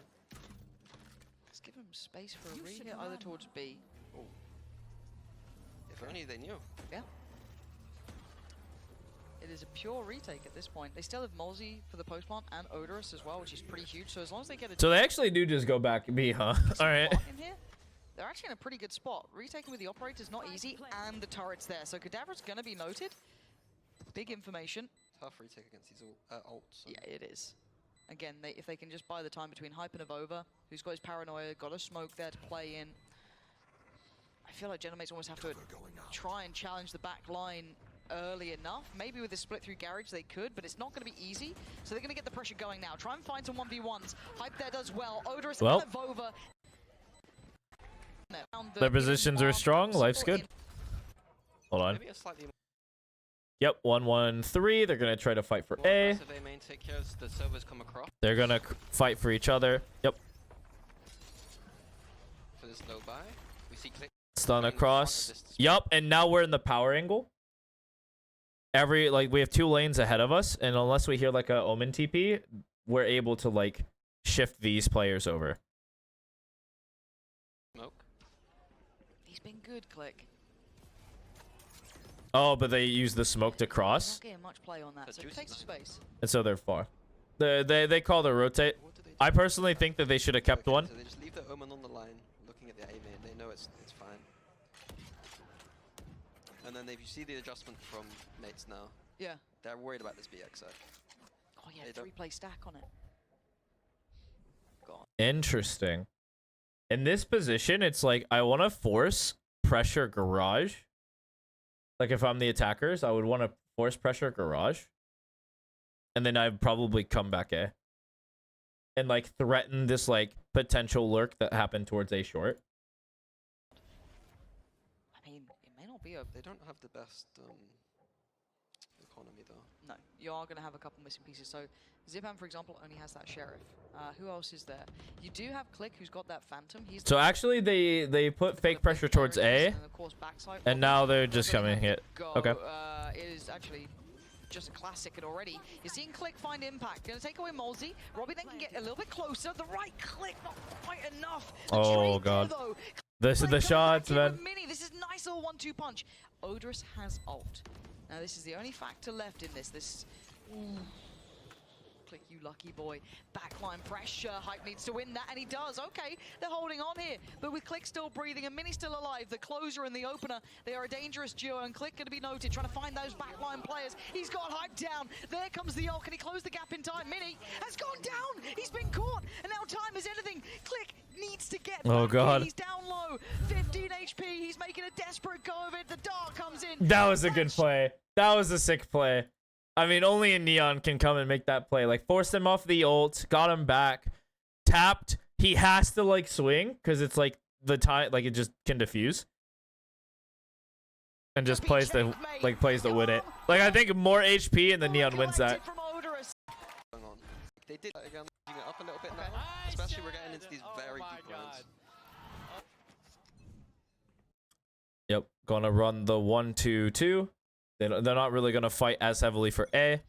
Speaker 6: Let's give him space for a re-hit either towards B.
Speaker 10: If only they knew.
Speaker 6: Yeah. It is a pure retake at this point. They still have Molzy for the post plant and Odorous as well, which is pretty huge. So as long as they get a
Speaker 1: So they actually do just go back B, huh? All right.
Speaker 6: spot in here, they're actually in a pretty good spot. Retaking with the operator is not easy, and the turret's there. So Kadavra's going to be noted. Big information.
Speaker 10: Tough retake against these ults.
Speaker 6: Yeah, it is. Again, if they can just buy the time between Hype and Avova, who's got his paranoia, got a smoke there to play in. I feel like Genomates almost have to try and challenge the back line early enough. Maybe with a split through Garage they could, but it's not going to be easy. So they're going to get the pressure going now. Try and find some 1v1s. Hype there does well. Odorous
Speaker 1: Well.
Speaker 6: and Avova.
Speaker 1: Their positions are strong. Life's good. Hold on.
Speaker 10: Maybe a slightly
Speaker 1: Yep, 1-1-3. They're going to try to fight for
Speaker 10: more
Speaker 1: A.
Speaker 10: aggressive A main take care as the servers come across
Speaker 1: They're going to fight for each other. Yep.
Speaker 10: for this low buy. We see Click.
Speaker 1: Stun
Speaker 10: Going in front of
Speaker 1: across.
Speaker 10: this display.
Speaker 1: Yup, and now we're in the power angle. We have 2 lanes ahead of us, and unless we hear like a Omen TP, we're able to like shift these players over.
Speaker 10: Smoke.
Speaker 6: He's been good, Click.
Speaker 1: Oh, but they use the smoke to
Speaker 6: Not
Speaker 1: cross,
Speaker 6: getting much play on that,
Speaker 10: That's
Speaker 6: so it
Speaker 10: juicy,
Speaker 6: takes
Speaker 10: man.
Speaker 6: space.
Speaker 1: and so they're far. They call the rotate.
Speaker 10: What do they do?
Speaker 1: I personally think that they should have kept
Speaker 10: Okay,
Speaker 1: one.
Speaker 10: So they just leave the Omen on the line, looking at the A main. They know it's fine. And then if you see the adjustment from mates now,
Speaker 6: Yeah.
Speaker 10: they're worried about this BX side.
Speaker 6: Oh yeah,
Speaker 10: They don't-
Speaker 6: 3-play stack on it. God.
Speaker 1: Interesting. In this position, it's like I want to force pressure garage. Like if I'm the attackers, I would want to force pressure garage. And then I'd probably come back A. And like threaten this like potential lurk that happened towards A short.
Speaker 6: I mean, it may not be a...
Speaker 10: They don't have the best economy though.
Speaker 6: No, you are going to have a couple missing pieces. So Zipan, for example, only has that Sheriff. Who else is there? You do have Click, who's got that Phantom. He's
Speaker 1: So actually they put fake pressure towards A.
Speaker 6: And of course, backside.
Speaker 1: And now they're just coming hit.
Speaker 6: Go.
Speaker 1: Okay.
Speaker 6: It is actually just a classic and already. You're seeing Click find impact. Going to take away Molzy. Robbie then can get a little bit closer. The right click, not quite enough. The
Speaker 1: Oh,
Speaker 6: trade there,
Speaker 1: God.
Speaker 6: though.
Speaker 1: This is
Speaker 6: Click
Speaker 1: the
Speaker 6: goes
Speaker 1: shots,
Speaker 6: back in
Speaker 1: man.
Speaker 6: with Mini. This is nice little 1-2 punch. Odorous has ult. Now this is the only factor left in this. Ooh. Click, you lucky boy. Backline pressure. Hype needs to win that, and he does. Okay, they're holding on here. But with Click still breathing and Mini still alive, the closer and the opener, they are a dangerous duo, and Click going to be noted, trying to find those backline players. He's got Hype down. There comes the ult. Can he close the gap in time? Mini has gone down. He's been caught, and now time is anything. Click needs to get
Speaker 1: Oh,
Speaker 6: back.
Speaker 1: God.
Speaker 6: He's down low. 15 HP. He's making a desperate go of it. The dart comes in.
Speaker 1: That was a good play. That was a sick play. I mean, only a Neon can come and make that play. Like, forced him off the ult, got him back, tapped. He has to, like, swing, because it's, like, the time, like, it just can diffuse. And just plays the win it. Like, I think more HP and the Neon wins that.
Speaker 6: From Odorous.
Speaker 10: Going on. They did that again, using it up a little bit now. Especially we're getting into these very deep runs.
Speaker 1: Yep, gonna run the 1-2-2. They're not really gonna fight as heavily for A.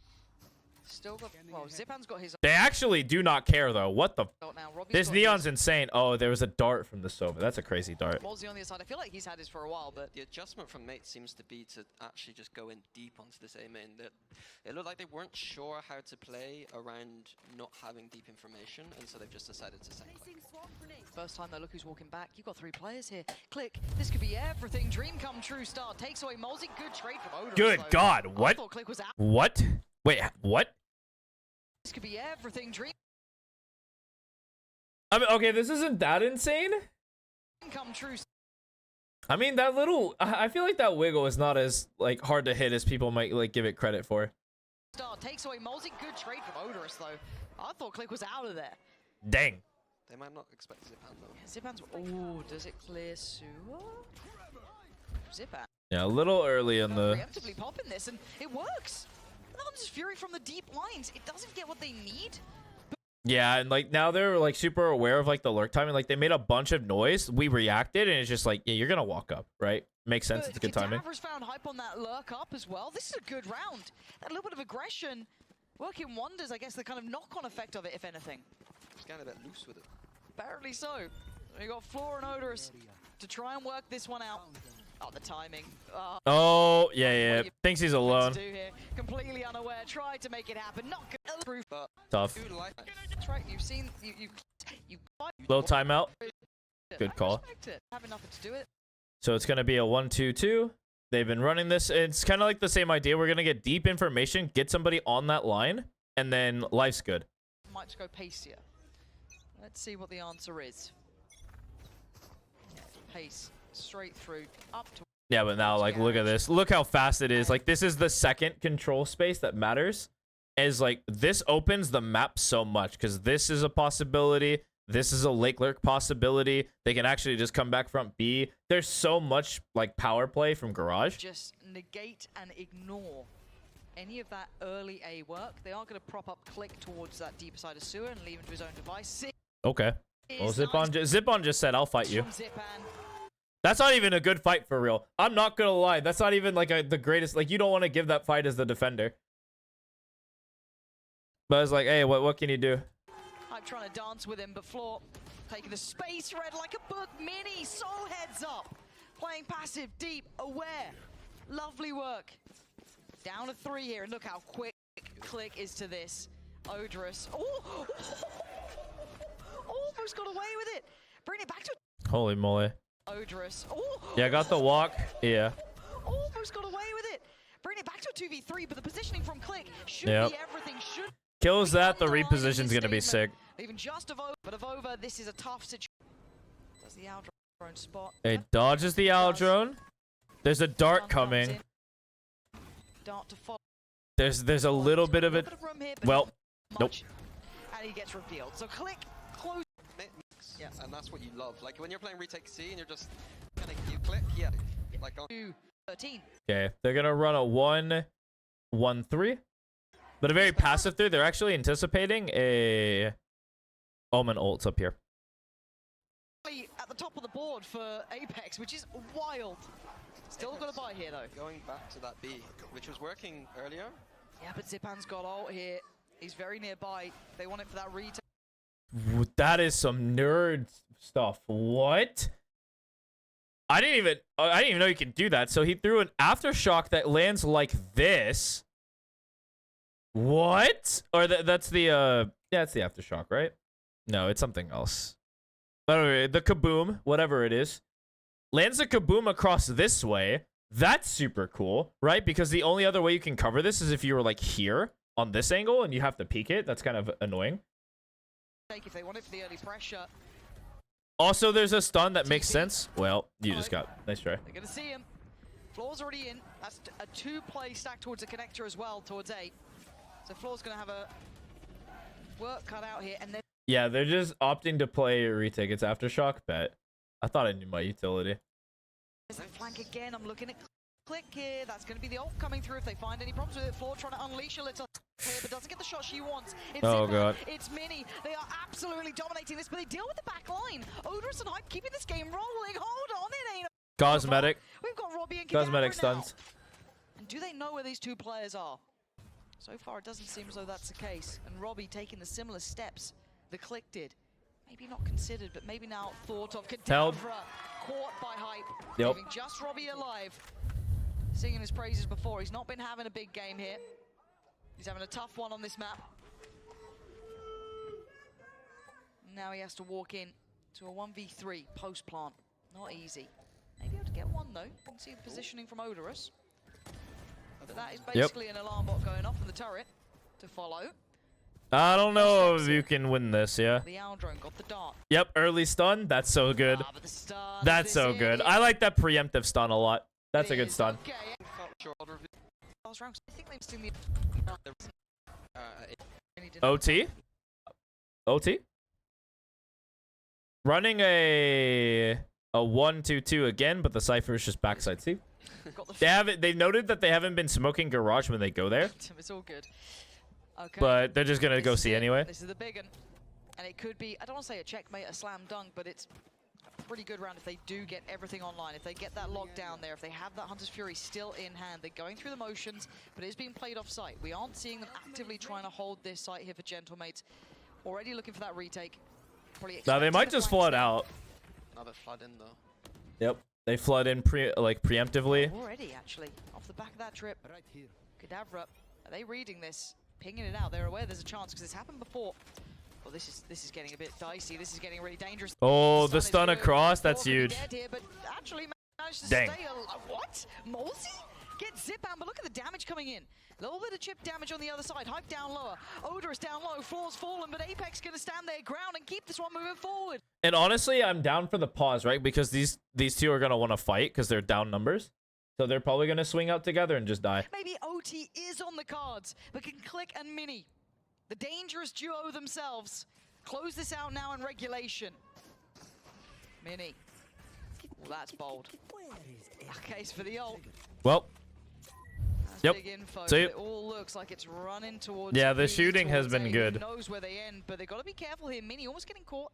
Speaker 6: Still got, well, Zipan's got his
Speaker 1: They actually do not care, though. What the?
Speaker 6: ult now. Robbie's
Speaker 1: This
Speaker 6: got
Speaker 1: Neon's
Speaker 6: his.
Speaker 1: insane. Oh, there was a dart from the Sova. That's a crazy dart.
Speaker 6: Molzy on the other side. I feel like he's had his for a while, but
Speaker 10: The adjustment from mates seems to be to actually just go in deep onto this A main. It looked like they weren't sure how to play around not having deep information, and so they've just decided to send Click.
Speaker 6: first time though, look who's walking back. You've got 3 players here. Click. This could be everything. Dream come true start. Takes away Molzy. Good trade from Odorous.
Speaker 1: Good
Speaker 6: though.
Speaker 1: God,
Speaker 6: I
Speaker 1: what?
Speaker 6: thought Click was out.
Speaker 1: What? Wait, what?
Speaker 6: This could be everything. Dream
Speaker 1: I mean, okay, this isn't that insane.
Speaker 6: come true.
Speaker 1: I mean, that little, I feel like that wiggle is not as like hard to hit as people might like give it credit for.
Speaker 6: Star takes away Molzy. Good trade from Odorous though. I thought Click was out of there.
Speaker 1: Dang.
Speaker 10: They might not expect Zipan though.
Speaker 6: Zipan's. Oh, does it clear sewer? Zipan.
Speaker 1: Yeah, a little early in the.
Speaker 6: Preemptively popping this, and it works. Hunter's Fury from the deep lines. It doesn't get what they need.
Speaker 1: Yeah, and like now they're like super aware of like the lurk timing. Like they made a bunch of noise. We reacted, and it's just like, yeah, you're gonna walk up, right? Makes sense. It's good timing.
Speaker 6: Cadaver's found hype on that lurk up as well. This is a good round. That little bit of aggression working wonders. I guess the kind of knock-on effect of it, if anything.
Speaker 10: He's getting a bit loose with it.
Speaker 6: Apparently so. We got Floor and Odorous to try and work this one out. Oh, the timing.
Speaker 1: Oh, yeah. Thinks he's alone.
Speaker 6: Completely unaware. Tried to make it happen. Not good. Proof.
Speaker 1: Tough.
Speaker 6: That's right. You've seen. You.
Speaker 1: Little timeout. Good call.
Speaker 6: Have nothing to do it.
Speaker 1: So it's gonna be a 1-2-2. They've been running this. It's kind of like the same idea. We're gonna get deep information, get somebody on that line, and then life's good.
Speaker 6: Might just go pacier. Let's see what the answer is. Pace straight through up to.
Speaker 1: Yeah, but now like look at this. Look how fast it is. Like this is the second control space that matters. Is like this opens the map so much because this is a possibility. This is a lake lurk possibility. They can actually just come back front B. There's so much like power play from Garage.
Speaker 6: Just negate and ignore any of that early A work. They are going to prop up Click towards that deeper side of sewer and leave him to his own device.
Speaker 1: Okay. Well, Zipan just said, I'll fight you.
Speaker 6: Zipan.
Speaker 1: That's not even a good fight for real. I'm not going to lie. That's not even like the greatest. Like you don't want to give that fight as the defender. But it's like, hey, what can you do?
Speaker 6: I'm trying to dance with him, but Floor taking the space red like a book mini. Soul heads up. Playing passive, deep, aware. Lovely work. Down to 3 here, and look how quick Click is to this. Odorous. Oh! Almost got away with it. Bring it back to
Speaker 1: Holy moly.
Speaker 6: Odorous. Oh!
Speaker 1: Yeah, got the walk. Yeah.
Speaker 6: Almost got away with it. Bring it back to a 2v3, but the positioning from Click should be everything.
Speaker 1: Kills that, the reposition's gonna be sick.
Speaker 6: Even just of over, this is a tough situation. That's the Owl drone spot.
Speaker 1: Hey, dodges the Owl drone. There's a dart coming.
Speaker 6: Dart to follow.
Speaker 1: There's a little bit of it. Well, nope.
Speaker 6: And he gets revealed. So Click close.
Speaker 10: Yeah, and that's what you love. Like when you're playing retake C and you're just kind of you click, yeah, like on
Speaker 6: 13.
Speaker 1: Okay, they're gonna run a 1-1-3, but a very passive 3. They're actually anticipating a Omen ult up here.
Speaker 6: At the top of the board for Apex, which is wild. Still got to buy here though.
Speaker 10: Going back to that B, which was working earlier.
Speaker 6: Yeah, but Zipan's got ult here. He's very nearby. They want it for that retake.
Speaker 1: That is some nerd stuff. What? I didn't even know you could do that. So he threw an aftershock that lands like this. What? Or that's the yeah, it's the aftershock, right? No, it's something else. But anyway, the kaboom, whatever it is, lands a kaboom across this way. That's super cool, right? Because the only other way you can cover this is if you were like here on this angle and you have to peek it. That's kind of annoying.
Speaker 6: If they want it for the early pressure.
Speaker 1: Also, there's a stun that makes sense. Well, you just got nice try.
Speaker 6: They're gonna see him. Floor's already in. That's a 2-play stack towards a connector as well, towards A. So Floor's gonna have a work cut out here, and then
Speaker 1: yeah, they're just opting to play retake. It's aftershock. Bet. I thought I knew my utility.
Speaker 6: There's that flank again. I'm looking at Click here. That's going to be the ult coming through if they find any problems with it. Floor trying to unleash a little here, but doesn't get the shot she wants. It's
Speaker 1: oh
Speaker 6: Zipan,
Speaker 1: god.
Speaker 6: It's Mini. They are absolutely dominating this, but they deal with the back line. Odorous and Hype keeping this game rolling. Hold on, it ain't
Speaker 1: Cosmetic.
Speaker 6: We've got Robbie and
Speaker 1: Cosmetic
Speaker 6: stuns.
Speaker 1: Now.
Speaker 6: And do they know where these two players are? So far, it doesn't seem as though that's the case. And Robbie taking the similar steps the Click did. Maybe not considered, but maybe now thought of. Kadabra caught by Hype.
Speaker 1: Yep.
Speaker 6: Leaving just Robbie alive. Singing his praises before. He's not been having a big game here. He's having a tough one on this map. Now he has to walk in to a 1v3 post-plant. Not easy. Maybe able to get one though. You can see the positioning from Odorous. But that is basically an alarm bot going off in the turret to follow.
Speaker 1: I don't know if you can win this, yeah.
Speaker 6: The owl drone got the dart.
Speaker 1: Yep, early stun. That's so good.
Speaker 6: Ah, but the stun,
Speaker 1: That's
Speaker 6: this
Speaker 1: so
Speaker 6: is
Speaker 1: good.
Speaker 6: it.
Speaker 1: I like that preemptive stun a lot. That's a
Speaker 6: It
Speaker 1: good
Speaker 6: is.
Speaker 1: stun.
Speaker 6: Okay.
Speaker 10: Short review.
Speaker 6: Last round, I think they've seen the really didn't-
Speaker 1: OT? OT? Running a 1-2-2 again, but the Cypher is just backside. See?
Speaker 6: Got the
Speaker 1: They haven't. They noted that they haven't been smoking garage when they go there,
Speaker 6: It's all good. Okay.
Speaker 1: but they're just gonna
Speaker 6: This
Speaker 1: go
Speaker 6: is
Speaker 1: see
Speaker 6: it.
Speaker 1: anyway.
Speaker 6: This is the big one. And it could be, I don't want to say a checkmate, a slam dunk, but it's a pretty good round if they do get everything online. If they get that lockdown there, if they have that Hunter's Fury still in hand. They're going through the motions, but it's being played off site. We aren't seeing them actively trying to hold this site here for Gentlemates. Already looking for that retake. Probably
Speaker 1: Now they
Speaker 6: expecting
Speaker 1: might
Speaker 6: the
Speaker 1: just
Speaker 6: flanks
Speaker 1: flood
Speaker 6: there.
Speaker 1: out.
Speaker 10: Another flood in though.
Speaker 1: Yep. They flood in preemptively.
Speaker 6: Already, actually, off the back of that trip.
Speaker 2: Right here.
Speaker 6: Kadavra, are they reading this? Pinging it out. They're aware there's a chance because it's happened before. Well, this is getting a bit dicey. This is getting really dangerous.
Speaker 1: Oh, the
Speaker 6: is
Speaker 1: stun
Speaker 6: good.
Speaker 1: across. That's
Speaker 6: Four could be
Speaker 1: huge.
Speaker 6: dead here, but actually managed to
Speaker 1: Dang.
Speaker 6: stay what? Molzy? Get zip out, but look at the damage coming in. A little bit of chip damage on the other side. Hype down lower. Odorous down low. Floor's fallen, but Apex going to stand their ground and keep this one moving forward.
Speaker 1: And honestly, I'm down for the pause, right? Because these two are gonna want to fight because they're down numbers, so they're probably gonna swing out together and just die.
Speaker 6: Maybe OT is on the cards, but can Click and Mini, the dangerous duo themselves, close this out now in regulation. Mini. Well, that's bold. A case for the ult.
Speaker 1: Well,
Speaker 6: That's
Speaker 1: Yep.
Speaker 6: big info.
Speaker 1: See
Speaker 6: but
Speaker 1: it.
Speaker 6: it all looks like it's running towards
Speaker 1: Yeah, the
Speaker 6: B,
Speaker 1: shooting has
Speaker 6: towards
Speaker 1: been
Speaker 6: A.
Speaker 1: good.
Speaker 6: Who knows where they end, but they got to be careful here. Mini almost getting caught.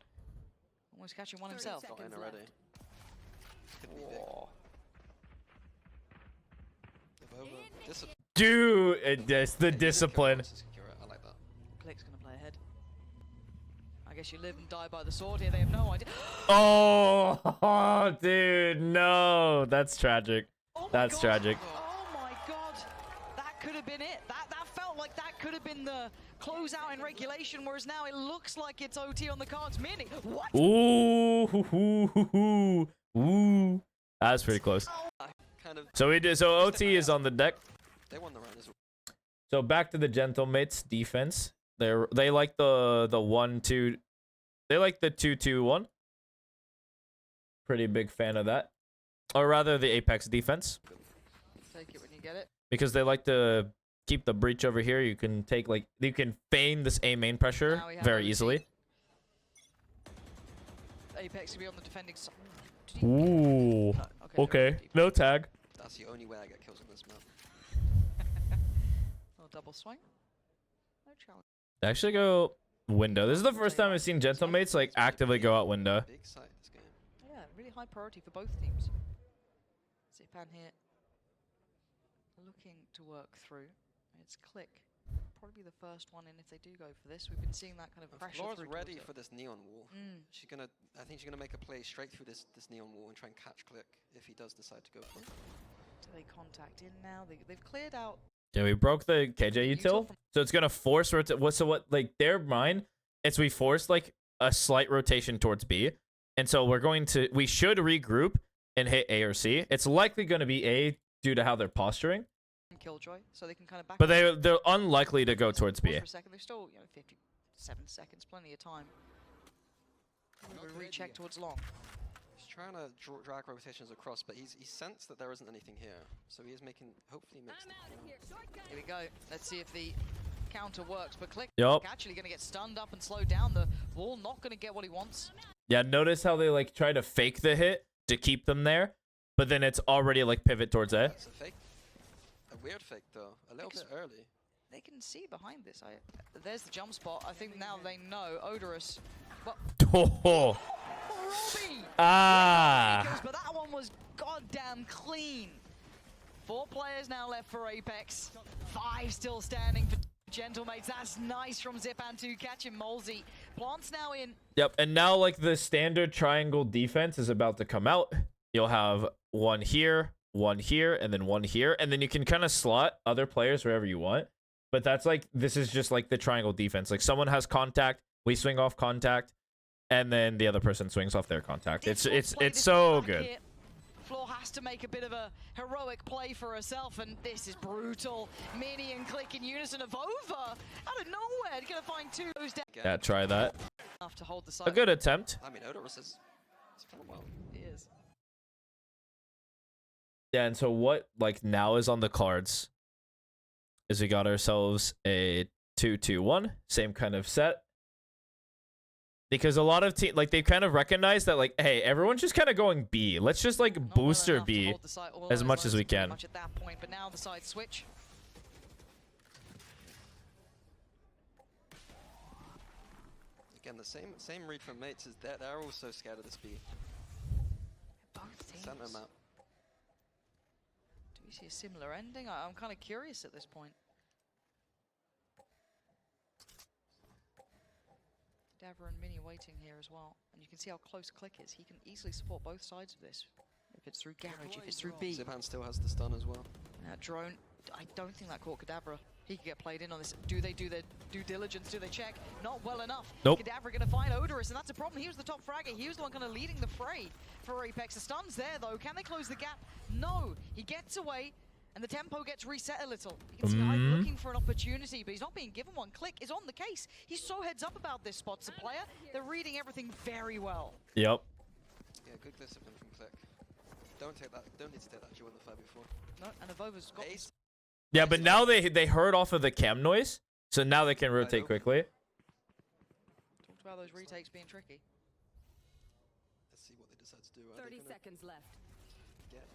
Speaker 6: Almost catching one himself.
Speaker 10: Got in already. Could be big. If over. Discipline.
Speaker 1: dude, it's the discipline.
Speaker 10: I like that.
Speaker 6: Click's going to play ahead. I guess you live and die by the sword here. They have no idea.
Speaker 1: Oh, dude, no, that's tragic.
Speaker 6: Oh my
Speaker 1: That's
Speaker 6: God.
Speaker 1: tragic.
Speaker 6: Oh my God, that could have been it. That felt like that could have been the closeout in regulation, whereas now it looks like it's OT on the cards. Mini, what?
Speaker 1: Ooh, hoo, hoo, hoo, hoo. Ooh, that was pretty close.
Speaker 10: Kind of.
Speaker 1: So we did. So OT is on the deck.
Speaker 10: They won the round as well.
Speaker 1: So back to the Gentlemates defense. They like the 1-2. They like the 2-2-1. Pretty big fan of that, or rather the Apex defense,
Speaker 6: Take it when you get it.
Speaker 1: because they like to keep the breach over here. You can feign this A main pressure
Speaker 6: Now we have
Speaker 1: very
Speaker 6: OT.
Speaker 1: easily.
Speaker 6: Apex will be on the defending side.
Speaker 1: Ooh.
Speaker 6: No,
Speaker 1: Okay.
Speaker 6: deep.
Speaker 1: No tag.
Speaker 10: That's the only way I get kills on this map.
Speaker 6: Little double swing. No challenge.
Speaker 1: Actually, go window. This is the first time I've seen Gentlemates like actively go out window.
Speaker 10: Big site this game.
Speaker 6: Yeah, really high priority for both teams. Zipan here, looking to work through. It's Click. Probably the first one in if they do go for this. We've been seeing that kind of pressure
Speaker 10: Flora's
Speaker 6: through
Speaker 10: ready
Speaker 6: towards
Speaker 10: for this neon wall.
Speaker 6: Mm.
Speaker 10: I think she's gonna make a play straight through this neon wall and try and catch Click if he does decide to go for it.
Speaker 6: Do they contact in now? They've cleared out.
Speaker 1: Yeah, we broke the KJ util,
Speaker 6: from-
Speaker 1: so it's gonna force what like their mind. It's we forced like a slight rotation towards B, and so we should regroup and hit A or C. It's likely gonna be A due to how they're posturing,
Speaker 6: Killjoy, so they can kind of back.
Speaker 1: but they're unlikely to go towards
Speaker 6: Pause
Speaker 1: B.
Speaker 6: for a second. They're still 57 seconds, plenty of time. We recheck towards long.
Speaker 10: He's trying to drag rotations across, but he's sensed that there isn't anything here, so he is making hopefully makes the
Speaker 6: Here we go. Let's see if the counter works. But Click
Speaker 1: Yup.
Speaker 6: actually going to get stunned up and slowed down. The wall not going to get what he wants.
Speaker 1: Yeah, notice how they like try to fake the hit to keep them there, but then it's already like pivot towards A.
Speaker 10: It's a fake, a weird fake though, a little bit early.
Speaker 6: They can see behind this. There's the jump spot. I think now they know. Odorous. But
Speaker 1: Oh,
Speaker 6: Robbie!
Speaker 1: ah.
Speaker 6: But that one was goddamn clean. 4 players now left for Apex. 5 still standing for Gentlemates. That's nice from Zipan to catching Molzy. Plants now in.
Speaker 1: Yep, and now like the standard triangle defense is about to come out. You'll have one here, and then one here, and then you can kind of slot other players wherever you want. But that's like, this is just like the triangle defense. Like someone has contact, we swing off contact, and then the other person swings off their contact. It's so good.
Speaker 6: Floor has to make a bit of a heroic play for herself, and this is brutal. Mini and Click in unison of over out of nowhere. Gonna find two goes down.
Speaker 1: Yeah, try that.
Speaker 6: Enough to hold the side.
Speaker 1: A good attempt.
Speaker 10: I mean, Odorous is playing well.
Speaker 6: He is.
Speaker 1: Yeah, and so what like now is on the cards is we got ourselves a 2-2-1, same kind of set. Because a lot of teams, like, they kind of recognize that, like, hey, everyone's just kind of going B. Let's just, like,
Speaker 6: Not
Speaker 1: booster
Speaker 6: well enough to
Speaker 1: B
Speaker 6: hold the side, all
Speaker 1: as
Speaker 6: those
Speaker 1: much as
Speaker 6: lines
Speaker 1: we
Speaker 6: pretty
Speaker 1: can.
Speaker 6: much at that point, but now the side switch.
Speaker 10: Again, the same read from mates is that they're also scared of this B.
Speaker 6: Both teams.
Speaker 10: Center map.
Speaker 6: Do we see a similar ending? I'm kind of curious at this point. Davra and Mini waiting here as well. And you can see how close Click is. He can easily support both sides of this. If it's through Garage, if it's through B.
Speaker 10: Zipan still has the stun as well.
Speaker 6: Drone, I don't think that caught Kadabra. He could get played in on this. Do they do their due diligence? Do they check? Not well enough.
Speaker 1: Nope.
Speaker 6: Kadabra gonna find Odorous, and that's a problem. He was the top fragger. He was the one kind of leading the fray for Apex. The stun's there though. Can they close the gap? No. He gets away, and the tempo gets reset a little. You can see Hyde looking for an opportunity, but he's not being given one. Click is on the case. He's so heads up about this spot. As a player, they're reading everything very well.
Speaker 1: Yep.
Speaker 10: Yeah, good discipline from Click. Don't need to take that G on the 5v4.
Speaker 6: No, and Avova's got
Speaker 10: Ace.
Speaker 1: Yeah, but now they heard off of the cam noise, so now they can rotate quickly.
Speaker 6: talked about those retakes being tricky.
Speaker 10: Let's see what they decide to do.
Speaker 3: 30 seconds left.
Speaker 10: Get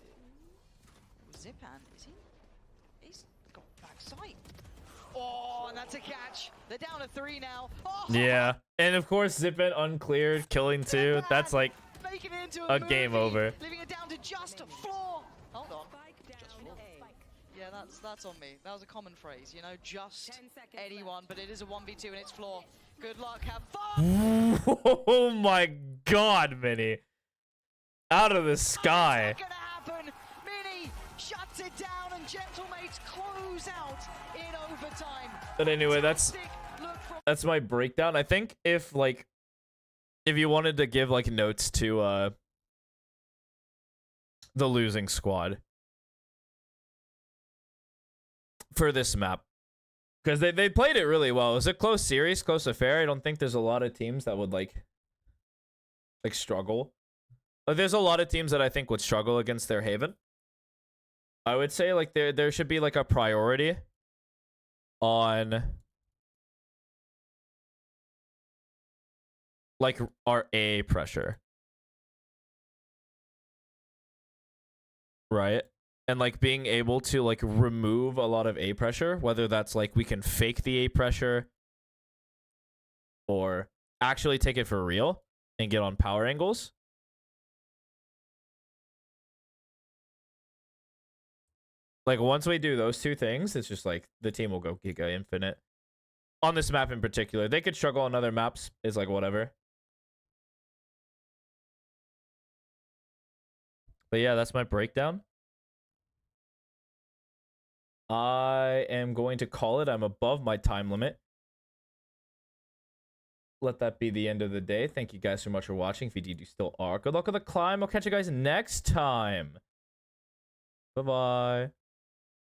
Speaker 6: Zipan, is he? He's got backside. Oh, and that's a catch. They're down to 3 now. Oh,
Speaker 1: Yeah. And of course, Zipan uncleared, killing 2. That's like
Speaker 6: making it into
Speaker 1: a game
Speaker 6: movie,
Speaker 1: over.
Speaker 6: Leaving it down to just a floor. Hold on.
Speaker 3: Just
Speaker 6: Yeah, that's on me. That was a common phrase, you know, just
Speaker 3: 10 seconds
Speaker 6: anyone, but it is a 1v2 and it's floor. Good luck, have fun.
Speaker 1: Oh my god, Mini. Out of the sky.
Speaker 6: What's gonna happen? Mini shuts it down and Gentlemates close out in overtime.
Speaker 1: But anyway, that's my breakdown. I think if you wanted to give like notes to the losing squad for this map, because they played it really well. It was a close series, close affair. I don't think there's a lot of teams that would like struggle. Like, there's a lot of teams that I think would struggle against their Haven. I would say like there should be like a priority on like our A pressure, right? And like being able to like remove a lot of A pressure, whether that's like we can fake the A pressure or actually take it for real and get on power angles. Like, once we do those two things, it's just like the team will go Giga Infinite. On this map in particular. They could struggle on other maps. It's like whatever. But yeah, that's my breakdown. I am going to call it. I'm above my time limit. Let that be the end of the day. Thank you guys so much for watching. If you still are, good luck with the climb. I'll catch you guys next time. Bye-bye.